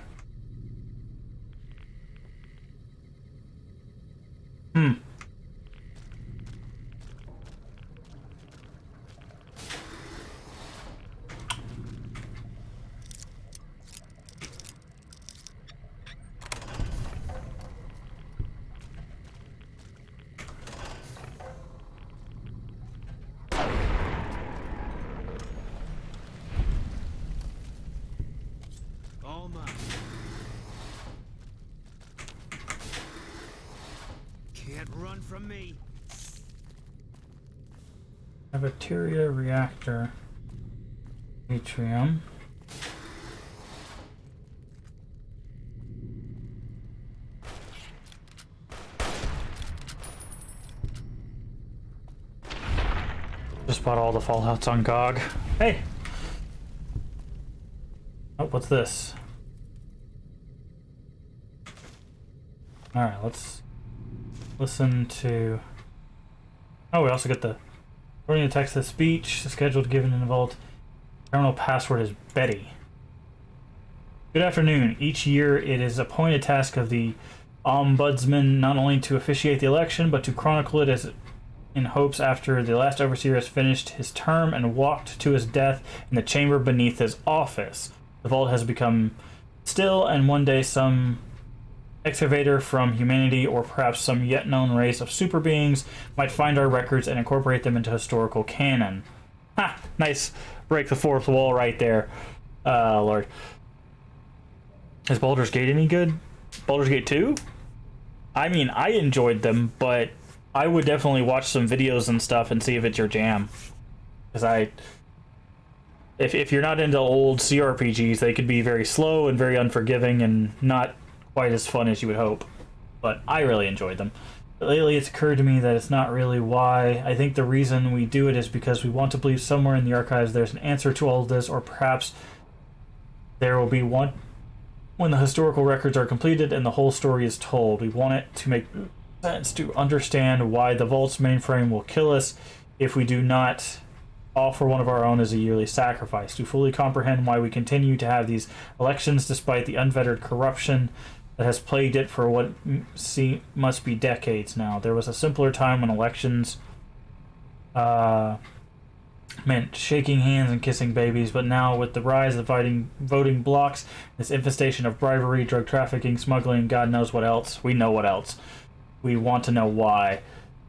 All mine. Can't run from me. Cafeteria reactor. Atrium. Just bought all the Fallouts on GOG. Hey! Oh, what's this? Alright, let's listen to... Oh, we also get the... According to text of speech, the scheduled given in the vault. Terminal password is Betty. Good afternoon. Each year it is a appointed task of the Ombudsman not only to officiate the election, but to chronicle it as in hopes after the last overseer has finished his term and walked to his death in the chamber beneath his office. The vault has become still, and one day some excavator from humanity, or perhaps some yet known race of super beings, might find our records and incorporate them into historical canon. Ha! Nice. Break the fourth wall right there. Lord. Is Baldur's Gate any good? Baldur's Gate 2? I mean, I enjoyed them, but I would definitely watch some videos and stuff and see if it's your jam. Because if you're not into old CRPGs, they could be very slow and very unforgiving and not quite as fun as you would hope. But I really enjoyed them. But lately it's occurred to me that it's not really why. I think the reason we do it is because we want to believe somewhere in the archives there's an answer to all of this, or perhaps there will be one when the historical records are completed and the whole story is told. We want it to make sense, to understand why the Vault's mainframe will kill us if we do not offer one of our own as a yearly sacrifice, to fully comprehend why we continue to have these elections despite the unfettered corruption that has plagued it for what must be decades now. There was a simpler time when elections meant shaking hands and kissing babies, but now with the rise of voting blocks, this infestation of bribery, drug trafficking, smuggling, God knows what else. We know what else. We want to know why.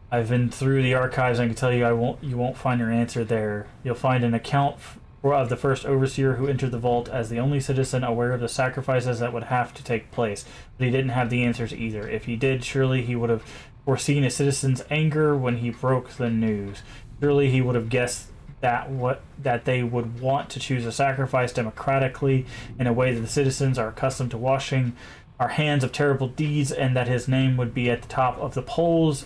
I've been through the archives and I can tell you you won't find your answer there. You'll find an account of the first overseer who entered the vault as the only citizen aware of the sacrifices that would have to take place, but he didn't have the answers either. If he did, surely he would have foreseen a citizen's anger when he broke the news. Surely he would have guessed that they would want to choose a sacrifice democratically in a way that the citizens are accustomed to washing our hands of terrible deeds, and that his name would be at the top of the polls,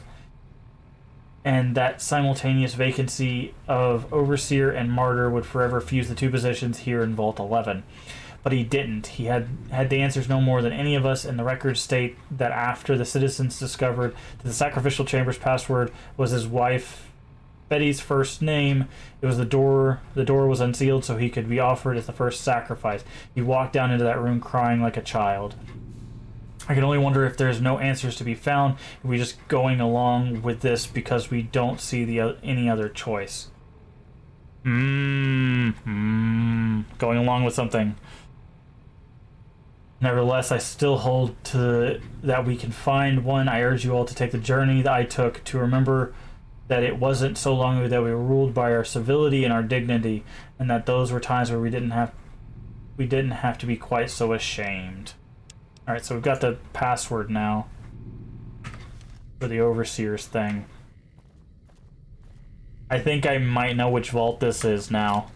and that simultaneous vacancy of overseer and martyr would forever fuse the two positions here in Vault 11. But he didn't. He had the answers no more than any of us, and the records state that after the citizens discovered that the sacrificial chamber's password was his wife Betty's first name, it was the door was unsealed so he could be offered as the first sacrifice. He walked down into that room crying like a child. I can only wonder if there's no answers to be found, if we're just going along with this because we don't see any other choice. Going along with something. Nevertheless, I still hold to that we can find one. I urge you all to take the journey that I took, to remember that it wasn't so long ago that we were ruled by our civility and our dignity, and that those were times where we didn't have to be quite so ashamed. Alright, so we've got the password now for the Overseer's thing. I think I might know which vault this is now.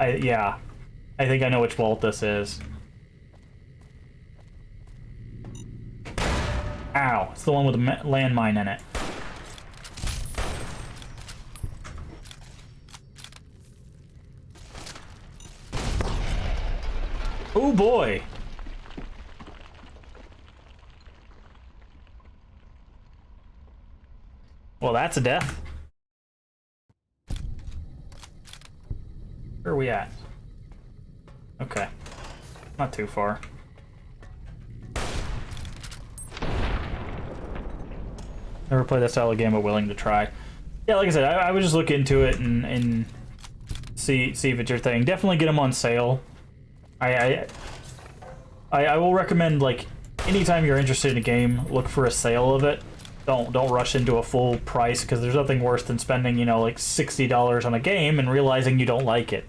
Yeah. I think I know which vault this is. Ow, it's the one with the landmine in it. Oh boy. Well, that's a death. Where are we at? Okay. Not too far. Never played that style of game, but willing to try. Yeah, like I said, I would just look into it and see if it's your thing. Definitely get them on sale. I will recommend, like, anytime you're interested in a game, look for a sale of it. Don't rush into a full price, because there's nothing worse than spending, you know, like $60 on a game and realizing you don't like it.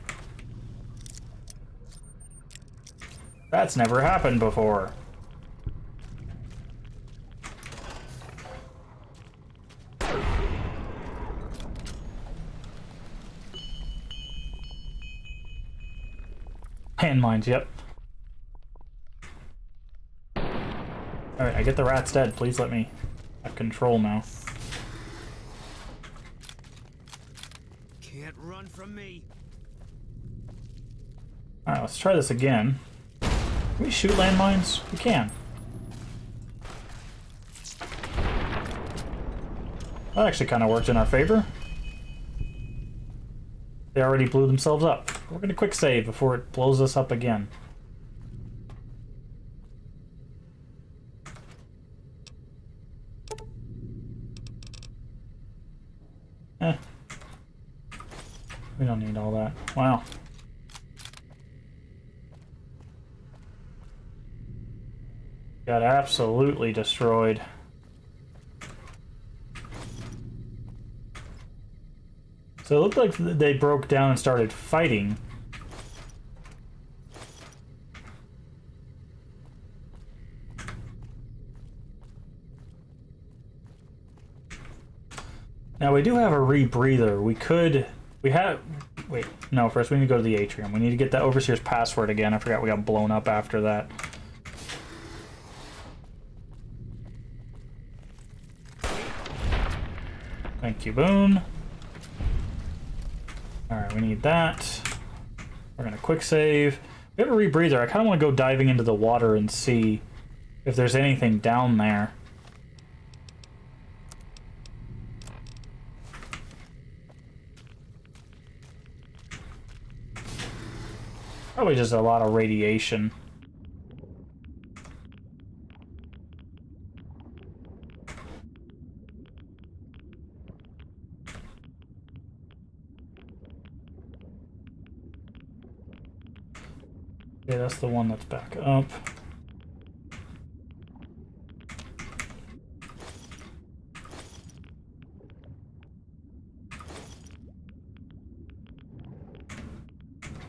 That's never happened before. Landmines, yep. Alright, I get the rat's dead. Please let me have control now. Can't run from me. Alright, let's try this again. Can we shoot landmines? We can. That actually kind of worked in our favor. They already blew themselves up. We're gonna quick save before it blows us up again. We don't need all that. Wow. Got absolutely destroyed. So it looked like they broke down and started fighting. Now we do have a rebreather. Wait, no, first we need to go to the atrium. We need to get the Overseer's password again. I forgot we got blown up after that. Thank you, Boone. Alright, we need that. We're gonna quick save. We have a rebreather. I kind of want to go diving into the water and see if there's anything down there. Probably just a lot of radiation. Yeah, that's the one that's back up.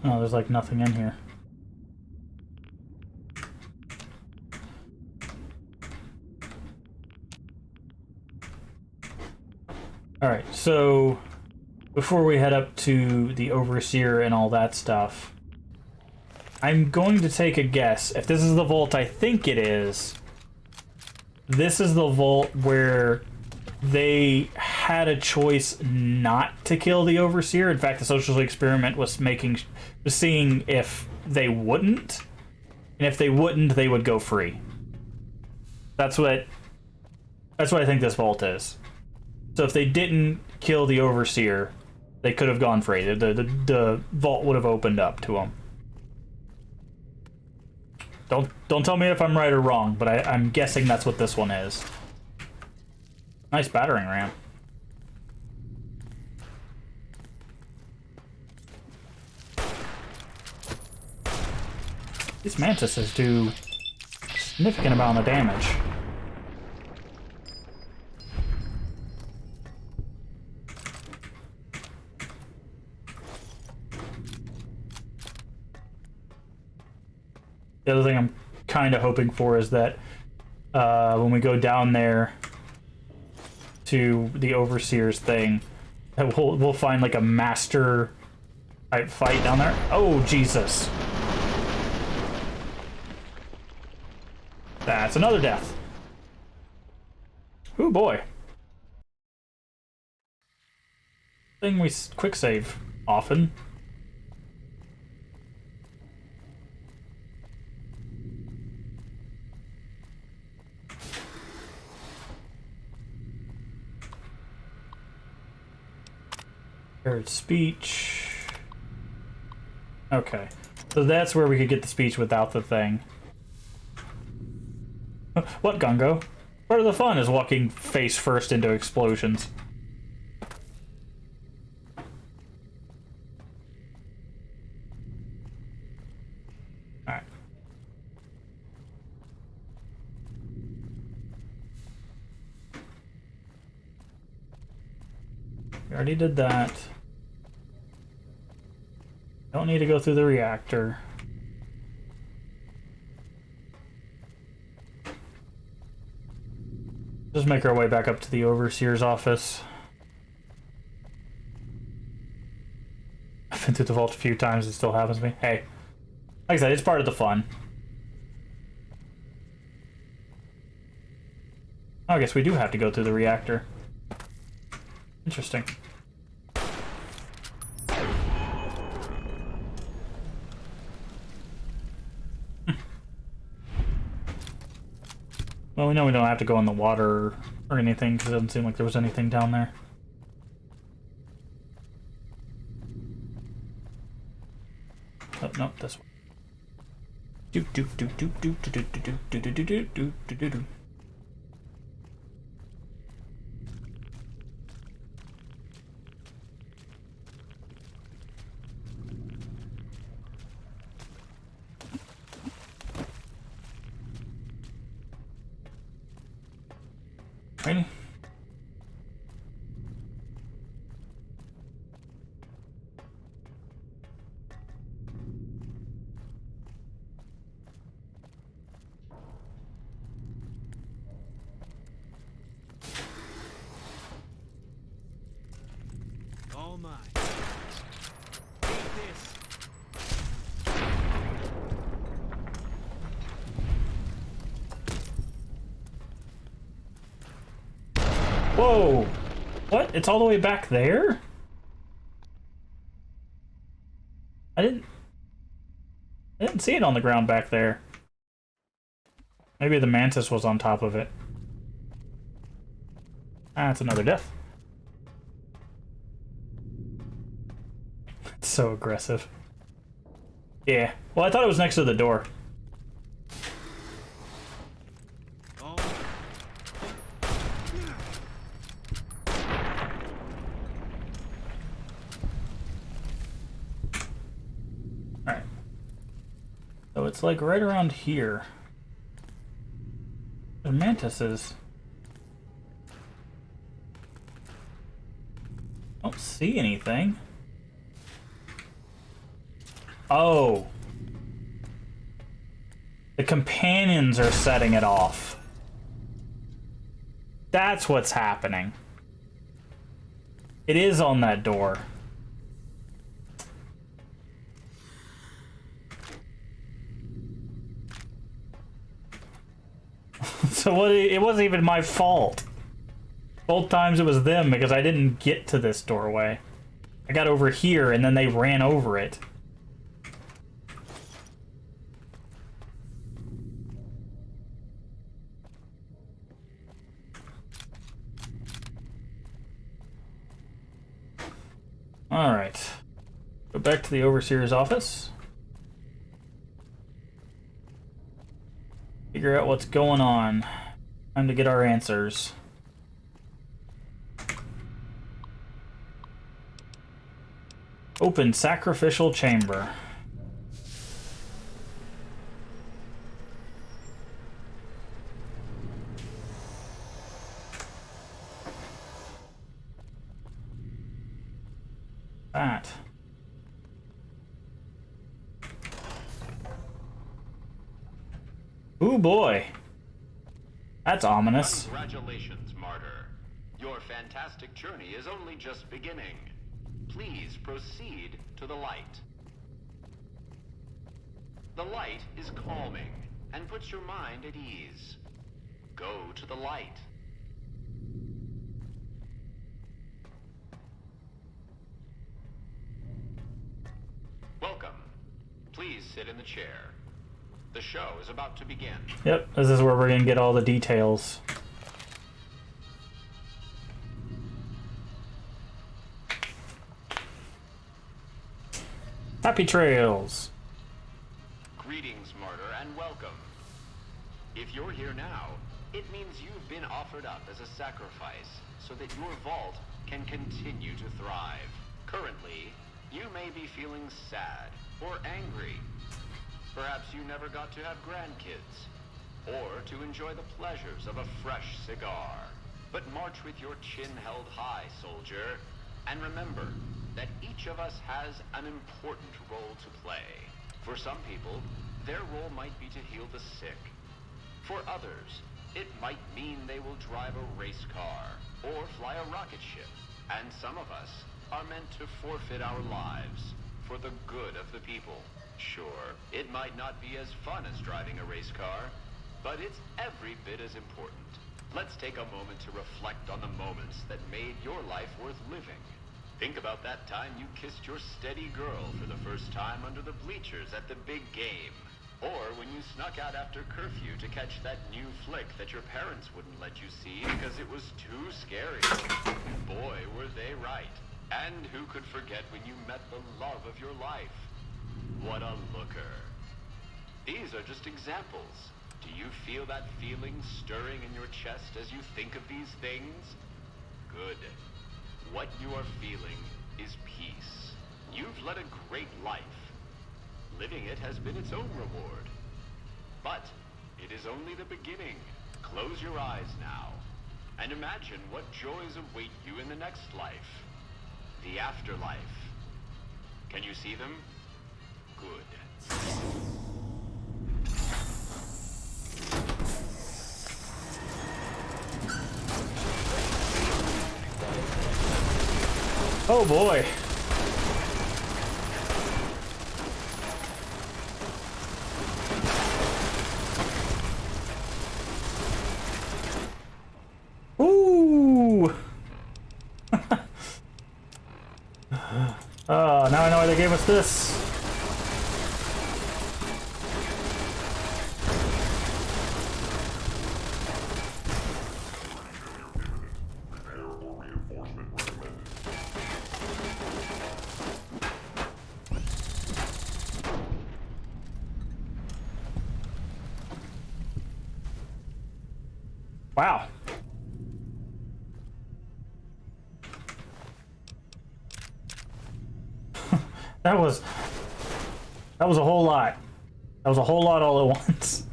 Oh, there's like nothing in here. Alright, so before we head up to the Overseer and all that stuff, I'm going to take a guess. If this is the vault I think it is, this is the vault where they had a choice not to kill the Overseer. In fact, the social experiment was seeing if they wouldn't, and if they wouldn't, they would go free. That's what I think this vault is. So if they didn't kill the Overseer, they could have gone free. The vault would have opened up to them. Don't tell me if I'm right or wrong, but I'm guessing that's what this one is. Nice battering ram. These mantises do a significant amount of damage. The other thing I'm kind of hoping for is that when we go down there to the Overseer's thing, that we'll find like a master type fight down there. Oh, Jesus. That's another death. Ooh, boy. Thing we quick save often. Heard speech. Okay. So that's where we could get the speech without the thing. What, Gungo? Part of the fun is walking face first into explosions. Alright. We already did that. Don't need to go through the reactor. Just make our way back up to the Overseer's office. I've been through the vault a few times, it still happens to me. Hey, like I said, it's part of the fun. I guess we do have to go through the reactor. Interesting. Well, we know we don't have to go in the water or anything, because it doesn't seem like there was anything down there. Oh, no, this one. Do do do do do do do do do do do do do do do do. Ready? All mine. Take this. Whoa! What? It's all the way back there? I didn't see it on the ground back there. Maybe the mantis was on top of it. Ah, it's another death. It's so aggressive. Yeah. Well, I thought it was next to the door. Alright. So it's like right around here. The mantises. Don't see anything. Oh. The companions are setting it off. That's what's happening. It is on that door. So what? It wasn't even my fault. Both times it was them because I didn't get to this doorway. I got over here and then they ran over it. Alright. Go back to the Overseer's office. Figure out what's going on. Time to get our answers. Open sacrificial chamber. That. Ooh boy. That's ominous. Congratulations, martyr. Your fantastic journey is only just beginning. Please proceed to the light. The light is calming and puts your mind at ease. Go to the light. Welcome. Please sit in the chair. The show is about to begin. Yep, this is where we're gonna get all the details. Happy trails. Greetings, martyr, and welcome. If you're here now, it means you've been offered up as a sacrifice so that your vault can continue to thrive. Currently, you may be feeling sad or angry. Perhaps you never got to have grandkids, or to enjoy the pleasures of a fresh cigar. But march with your chin held high, soldier, and remember that each of us has an important role to play. For some people, their role might be to heal the sick. For others, it might mean they will drive a race car or fly a rocket ship. And some of us are meant to forfeit our lives for the good of the people. Sure, it might not be as fun as driving a race car, but it's every bit as important. Let's take a moment to reflect on the moments that made your life worth living. Think about that time you kissed your steady girl for the first time under the bleachers at the big game. Or when you snuck out after curfew to catch that new flick that your parents wouldn't let you see because it was too scary. Boy, were they right. And who could forget when you met the love of your life? What a looker. These are just examples. Do you feel that feeling stirring in your chest as you think of these things? Good. What you are feeling is peace. You've led a great life. Living it has been its own reward. But it is only the beginning. Close your eyes now, and imagine what joys await you in the next life. The afterlife. Can you see them? Good. Oh boy. Ooh. Oh, now I know why they gave us this. Wow. That was a whole lot. That was a whole lot all at once.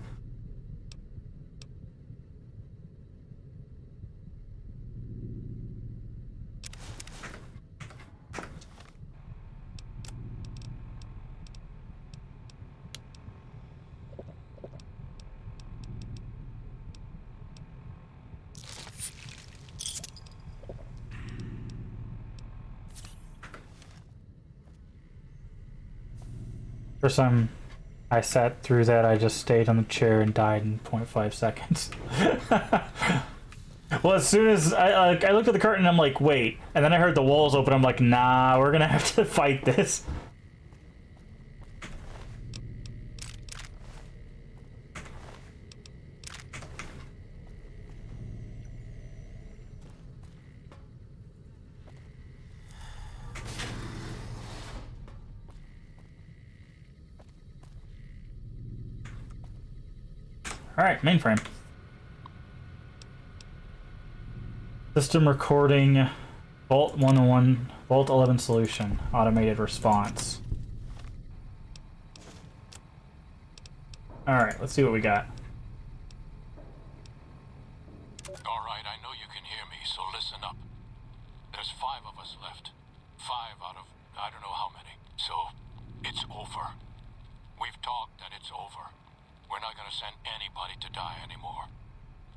For some, I sat through that, I just stayed on the chair and died in 0.5 seconds. Well, as soon as I looked at the curtain, I'm like, wait. And then I heard the walls open, I'm like, nah, we're gonna have to fight this. Alright, mainframe. System recording, Vault 101, Vault 11 solution, automated response. Alright, let's see what we got. Alright, I know you can hear me, so listen up. There's 5 of us left. 5 out of I don't know how many. So, it's over. We've talked and it's over. We're not gonna send anybody to die anymore.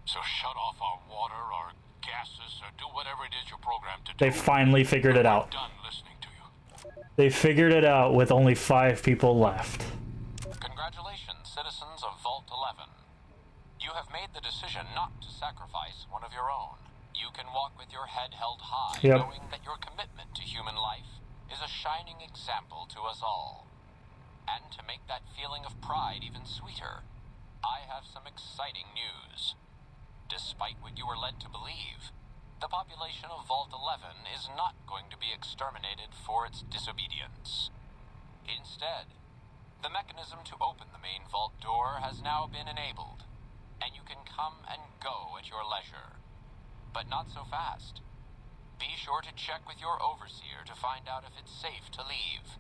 So shut off our water, our gases, or do whatever it is you're programmed to do. They finally figured it out. Done listening to you. They figured it out with only 5 people left. Congratulations, citizens of Vault 11. You have made the decision not to sacrifice one of your own. You can walk with your head held high, knowing that your commitment to human life is a shining example to us all. And to make that feeling of pride even sweeter, I have some exciting news. Despite what you were led to believe, the population of Vault 11 is not going to be exterminated for its disobedience. Instead, the mechanism to open the main vault door has now been enabled, and you can come and go at your leisure. But not so fast. Be sure to check with your overseer to find out if it's safe to leave.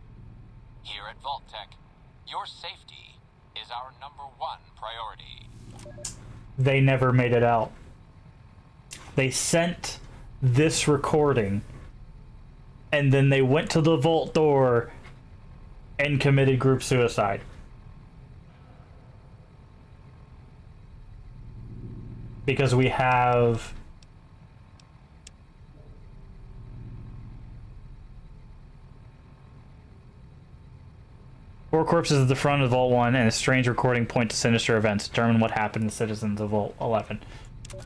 Here at Vault Tech, your safety is our #1 priority. They never made it out. They sent this recording, and then they went to the vault door and committed group suicide. Because we have... Four corpses at the front of Vault 1 and a strange recording point to sinister events. Determine what happened to citizens of Vault 11.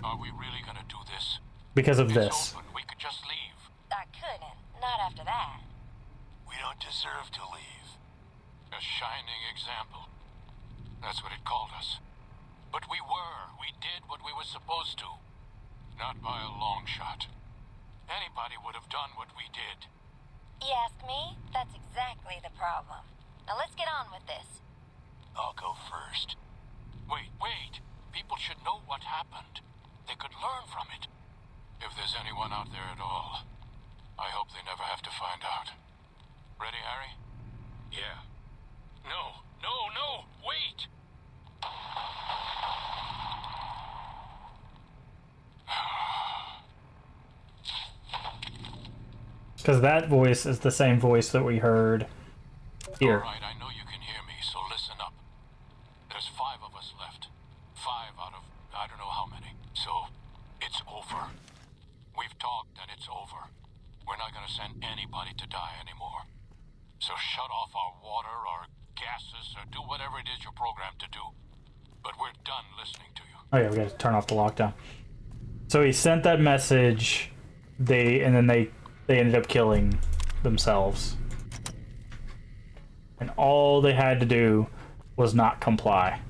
Are we really gonna do this? Because of this. Open. We could just leave. I couldn't. Not after that. We don't deserve to leave. A shining example. That's what it called us. But we were. We did what we were supposed to. Not by a long shot. Anybody would have done what we did. You ask me? That's exactly the problem. Now let's get on with this. I'll go first. Wait. People should know what happened. They could learn from it. If there's anyone out there at all, I hope they never have to find out. Ready, Harry? Yeah. No, wait! Because that voice is the same voice that we heard here. Alright, I know you can hear me, so listen up. There's 5 of us left. 5 out of I don't know how many. So, it's over. We've talked and it's over. We're not gonna send anybody to die anymore. So shut off our water, our gases, or do whatever it is you're programmed to do. But we're done listening to you. Oh yeah, we gotta turn off the lockdown. So he sent that message, and then they ended up killing themselves. And all they had to do was not comply.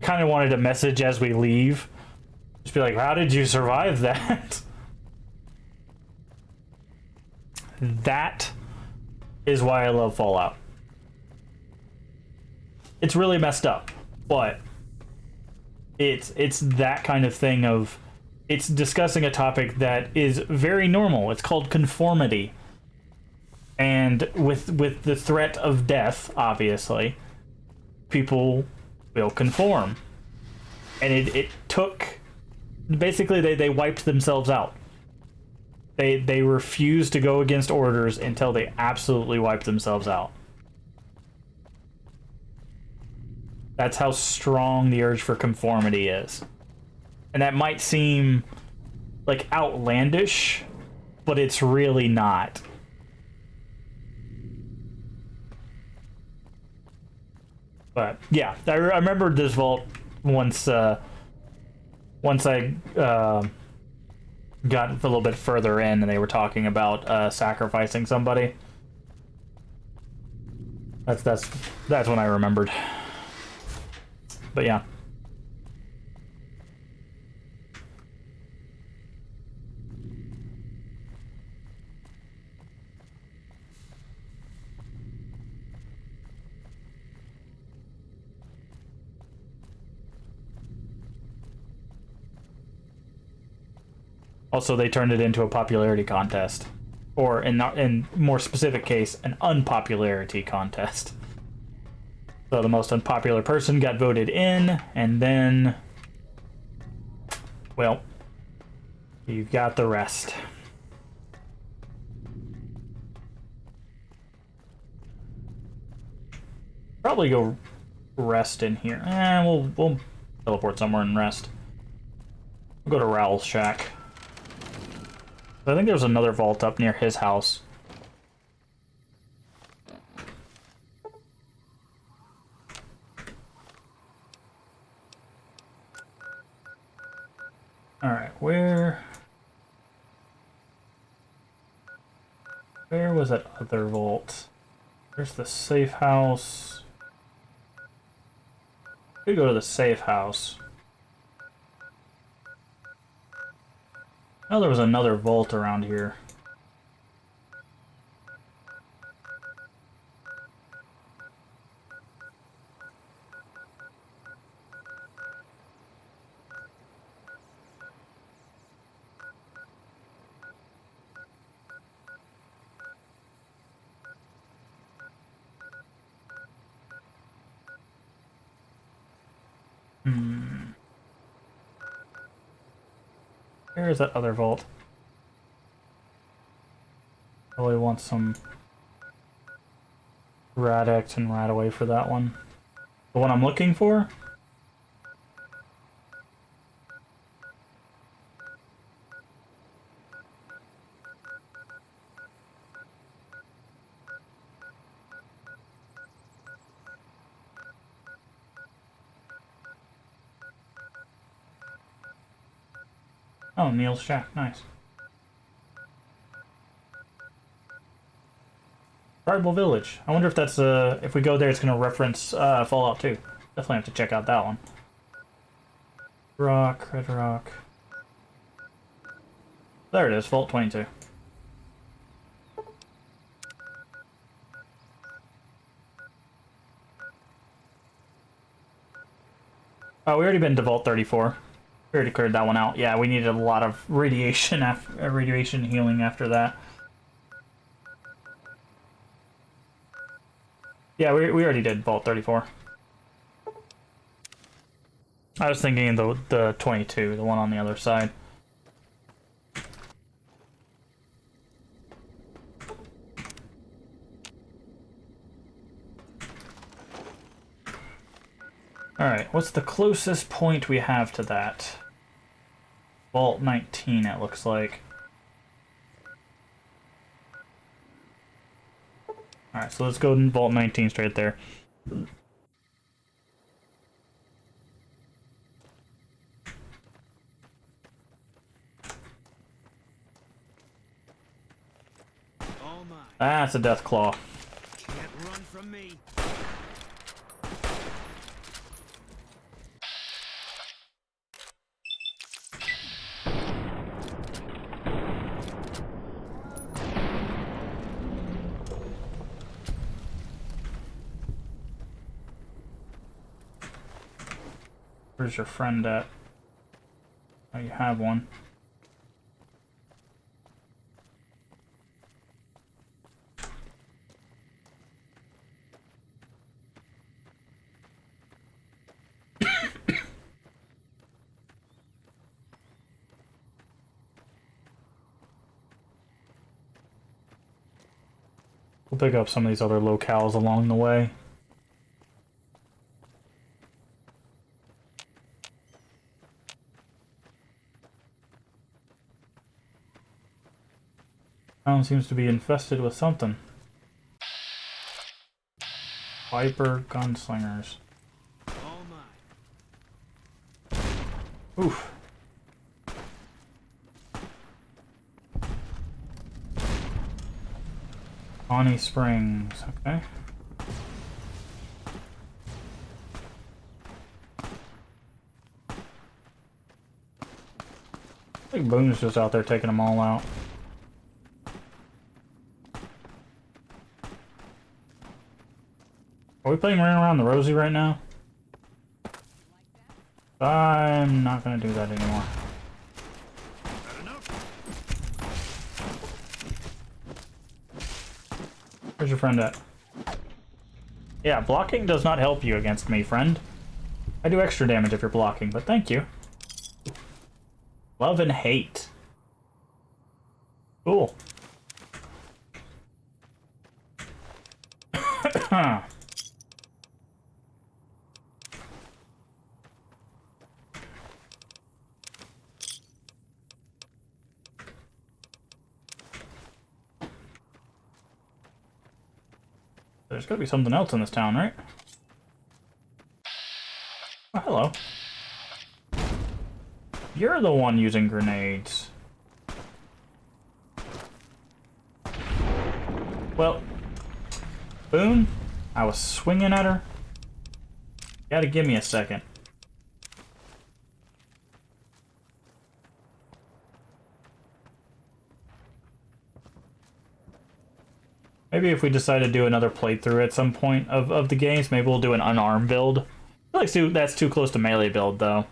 Kind of wanted a message as we leave. Just be like, how did you survive that? That is why I love Fallout. It's really messed up, but it's that kind of thing of it's discussing a topic that is very normal. It's called conformity. And with the threat of death, obviously, people will conform. And it took... Basically, they wiped themselves out. They refused to go against orders until they absolutely wiped themselves out. That's how strong the urge for conformity is. And that might seem like outlandish, but it's really not. But yeah, I remembered this vault once I got a little bit further in and they were talking about sacrificing somebody. That's when I remembered. But yeah. Also, they turned it into a popularity contest. Or, in more specific case, an unpopularity contest. So the most unpopular person got voted in, and then... Well, you got the rest. Probably go rest in here. We'll teleport somewhere and rest. We'll go to Raoul's shack. I think there's another vault up near his house. Alright, where was that other vault? There's the safe house. We go to the safe house. Oh, there was another vault around here. Where is that other vault? Probably want some Rad-X and Rad-Away for that one. The one I'm looking for? Oh, Neil's shack. Nice. Tribal Village. I wonder if that's if we go there, it's gonna reference Fallout 2. Definitely have to check out that one. Rock, Red Rock. There it is, Vault 22. Oh, we already been to Vault 34. We already cleared that one out. Yeah, we needed a lot of radiation radiation healing after that. Yeah, we already did Vault 34. I was thinking the 22, the one on the other side. Alright, what's the closest point we have to that? Vault 19, it looks like. Alright, so let's go to Vault 19 straight there. That's a death claw. Can't run from me. Where's your friend at? Oh, you have one. We'll pick up some of these other locales along the way. Town seems to be infested with something. Viper gunslingers. Oof. Bonnie Springs, okay. I think Boone's just out there taking them all out. Are we playing Ran Around the Rosie right now? I'm not gonna do that anymore. Where's your friend at? Yeah, blocking does not help you against me, friend. I do extra damage if you're blocking, but thank you. Love and hate. Cool. There's gotta be something else in this town, right? Oh, hello. You're the one using grenades. Well, Boone, I was swinging at her. You gotta give me a second. Maybe if we decide to do another playthrough at some point of the games, maybe we'll do an unarmed build. I feel like that's too close to melee build, though.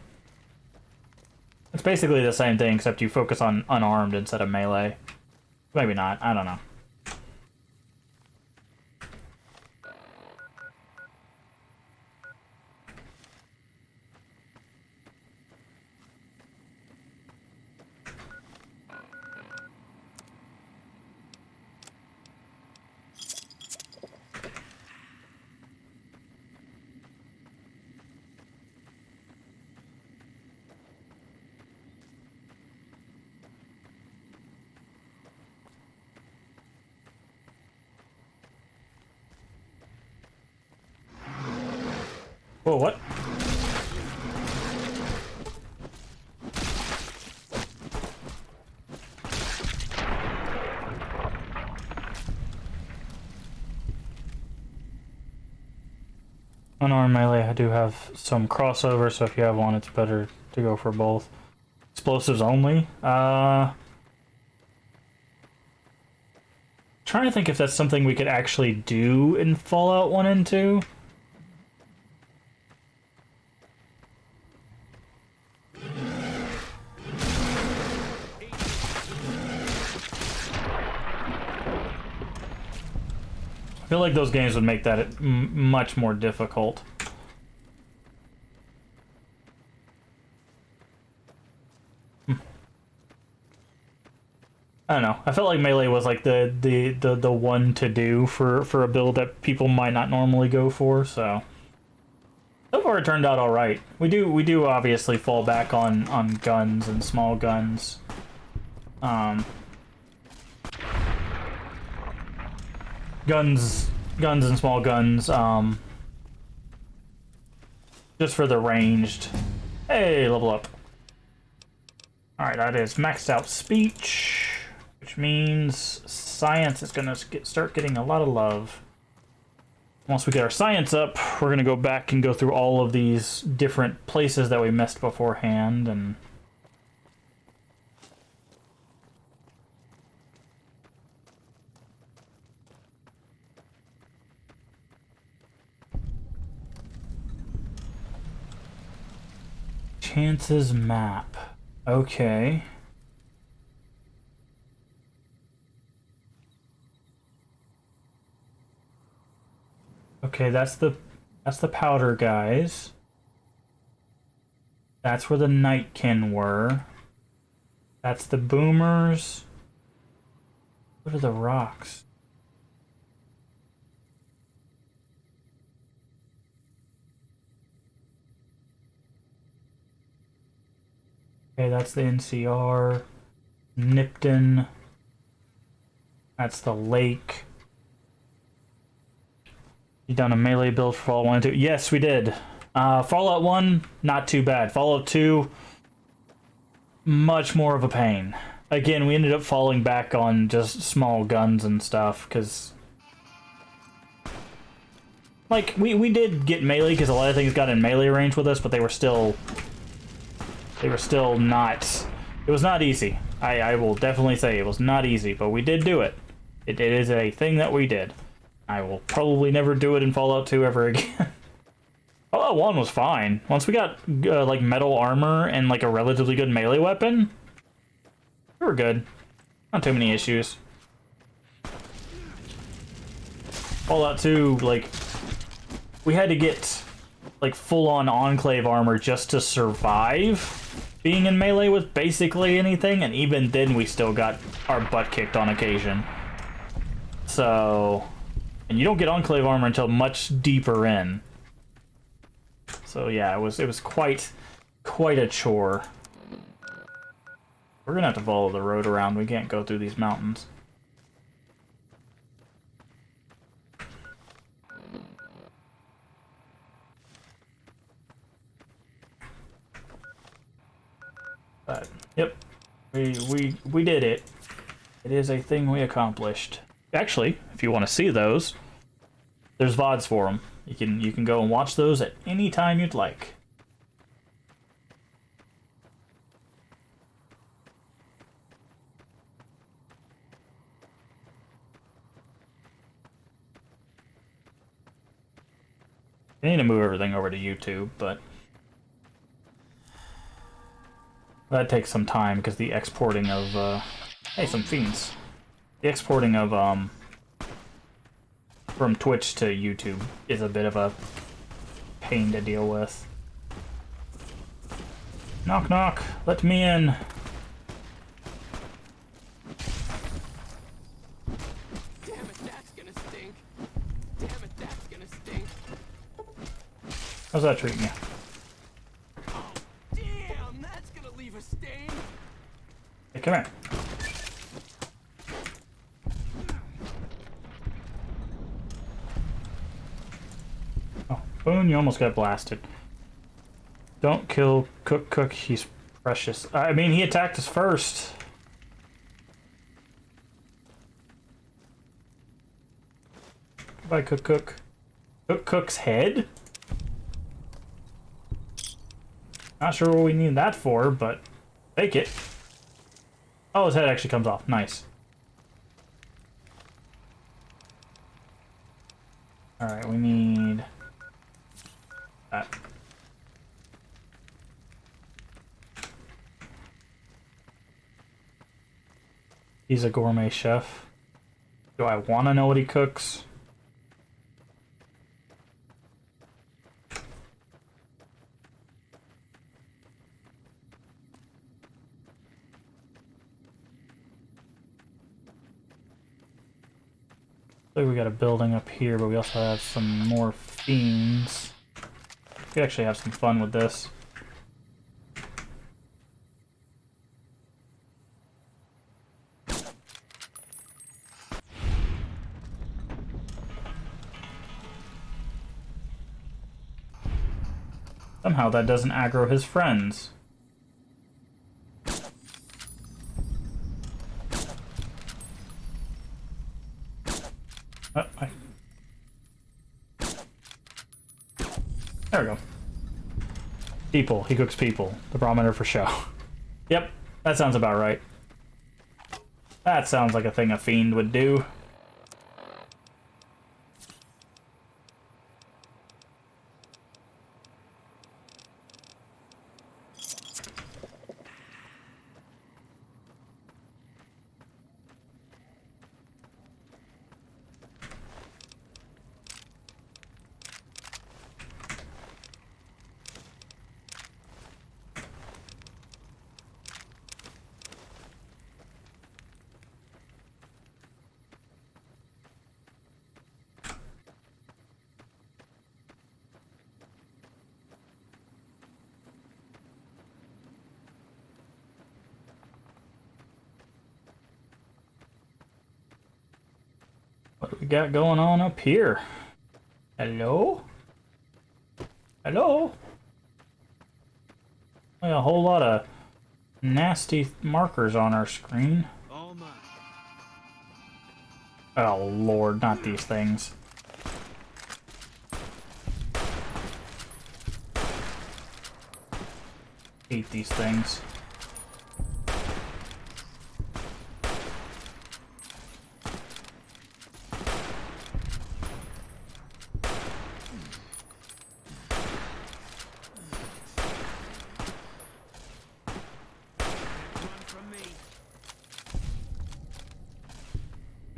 It's basically the same thing, except you focus on unarmed instead of melee. Maybe not, I don't know. Whoa, what? Unarmed melee, I do have some crossover, so if you have one, it's better to go for both. Explosives only? Trying to think if that's something we could actually do in Fallout 1 and 2. I feel like those games would make that much more difficult. I don't know. I felt like melee was like the one to do for a build that people might not normally go for. So far it turned out all right. We do obviously fall back on guns and small guns. Guns and small guns. Just for the ranged. Hey, level up. All right, that is maxed out speech. Which means science is gonna start getting a lot of love. Once we get our science up, we're gonna go back and go through all of these different places that we missed beforehand, and chances map. Okay. Okay, that's the powder guys. That's where the nightkin were. That's the boomers. What are the rocks? Okay, that's the NCR. Nipton. That's the lake. You done a melee build for Fallout 1 and 2? Yes, we did. Fallout 1, not too bad. Fallout 2, much more of a pain. Again, we ended up falling back on just small guns and stuff, because like, we did get melee, because a lot of things got in melee range with us, but they were still not... It was not easy. I will definitely say it was not easy, but we did do it. It is a thing that we did. I will probably never do it in Fallout 2 ever again. Fallout 1 was fine. Once we got, like, metal armor and, like, a relatively good melee weapon, we were good. Not too many issues. Fallout 2, like, we had to get, like, full-on Enclave armor just to survive being in melee with basically anything, and even then we still got our butt kicked on occasion. So... And you don't get Enclave armor until much deeper in. So yeah, it was quite a chore. We're gonna have to follow the road around. We can't go through these mountains. But yep, we did it. It is a thing we accomplished. Actually, if you want to see those, there's VODs for them. You can go and watch those at any time you'd like. I need to move everything over to YouTube, but that takes some time because the exporting of, hey, some fiends. The exporting of, from Twitch to YouTube is a bit of a pain to deal with. Knock, knock. Let me in. Damn it, that's gonna stink. Damn it, that's gonna stink. How's that treating you? Oh, damn, that's gonna leave a stain. Hey, come here. Oh, boom, you almost got blasted. Don't kill Cook, he's precious. I mean, he attacked us first. Goodbye, Cook. Cook's head? Not sure what we need that for, but take it. Oh, his head actually comes off. Nice. Alright, we need that. He's a gourmet chef. Do I want to know what he cooks? So we got a building up here, but we also have some more fiends. We actually have some fun with this. Somehow that doesn't aggro his friends. There we go. People. He cooks people. The barometer for show. Yep, that sounds about right. That sounds like a thing a fiend would do. What do we got going on up here? Hello? Hello? A whole lot of nasty markers on our screen. Oh lord, not these things. Hate these things.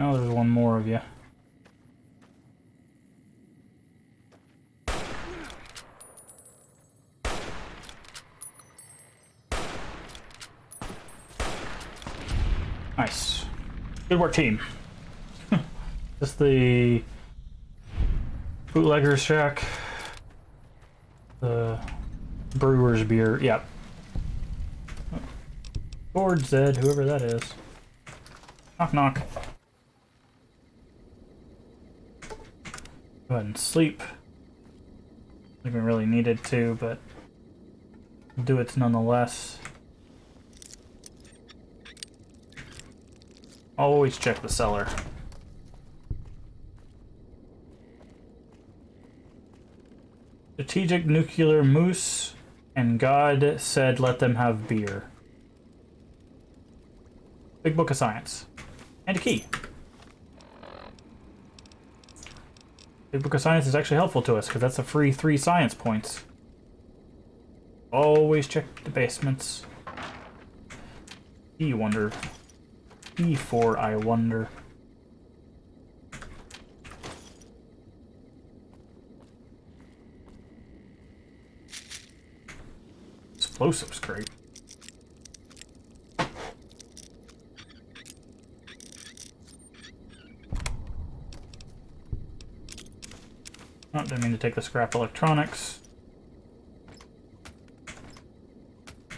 Oh, there's one more of you. Nice. Good work, team. This the bootlegger's shack. The brewer's beer. Yep. Board Zed, whoever that is. Knock knock. Go ahead and sleep. I think we really needed to, but we'll do it nonetheless. Always check the cellar. Strategic nuclear moose, and God said let them have beer. Big book of science. And a key. Big Book of Science is actually helpful to us because that's a free 3 science points. Always check the basements. E wonder. E4 I wonder. Explosives crate. Oh, didn't mean to take the scrap electronics.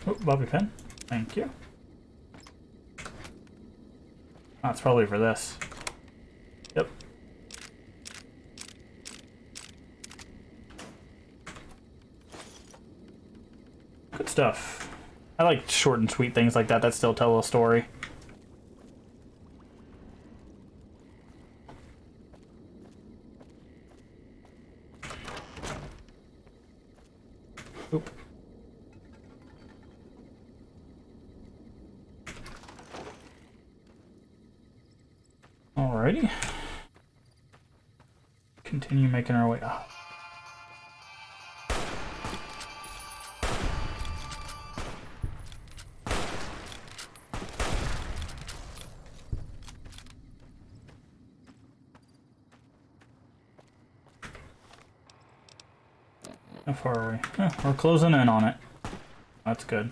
Oh, bobby pin. Thank you. That's probably for this. Yep. Good stuff. I like short and sweet things like that that still tell a story. Oop. Alrighty. Continue making our way up. How far are we? Oh, we're closing in on it. That's good.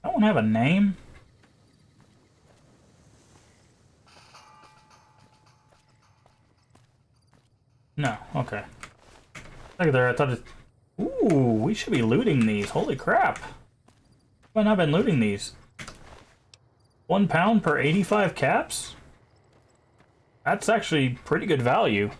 That one have a name? No, okay. Look there, I thought it... Ooh, we should be looting these. Holy crap. Why not been looting these? £1 per 85 caps? That's actually pretty good value.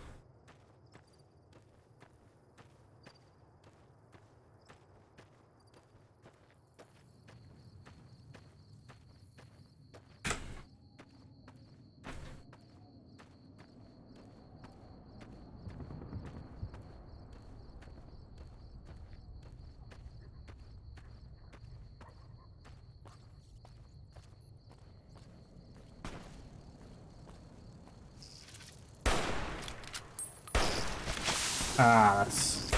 Ah, that's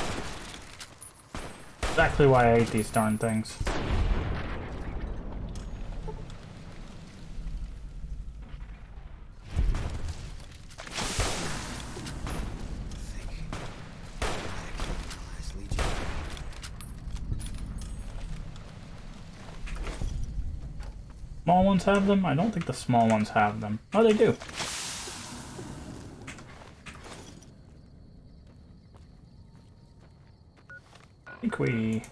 exactly why I hate these darn things. Small ones have them? I don't think the small ones have them. Oh, they do. I think we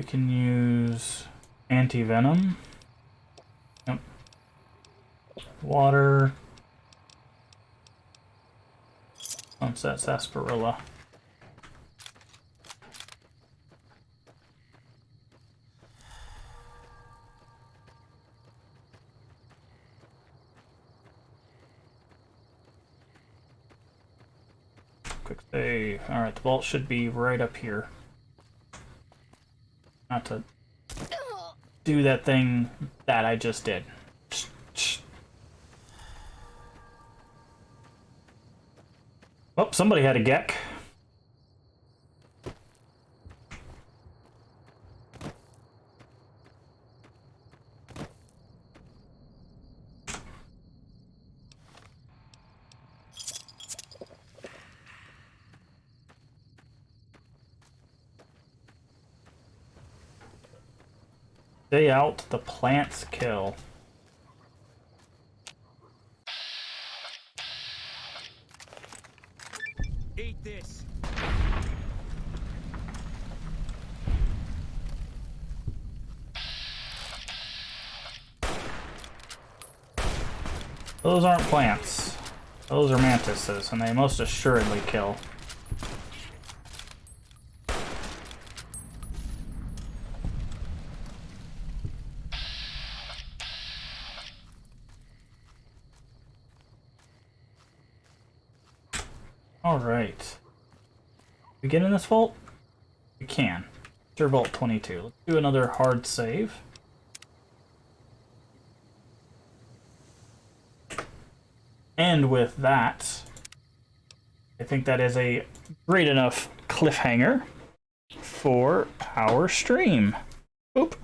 can use anti-venom. Yep. Water. Sunset sarsaparilla. Quick save. Alright, the vault should be right up here. Not to do that thing that I just did. Oh, somebody had a geck. Stay out, the plants kill. Eat this. Those aren't plants. Those are mantises, and they most assuredly kill. All right. we get in this vault? We can. Enter Vault 22. Let's do another hard save. And with that, I think that is a great enough cliffhanger for our stream. Oop.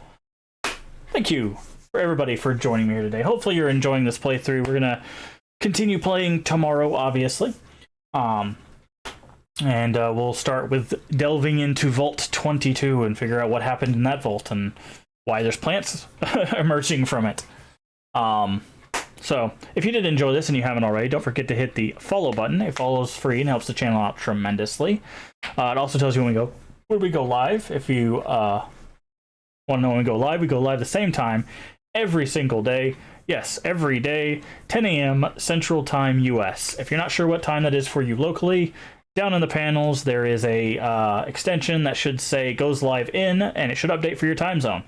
Thank you for everybody for joining me here today. Hopefully you're enjoying this playthrough. We're gonna continue playing tomorrow, obviously. And we'll start with delving into Vault 22 and figure out what happened in that vault and why there's plants emerging from it. So, if you did enjoy this and you haven't already, don't forget to hit the follow button. It follows free and helps the channel out tremendously. It also tells you when we go live. If you want to know when we go live the same time every single day. Yes, every day, 10 a.m. Central Time US. If you're not sure what time that is for you locally, down in the panels there is a extension that should say goes live in, and it should update for your time zone.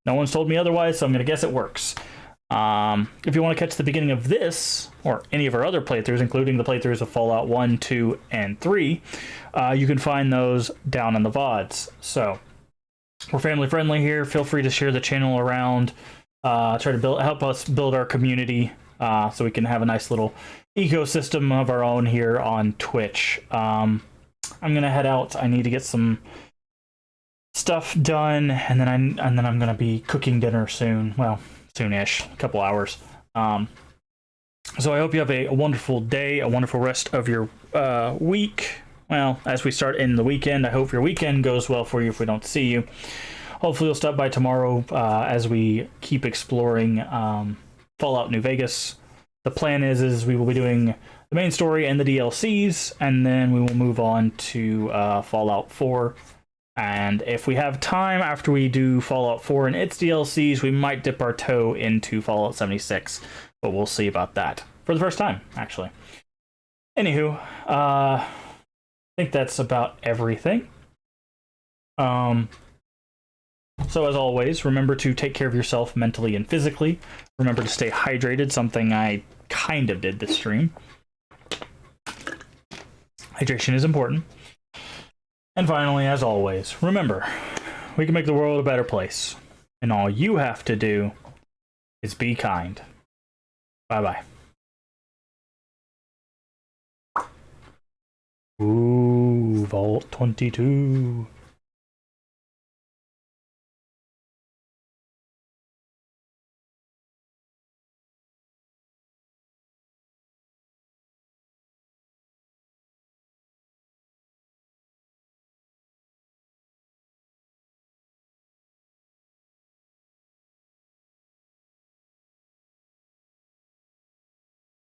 No one's told me otherwise, so I'm going to guess it works. If you want to catch the beginning of this, or any of our other playthroughs, including the playthroughs of Fallout 1, 2, and 3, you can find those down in the VODs. So, we're family friendly here. Feel free to share the channel around, try to help us build our community, so we can have a nice little ecosystem of our own here on Twitch. I'm gonna head out. I need to get some stuff done, and then I'm gonna be cooking dinner soon. Well, soonish, a couple hours. So I hope you have a wonderful day, a wonderful rest of your week. Well, as we start in the weekend, I hope your weekend goes well for you if we don't see you. Hopefully you'll stop by tomorrow as we keep exploring Fallout New Vegas. The plan is we will be doing the main story and the DLCs, and then we will move on to Fallout 4. And if we have time after we do Fallout 4 and its DLCs, we might dip our toe into Fallout 76, but we'll see about that. For the first time, actually. Anywho, I think that's about everything. So as always, remember to take care of yourself mentally and physically. Remember to stay hydrated, something I kind of did this stream. Hydration is important. And finally, as always, remember, we can make the world a better place. And all you have to do is be kind. Bye-bye. Ooh, Vault 22.